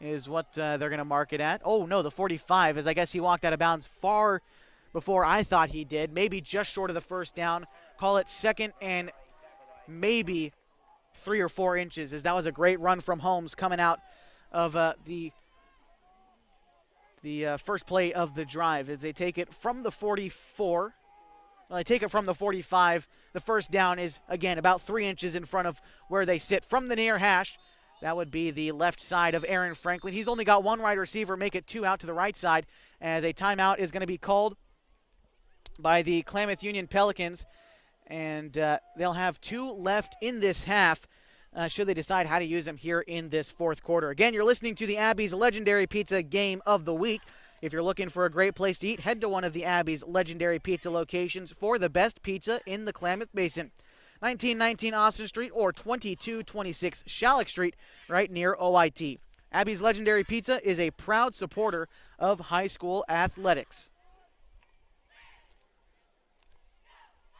is what they're going to mark it at. Oh, no, the 45, as I guess he walked out of bounds far before I thought he did. Maybe just short of the first down. Call it 2nd and maybe 3 or 4 inches, as that was a great run from Holmes coming out of the first play of the drive, as they take it from the 44. Well, they take it from the 45. The first down is, again, about 3 inches in front of where they sit from the near hash. That would be the left side of Aaron Franklin. He's only got 1 wide receiver, make it 2 out to the right side, as a timeout is going to be called by the Klamath Union Pelicans, and they'll have 2 left in this half should they decide how to use them here in this fourth quarter. Again, you're listening to the Abby's Legendary Pizza Game of the Week. If you're looking for a great place to eat, head to one of the Abby's Legendary Pizza locations for the best pizza in the Klamath Basin. 1919 Austin Street or 2226 Shalleck Street, right near OIT. Abby's Legendary Pizza is a proud supporter of high school athletics.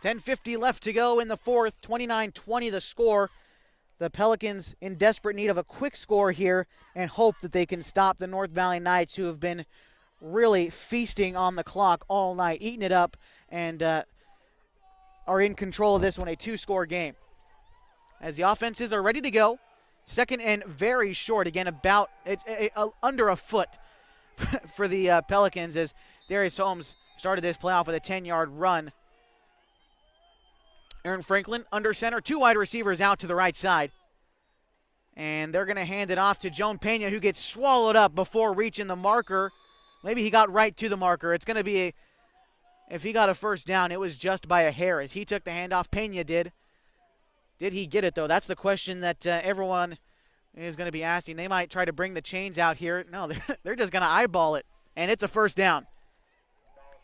10:50 left to go in the fourth, 29-20 the score. The Pelicans in desperate need of a quick score here and hope that they can stop the North Valley Knights, who have been really feasting on the clock all night, eating it up, and are in control of this one, a 2-score game. As the offenses are ready to go, 2nd and very short, again about under a foot for the Pelicans, as Darius Holmes started this playoff with a 10-yard run. Aaron Franklin under center, 2 wide receivers out to the right side. And they're going to hand it off to Joan Pena, who gets swallowed up before reaching the marker. Maybe he got right to the marker. It's going to be if he got a first down, it was just by a hair as he took the handoff. Pena did. Did he get it, though? That's the question that everyone is going to be asking. They might try to bring the chains out here. No, they're just going to eyeball it, and it's a first down.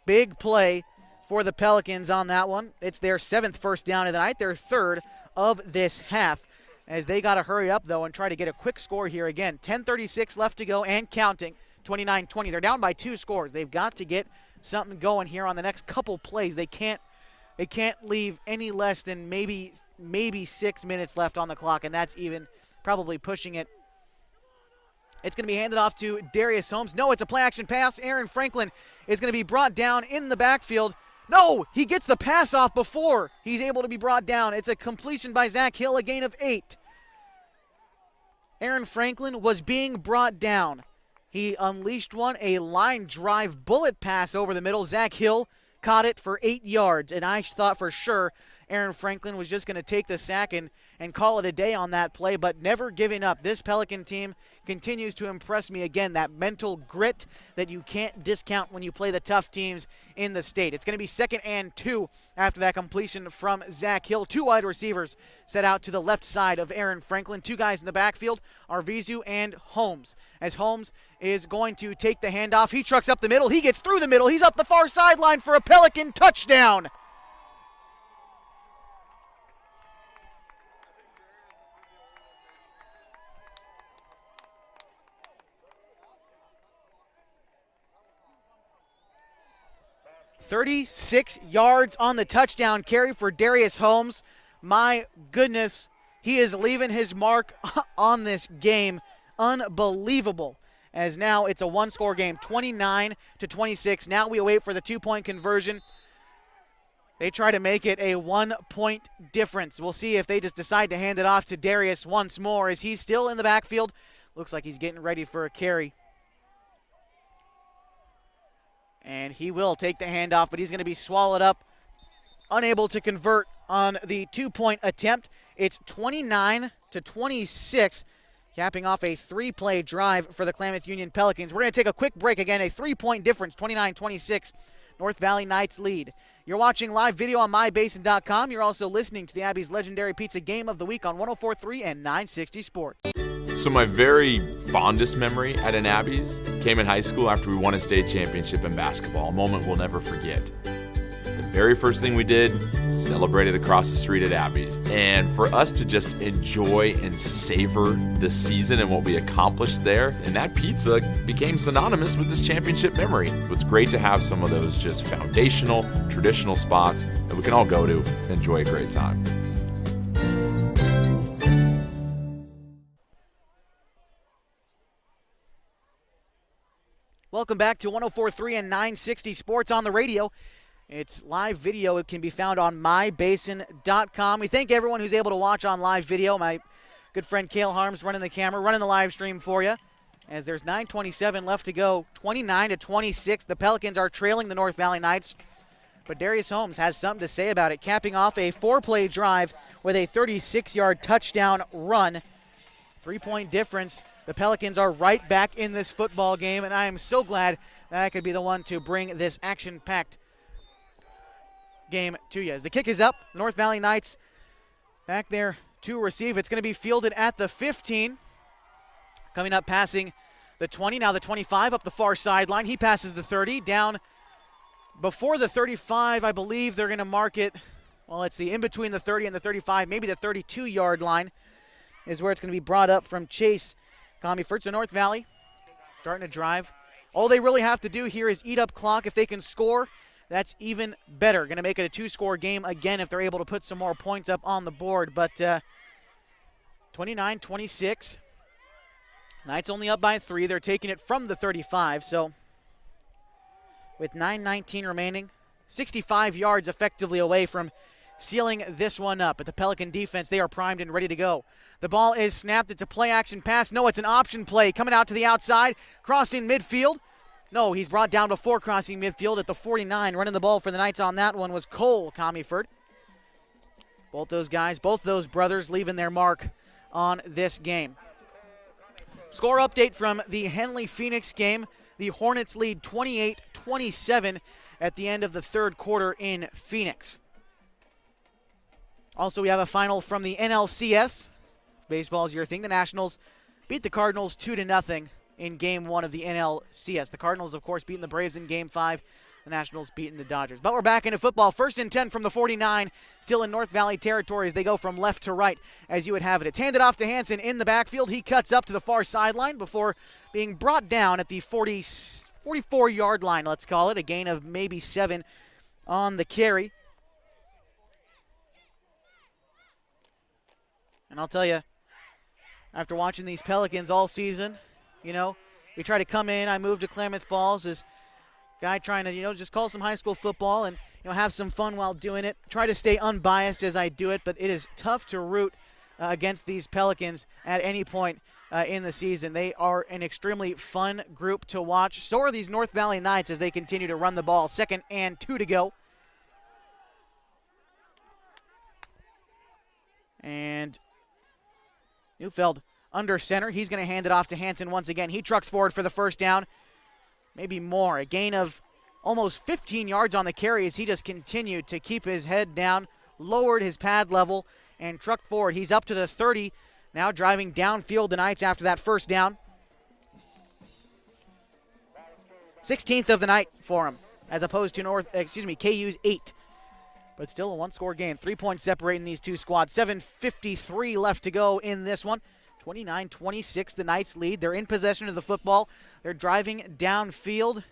Big play for the Pelicans on that one. It's their 7th first down of the night, their 3rd of this half, as they got to hurry up, though, and try to get a quick score here again. 10:36 left to go and counting. 29-20. They're down by 2 scores. They've got to get something going here on the next couple plays. They can't leave any less than maybe 6 minutes left on the clock, and that's even probably pushing it. It's going to be handed off to Darius Holmes. No, it's a play-action pass. Aaron Franklin is going to be brought down in the backfield. No, he gets the pass off before he's able to be brought down. It's a completion by Zach Hill, a gain of 8. Aaron Franklin was being brought down. He unleashed one, a line drive bullet pass over the middle. Zach Hill caught it for 8 yards, and I thought for sure Aaron Franklin was just going to take the sack and call it a day on that play, but never giving up. This Pelican team continues to impress me again, that mental grit that you can't discount when you play the tough teams in the state. It's going to be 2nd and 2 after that completion from Zach Hill. 2 wide receivers set out to the left side of Aaron Franklin. 2 guys in the backfield are Vizu and Holmes. As Holmes is going to take the handoff, he trucks up the middle. He gets through the middle. He's up the far sideline for a Pelican touchdown. "36 yards on the touchdown carry for Darius Holmes." My goodness, he is leaving his mark on this game. Unbelievable. As now it's a one-score game, 29-26. Now we wait for the 2-point conversion. They try to make it a 1-point difference. We'll see if they just decide to hand it off to Darius once more. Is he still in the backfield? Looks like he's getting ready for a carry. And he will take the handoff, but he's going to be swallowed up, unable to convert on the 2-point attempt. It's 29-26, capping off a 3-play drive for the Klamath Union Pelicans. We're going to take a quick break again, a 3-point difference, 29-26. North Valley Knights lead. You're watching live video on mybasin.com. You're also listening to the Abbey's Legendary Pizza Game of the Week on 104.3 and 960 Sports. So my very fondest memory at an Abbey's came in high school after we won a state championship in basketball, a moment we'll never forget. The very first thing we did, celebrated across the street at Abbey's. And for us to just enjoy and savor the season and what we accomplished there, and that pizza became synonymous with this championship memory. It's great to have some of those just foundational, traditional spots that we can all go to and enjoy a great time. Welcome back to 104.3 and 960 Sports on the radio. It's live video. It can be found on mybasin.com. We thank everyone who's able to watch on live video. My good friend Cale Harms running the camera, running the live stream for you. As there's 9:27 left to go, 29-26. The Pelicans are trailing the North Valley Knights. But Darius Holmes has something to say about it, capping off a 4-play drive with a 36-yard touchdown run. 3-point difference. The Pelicans are right back in this football game, and I am so glad that I could be the one to bring this action-packed game to you. As the kick is up, North Valley Knights back there to receive. It's going to be fielded at the 15. Coming up passing the 20, now the 25 up the far sideline. He passes the 30, down before the 35. I believe they're going to mark it, well, let's see, in between the 30 and the 35, maybe the 32-yard line is where it's going to be brought up from Chase Klamath. So North Valley starting to drive. All they really have to do here is eat up clock. If they can score, that's even better. Going to make it a 2-score game again if they're able to put some more points up on the board. But 29-26. Knights only up by 3. They're taking it from the 35. So with 9:19 remaining, 65 yards effectively away from sealing this one up. But the Pelican defense, they are primed and ready to go. The ball is snapped. It's a play-action pass. No, it's an option play. Coming out to the outside, crossing midfield. No, he's brought down before crossing midfield at the 49. Running the ball for the Knights on that one was Cole Klamath. Both those guys, both those brothers leaving their mark on this game. Score update from the Henley-Phoenix game. The Hornets lead 28-27 at the end of the third quarter in Phoenix. Also, we have a final from the NLCS. Baseball is your thing. The Nationals beat the Cardinals 2-0 in Game 1 of the NLCS. The Cardinals, of course, beating the Braves in Game 5. The Nationals beating the Dodgers. But we're back into football. 1st and 10 from the 49, still in North Valley territory as they go from left to right, as you would have it. It's handed off to Hansen in the backfield. He cuts up to the far sideline before being brought down at the 44-yard line, let's call it. A gain of maybe 7 on the carry. And I'll tell you, after watching these Pelicans all season, you know, we try to come in. I moved to Klamath Falls as guy trying to, just call some high school football and, have some fun while doing it. Try to stay unbiased as I do it, but it is tough to root against these Pelicans at any point in the season. They are an extremely fun group to watch. So are these North Valley Knights as they continue to run the ball. 2nd and 2 to go. And Neufeld under center. He's going to hand it off to Hansen once again. He trucks forward for the first down. Maybe more. A gain of almost 15 yards on the carry as he just continued to keep his head down, lowered his pad level, and trucked forward. He's up to the 30, now driving downfield the Knights after that first down. 16th of the night for him, as opposed to KU's 8. But still a one-score game. 3 points separating these two squads. 7:53 left to go in this one. 29-26, the Knights lead. They're in possession of the football. They're driving downfield.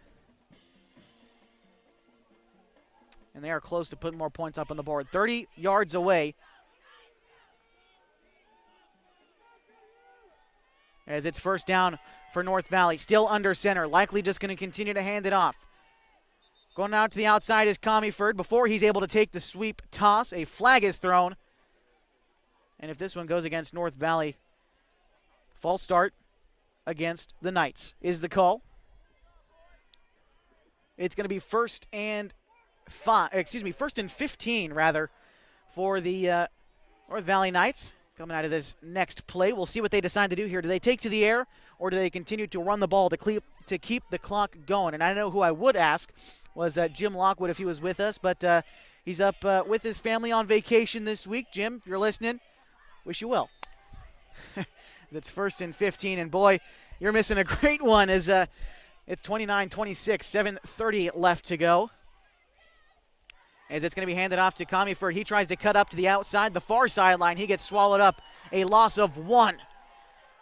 And they are close to putting more points up on the board. 30 yards away. As it's first down for North Valley. Still under center. Likely just going to continue to hand it off. Going out to the outside is Comeyford. Before he's able to take the sweep toss, a flag is thrown. And if this one goes against North Valley, false start against the Knights is the call. It's going to be first and 15 rather for the North Valley Knights coming out of this next play. We'll see what they decide to do here. Do they take to the air or do they continue to run the ball to keep the clock going? And I know who I would ask was Jim Lockwood if he was with us, but he's up with his family on vacation this week. Jim, if you're listening, wish you well. It's first and 15, and boy, you're missing a great one as it's 29-26, 7:30 left to go. As it's going to be handed off to Comeyford. He tries to cut up to the outside, the far sideline. He gets swallowed up, a loss of 1.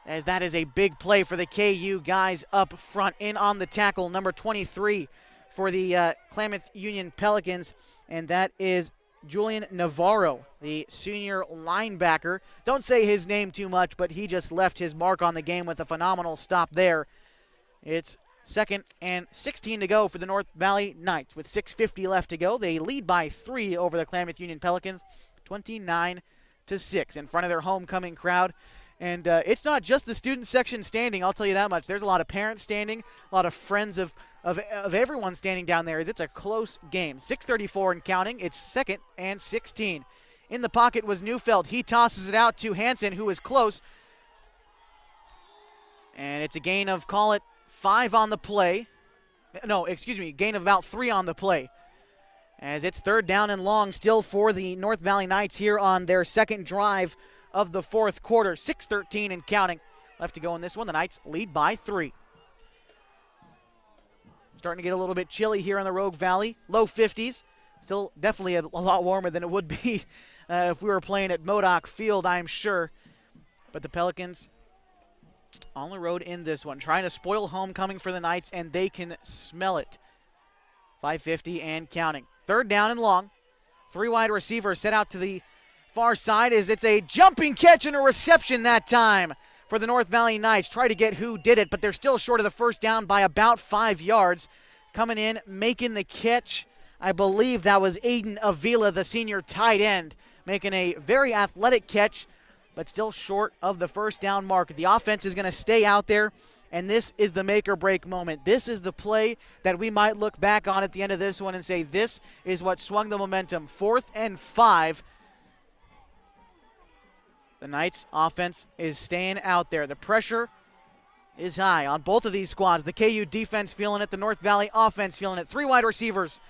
As that is a big play for the KU guys up front. In on the tackle, number 23 for the Klamath Union Pelicans, and that is Julian Navarro, the senior linebacker. Don't say his name too much, but he just left his mark on the game with a phenomenal stop there. It's second and 16 to go for the North Valley Knights. With 6:50 left to go, they lead by 3 over the Klamath Union Pelicans, 29-6 in front of their homecoming crowd. And it's not just the student section standing, I'll tell you that much. There's a lot of parents standing, a lot of friends of everyone standing down there as it's a close game. 6:34 and counting. It's second and 16. In the pocket was Neufeld. He tosses it out to Hansen, who is close. And it's a gain of, call it, 5 on the play. No, excuse me, gain of about 3 on the play. As it's third down and long still for the North Valley Knights here on their second drive of the fourth quarter. 6:13 and counting left to go in this one. The Knights lead by 3. Starting to get a little bit chilly here in the Rogue Valley. Low 50s. Still definitely a lot warmer than it would be if we were playing at Modoc Field, I'm sure. But the Pelicans on the road in this one, trying to spoil homecoming for the Knights, and they can smell it. 5:50 and counting. Third down and long. 3 wide receivers set out to the far side as it's a jumping catch and a reception that time for the North Valley Knights. Try to get who did it, but they're still short of the first down by about 5 yards. Coming in, making the catch, I believe that was Aiden Avila, the senior tight end, making a very athletic catch, but still short of the first down mark. The offense is going to stay out there, and this is the make or break moment. This is the play that we might look back on at the end of this one and say this is what swung the momentum. 4th and 5. The Knights offense is staying out there. The pressure is high on both of these squads. The KU defense feeling it, the North Valley offense feeling it. 3 wide receivers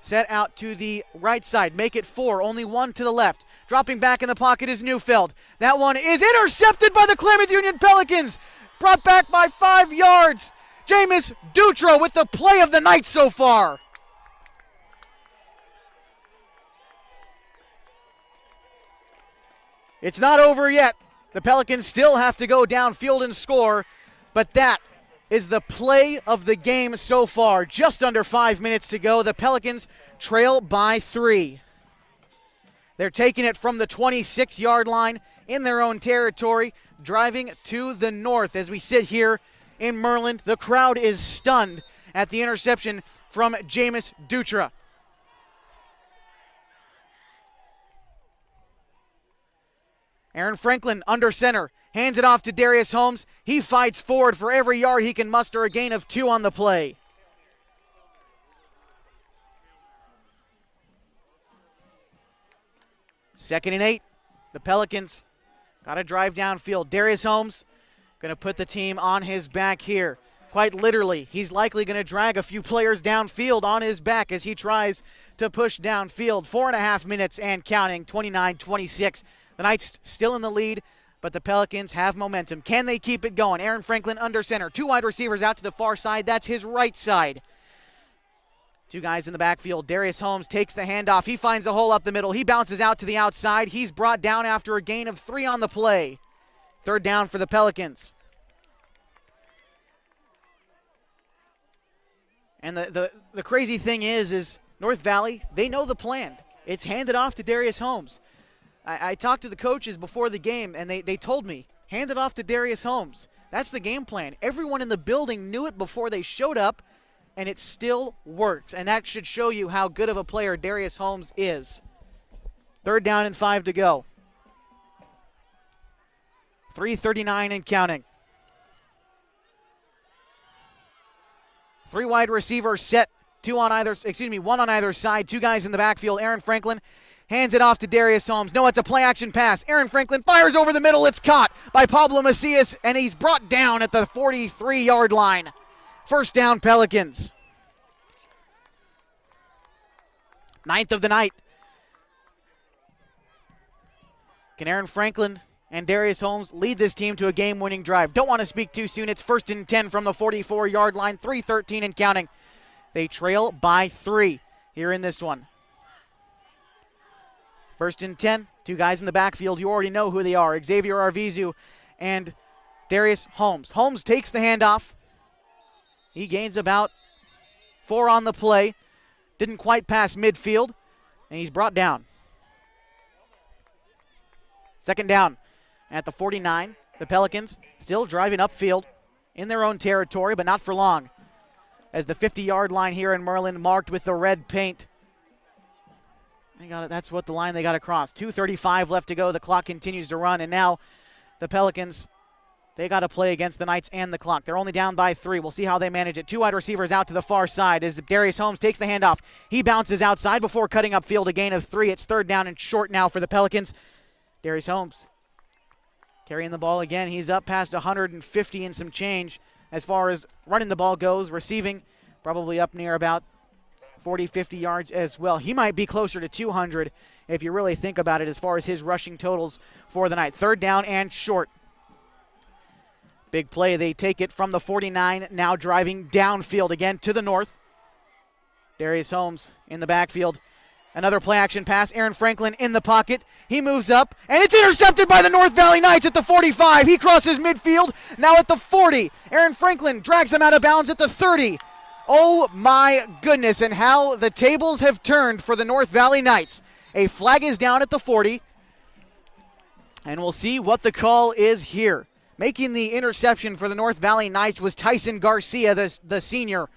set out to the right side. Make it 4, only 1 to the left. Dropping back in the pocket is Neufeld. That one is intercepted by the Klamath Union Pelicans. Brought back by 5 yards. Jameis Dutra with the play of the night so far. It's not over yet. The Pelicans still have to go downfield and score, but that is the play of the game so far. Just under 5 minutes to go. The Pelicans trail by 3. They're taking it from the 26-yard line in their own territory, driving to the north. As we sit here in Merland, the crowd is stunned at the interception from Jameis Dutra. Aaron Franklin under center, hands it off to Darius Holmes. He fights forward for every yard he can muster, a gain of 2 on the play. Second and 8. The Pelicans got to drive downfield. Darius Holmes going to put the team on his back here. Quite literally, he's likely going to drag a few players downfield on his back as he tries to push downfield. 4.5 minutes and counting, 29-26. The Knights still in the lead, but the Pelicans have momentum. Can they keep it going? Aaron Franklin under center. 2 wide receivers out to the far side. That's his right side. 2 guys in the backfield. Darius Holmes takes the handoff. He finds a hole up the middle. He bounces out to the outside. He's brought down after a gain of 3 on the play. 3rd down for the Pelicans. And the crazy thing is North Valley, they know the plan. It's handed off to Darius Holmes. I talked to the coaches before the game, and they told me, hand it off to Darius Holmes. That's the game plan. Everyone in the building knew it before they showed up, and it still works. And that should show you how good of a player Darius Holmes is. 3rd down and 5 to go. 3:39 and counting. 3 wide receivers set, 1 on either side. 2 guys in the backfield. Aaron Franklin hands it off to Darius Holmes. No, it's a play action pass. Aaron Franklin fires over the middle. It's caught by Pablo Macias, and he's brought down at the 43-yard line. 1st down, Pelicans. 9th of the night. Can Aaron Franklin and Darius Holmes lead this team to a game-winning drive? Don't want to speak too soon. It's 1st and 10 from the 44-yard line. 3:13 and counting. They trail by 3 here in this one. 1st and 10. 2 guys in the backfield. You already know who they are. Xavier Arvizu and Darius Holmes. Holmes takes the handoff. He gains about 4 on the play. Didn't quite pass midfield, and he's brought down. 2nd down at the 49. The Pelicans still driving upfield in their own territory, but not for long, as the 50-yard line here in Merlin marked with the red paint. That's what the line they got across. 2:35 left to go. The clock continues to run, and now the Pelicans, they got to play against the Knights and the clock. They're only down by 3. We'll see how they manage it. 2 wide receivers out to the far side as Darius Holmes takes the handoff. He bounces outside before cutting upfield, a gain of 3. It's 3rd down and short now for the Pelicans. Darius Holmes carrying the ball again. He's up past 150 and some change as far as running the ball goes. Receiving, probably up near about 40, 50 yards as well. He might be closer to 200 if you really think about it as far as his rushing totals for the night. 3rd down and short. Big play. They take it from the 49, now driving downfield again to the north. Darius Holmes in the backfield. Another play action pass. Aaron Franklin in the pocket. He moves up, and it's intercepted by the North Valley Knights at the 45. He crosses midfield, now at the 40. Aaron Franklin drags him out of bounds at the 30. Oh my goodness, and how the tables have turned for the North Valley Knights. A flag is down at the 40, and we'll see what the call is here. Making the interception for the North Valley Knights was Tyson Garcia, the senior.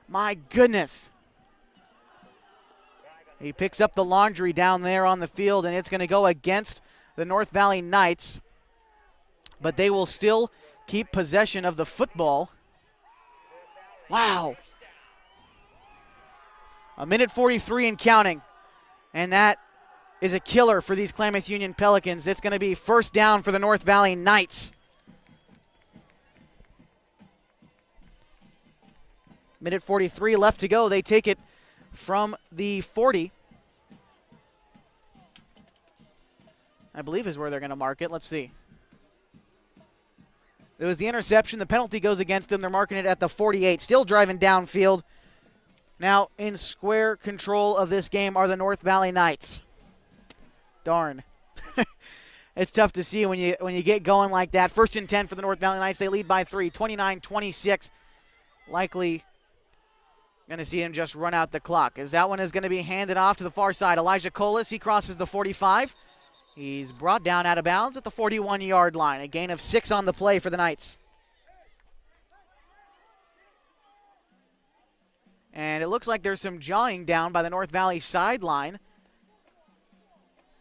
My goodness. He picks up the laundry down there on the field, and it's going to go against the North Valley Knights, but they will still keep possession of the football. Wow. 1:43 and counting, and that is a killer for these Klamath Union Pelicans. It's going to be 1st down for the North Valley Knights. 1:43 left to go. They take it from the 40. I believe is where they're going to mark it. Let's see. It was the interception. The penalty goes against them. They're marking it at the 48. Still driving downfield. Now in square control of this game are the North Valley Knights. Darn. It's tough to see when you get going like that. 1st and 10 for the North Valley Knights. They lead by 3, 29-26. Likely going to see him just run out the clock, as that one is going to be handed off to the far side. Elijah Colas, he crosses the 45. He's brought down out of bounds at the 41-yard line. A gain of 6 on the play for the Knights. And it looks like there's some jawing down by the North Valley sideline.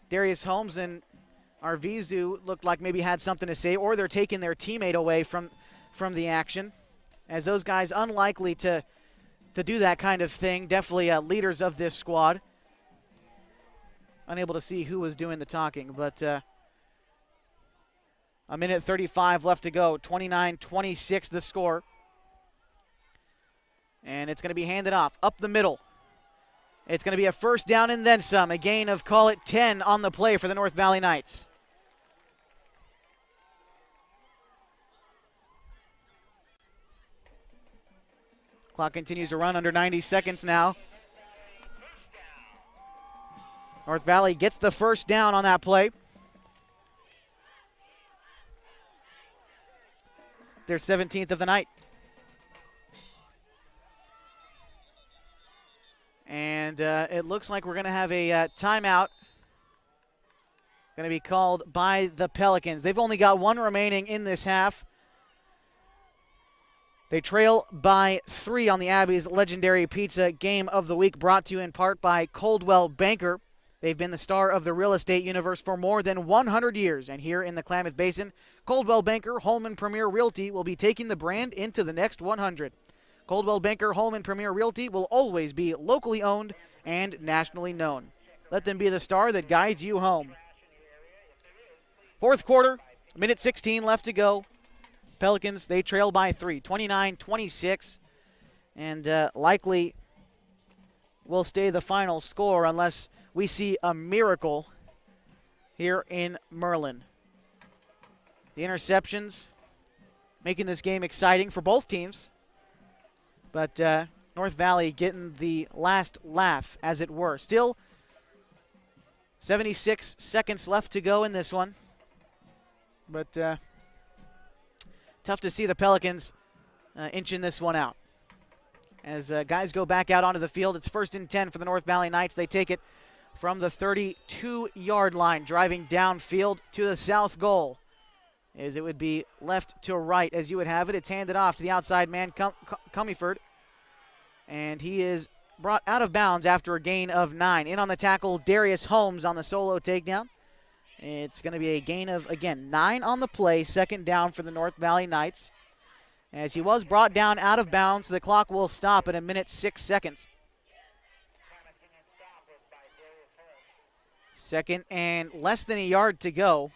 Darius Holmes and Arvizu looked like maybe had something to say, or they're taking their teammate away from the action, as those guys unlikely to do that kind of thing. Definitely leaders of this squad. Unable to see who was doing the talking, but A minute 35 left to go. 29-26 the score. And it's going to be handed off up the middle. It's going to be a first down and then some. A gain of, call it, 10 on the play for the North Valley Knights. Clock continues to run under 90 seconds now. North Valley gets the first down on that play. Their 17th of the night. And it looks like we're going to have a timeout. Going to be called by the Pelicans. They've only got one remaining in this half. They trail by 3 on the Abbey's legendary pizza game of the week, brought to you in part by Coldwell Banker. They've been the star of the real estate universe for more than 100 years. And here in the Klamath Basin, Coldwell Banker Holman Premier Realty will be taking the brand into the next 100. Coldwell Banker Holman Premier Realty will always be locally owned and nationally known. Let them be the star that guides you home. Fourth quarter, minute 16 left to go. Pelicans, they trail by 3, 29-26, and likely will stay the final score unless we see a miracle here in Merlin. The interceptions making this game exciting for both teams, but North Valley getting the last laugh, as it were. Still 76 seconds left to go in this one, but tough to see the Pelicans inching this one out. As guys go back out onto the field, it's 1st and 10 for the North Valley Knights. They take it from the 32-yard line, driving downfield to the south goal. As it would be left to right as you would have it. It's handed off to the outside man, Cummiford. And he is brought out of bounds after a gain of 9. In on the tackle, Darius Holmes on the solo takedown. It's going to be a gain of, again, 9 on the play, 2nd down for the North Valley Knights. As he was brought down out of bounds, the clock will stop at a minute 6 seconds. 2nd and less than a yard to go.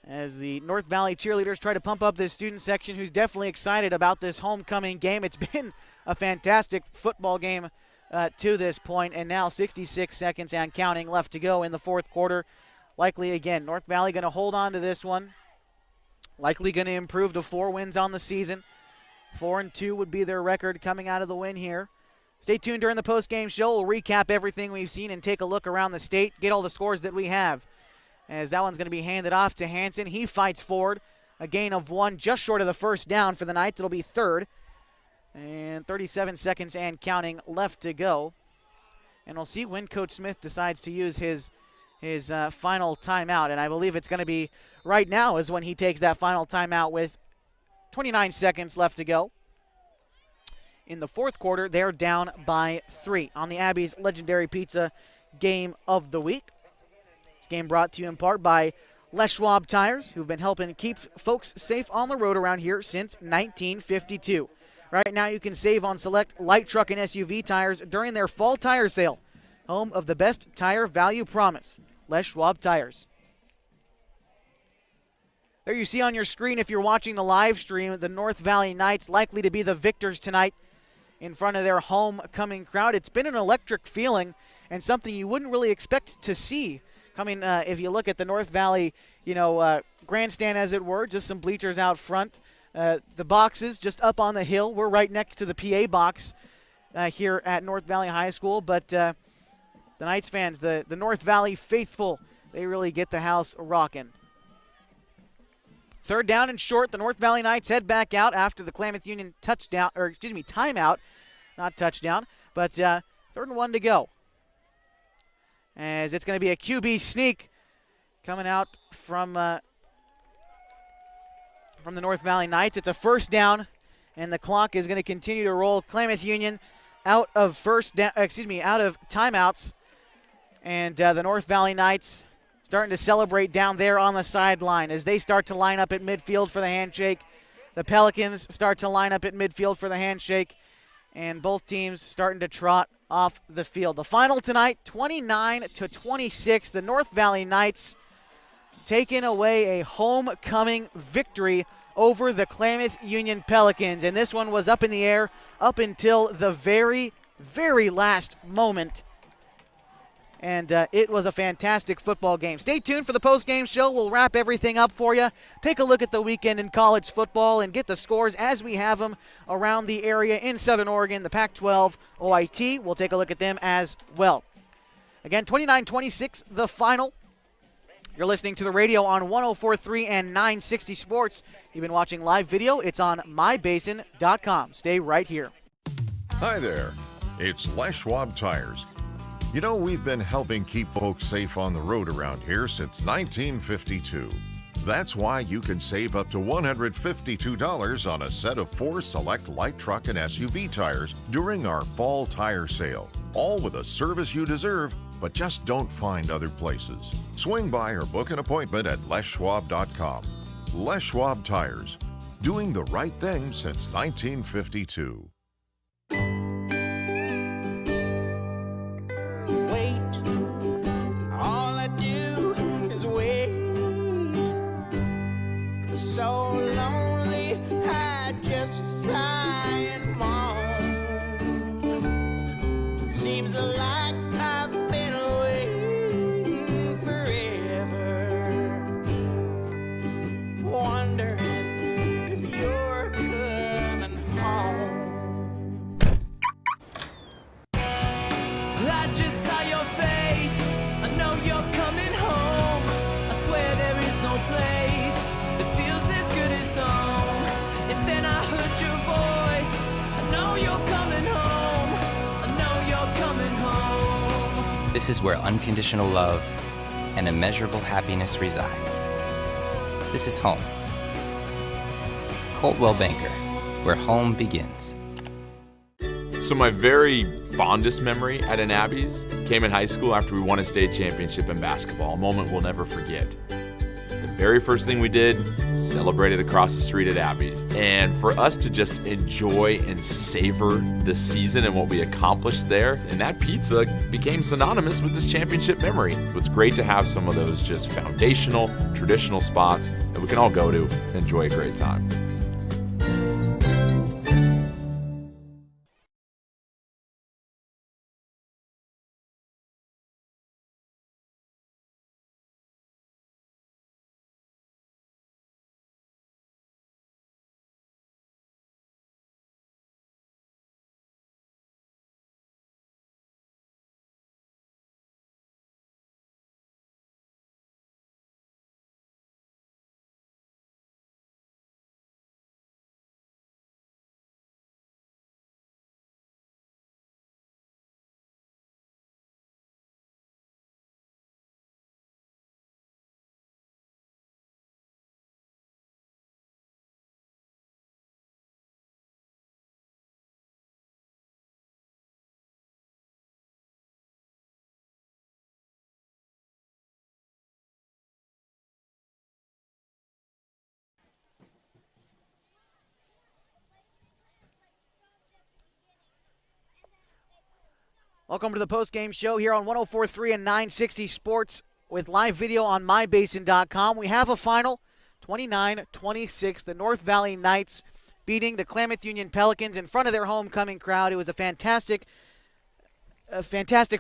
As the North Valley cheerleaders try to pump up this student section, who's definitely excited about this homecoming game. It's been a fantastic football game to this point, and now 66 seconds and counting left to go in the fourth quarter. Likely, again, North Valley going to hold on to this one. Likely going to improve to 4 wins on the season. 4-2 would be their record coming out of the win here. Stay tuned during the post-game show. We'll recap everything we've seen and take a look around the state, get all the scores that we have. As that one's going to be handed off to Hansen. He fights forward. A gain of 1, just short of the first down for the Knights. It'll be 3rd. And 37 seconds and counting left to go. And we'll see when Coach Smith decides to use his final timeout. And I believe it's going to be right now is when he takes that final timeout with 29 seconds left to go. In the fourth quarter, they're down by 3 on the Abbey's legendary pizza game of the week. This game brought to you in part by Les Schwab Tires, who've been helping keep folks safe on the road around here since 1952. Right now you can save on select light truck and SUV tires during their fall tire sale. Home of the best tire value promise, Les Schwab Tires. There you see on your screen, if you're watching the live stream, the North Valley Knights likely to be the victors tonight in front of their homecoming crowd. It's been an electric feeling and something you wouldn't really expect to see coming if you look at the North Valley, grandstand, as it were, just some bleachers out front. The boxes just up on the hill. We're right next to the PA box here at North Valley High School. But the Knights fans, the North Valley faithful, they really get the house rocking. 3rd down and short. The North Valley Knights head back out after the Klamath Union timeout. Not touchdown, but 3rd and 1 to go. As it's going to be a QB sneak coming out from the North Valley Knights. It's a 1st down, and the clock is going to continue to roll. Klamath Union out of timeouts, and the North Valley Knights starting to celebrate down there on the sideline as they start to line up at midfield for the handshake. The Pelicans start to line up at midfield for the handshake, and both teams starting to trot off the field. The final tonight, 29-26. The North Valley Knights taking away a homecoming victory over the Klamath Union Pelicans. And this one was up in the air up until the very, very last moment. And it was a fantastic football game. Stay tuned for the post-game show. We'll wrap everything up for you. Take a look at the weekend in college football and get the scores as we have them around the area in Southern Oregon, the Pac-12, OIT. We'll take a look at them as well. Again, 29-26, the final. You're listening to the radio on 104.3 and 960 Sports. You've been watching live video. It's on mybasin.com. Stay right here. Hi there. It's Les Schwab Tires. You know, we've been helping keep folks safe on the road around here since 1952. That's why you can save up to $152 on a set of 4 select light truck and SUV tires during our fall tire sale. All with a service you deserve, but just don't find other places. Swing by or book an appointment at leschwab.com. Les Schwab Tires, doing the right thing since 1952. So lonely, I just sigh and moan. Seems like I've been waiting forever, wondering if you're coming home. I just saw your face, I know you're coming home. I swear there is no place home. And then I heard your voice. I know you're coming home. I know you're coming home. This is where unconditional love and immeasurable happiness reside. This is home. Coltwell Banker, where home begins. So my very fondest memory at an Abby's came in high school after we won a state championship in basketball, a moment we'll never forget. The very first thing we did, celebrated across the street at Abby's. And for us to just enjoy and savor the season and what we accomplished there, and that pizza became synonymous with this championship memory. It's great to have some of those just foundational, traditional spots that we can all go to and enjoy a great time. Welcome to the post-game show here on 104.3 and 960 Sports with live video on mybasin.com. We have a final, 29-26. The North Valley Knights beating the Klamath Union Pelicans in front of their homecoming crowd. It was a fantastic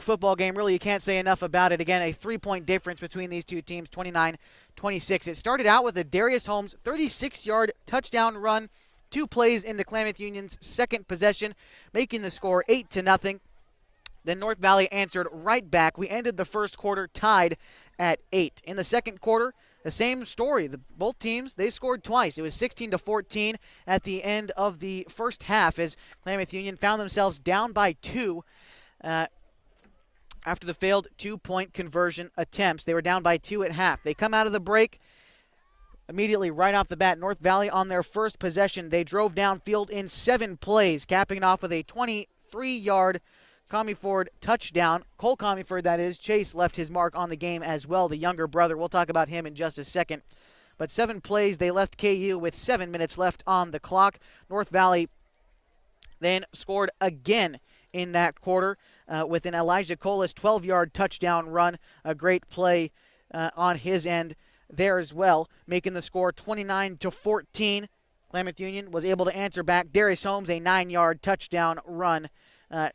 football game. Really, you can't say enough about it. Again, a 3-point difference between these two teams, 29-26. It started out with a Darius Holmes 36-yard touchdown run, 2 plays into Klamath Union's second possession, making the score 8-0. Then North Valley answered right back. We ended the first quarter tied at 8. In the second quarter, the same story. Both teams, they scored twice. It was 16-14 at the end of the first half as Klamath Union found themselves down by 2 after the failed 2-point conversion attempts. They were down by 2 at half. They come out of the break immediately right off the bat. North Valley on their first possession, they drove downfield in 7 plays, capping it off with a 23-yard Comeyford touchdown. Cole Comeyford, that is. Chase left his mark on the game as well, the younger brother. We'll talk about him in just a second. But 7 plays, they left KU with 7 minutes left on the clock. North Valley then scored again in that quarter with an Elijah Colas 12-yard touchdown run. A great play on his end there as well, making the score 29-14. Klamath Union was able to answer back. Darius Holmes, a 9-yard touchdown run,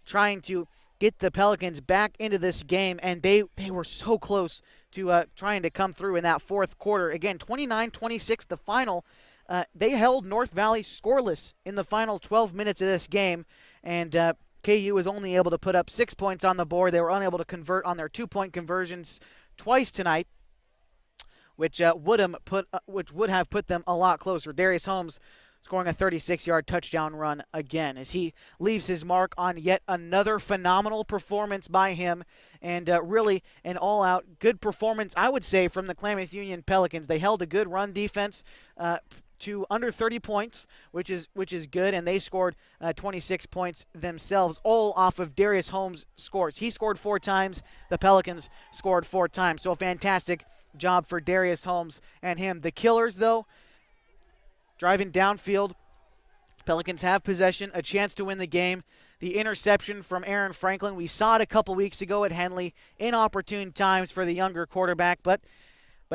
trying to get the Pelicans back into this game, and they were so close to trying to come through in that fourth quarter. Again, 29-26, the final. They held North Valley scoreless in the final 12 minutes of this game, and KU was only able to put up 6 points on the board. They were unable to convert on their 2-point conversions twice tonight, which would have put them a lot closer. Darius Holmes scoring a 36-yard touchdown run again as he leaves his mark on yet another phenomenal performance by him, and really an all-out good performance, I would say, from the Klamath Union Pelicans. They held a good run defense to under 30 points, which is good, and they scored 26 points themselves, all off of Darius Holmes' scores. He scored 4 times. The Pelicans scored 4 times. So a fantastic job for Darius Holmes and him. The Killers, though, driving downfield. Pelicans have possession, a chance to win the game. The interception from Aaron Franklin, we saw it a couple weeks ago at Henley. Inopportune times for the younger quarterback, but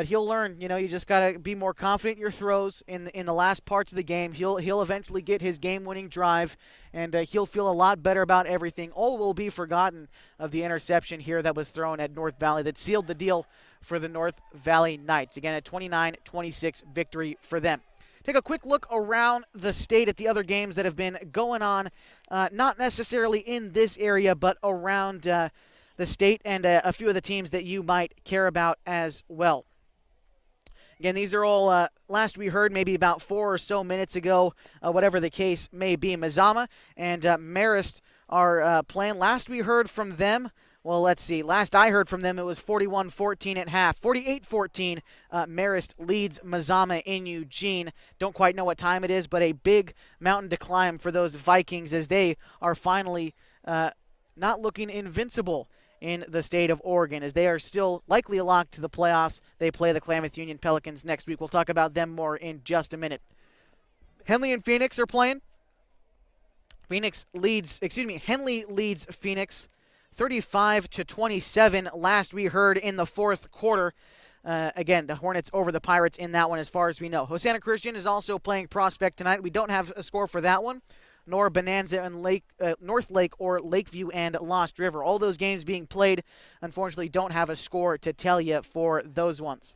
he'll learn. You know, you just got to be more confident in your throws in the last parts of the game. He'll eventually get his game-winning drive, and he'll feel a lot better about everything. All will be forgotten of the interception here that was thrown at North Valley that sealed the deal for the North Valley Knights. Again, a 29-26 victory for them. Take a quick look around the state at the other games that have been going on, not necessarily in this area, but around the state, and a few of the teams that you might care about as well. Again, these are all last we heard maybe about 4 or so minutes ago, whatever the case may be. Mazama and Marist are playing. Last we heard from them, well, let's see. Last I heard from them, it was 41-14 at half. 48-14, Marist leads Mazama in Eugene. Don't quite know what time it is, but a big mountain to climb for those Vikings as they are finally not looking invincible in the state of Oregon, as they are still likely locked to the playoffs. They play the Klamath Union Pelicans next week. We'll talk about them more in just a minute. Henley and Phoenix are playing. Henley leads Phoenix 35-27 last we heard in the fourth quarter. Again, the Hornets over the Pirates in that one as far as we know. Hosanna Christian is also playing Prospect tonight. We don't have a score for that one, nor Bonanza and North Lake or Lakeview and Lost River. All those games being played, unfortunately, don't have a score to tell you for those ones.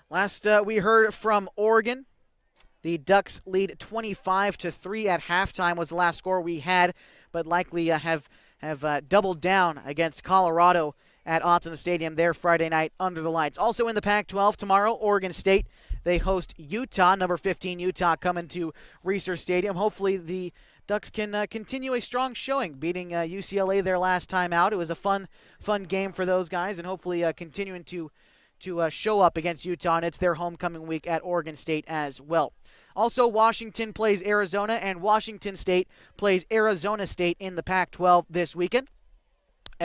Last we heard from Oregon, the Ducks lead 25-3 at halftime was the last score we had, but likely have doubled down against Colorado at Autzen Stadium there Friday night under the lights. Also in the Pac-12 tomorrow, Oregon State. They host Utah, number 15 Utah, coming to Reser Stadium. Hopefully the Ducks can continue a strong showing, beating UCLA their last time out. It was a fun game for those guys, and hopefully continuing to show up against Utah, and it's their homecoming week at Oregon State as well. Also, Washington plays Arizona, and Washington State plays Arizona State in the Pac-12 this weekend.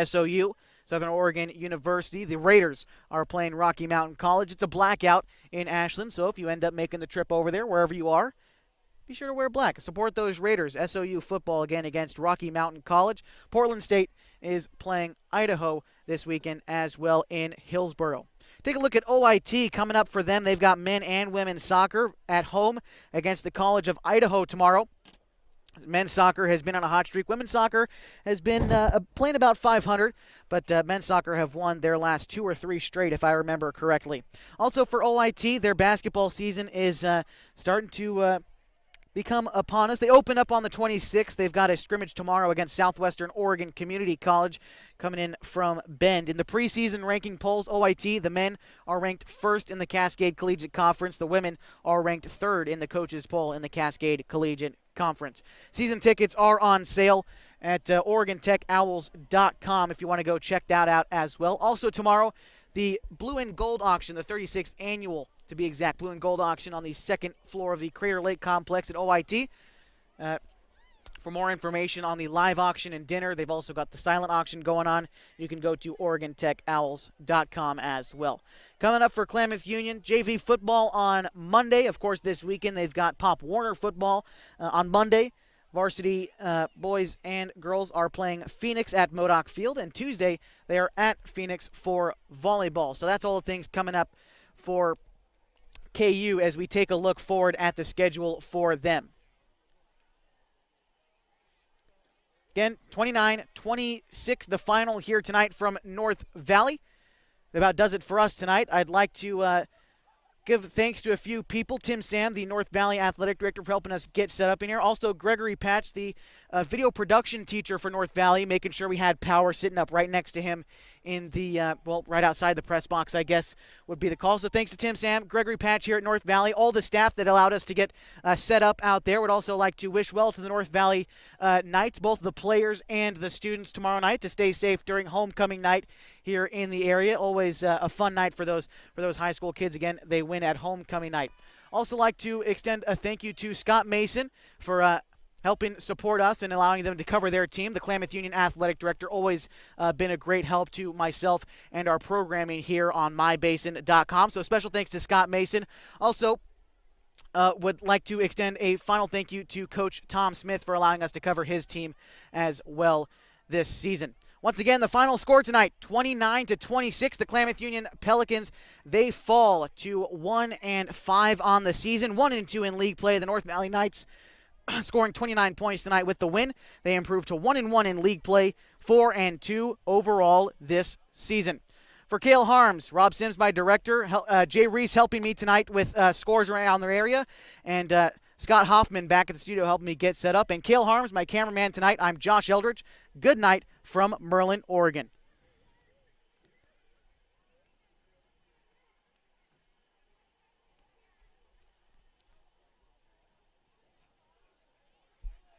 SOU, Southern Oregon University, the Raiders are playing Rocky Mountain College. It's a blackout in Ashland, so if you end up making the trip over there, wherever you are, be sure to wear black. Support those Raiders. SOU football again against Rocky Mountain College. Portland State is playing Idaho this weekend as well in Hillsboro. Take a look at OIT coming up for them. They've got men and women's soccer at home against the College of Idaho tomorrow. Men's soccer has been on a hot streak. Women's soccer has been playing about 500, but men's soccer have won their last 2 or 3 straight, if I remember correctly. Also for OIT, their basketball season is starting to become upon us. They open up on the 26th. They've got a scrimmage tomorrow against Southwestern Oregon Community College coming in from Bend. In the preseason ranking polls, OIT, the men are ranked first in the Cascade Collegiate Conference. The women are ranked third in the coaches poll in the Cascade Collegiate Conference. Season tickets are on sale at OregonTechOwls.com if you want to go check that out as well. Also tomorrow, the Blue and Gold auction, the 36th annual, to be exact, Blue and Gold auction on the second floor of the Crater Lake Complex at OIT. For more information on the live auction and dinner, they've also got the silent auction going on. You can go to OregonTechOwls.com as well. Coming up for Klamath Union, JV football on Monday. Of course, this weekend they've got Pop Warner football on Monday. varsity boys and girls are playing Phoenix at Modoc Field, and Tuesday they are at Phoenix for volleyball. So that's all the things coming up for KU as we take a look forward at the schedule for them. Again, 29-26, the final here tonight from North Valley. That about does it for us tonight. I'd like to give thanks to a few people. Tim Sam, the North Valley Athletic Director, for helping us get set up in here. Also, Gregory Patch, the video production teacher for North Valley, making sure we had power sitting up right next to him in the, right outside the press box, I guess, would be the call. So thanks to Tim Sam, Gregory Patch here at North Valley, all the staff that allowed us to get set up out there. Would also like to wish well to the North Valley Knights, both the players and the students tomorrow night, to stay safe during homecoming night here in the area. Always a fun night for those high school kids. Again, they win at homecoming night. Also like to extend a thank you to Scott Mason for helping support us and allowing them to cover their team. The Klamath Union Athletic Director, always been a great help to myself and our programming here on mybasin.com. So special thanks to Scott Mason. Also, would like to extend a final thank you to Coach Tom Smith for allowing us to cover his team as well this season. Once again, the final score tonight, 29-26. The Klamath Union Pelicans, they fall to 1-5 on the season, 1-2 in league play. The North Valley Knights scoring 29 points tonight with the win. They improved to 1-1 in league play, 4-2 overall this season. For Cale Harms, Rob Sims, my director, Jay Reese helping me tonight with scores around their area, and Scott Hoffman back at the studio helping me get set up. And Cale Harms, my cameraman tonight, I'm Josh Eldridge. Good night from Merlin, Oregon.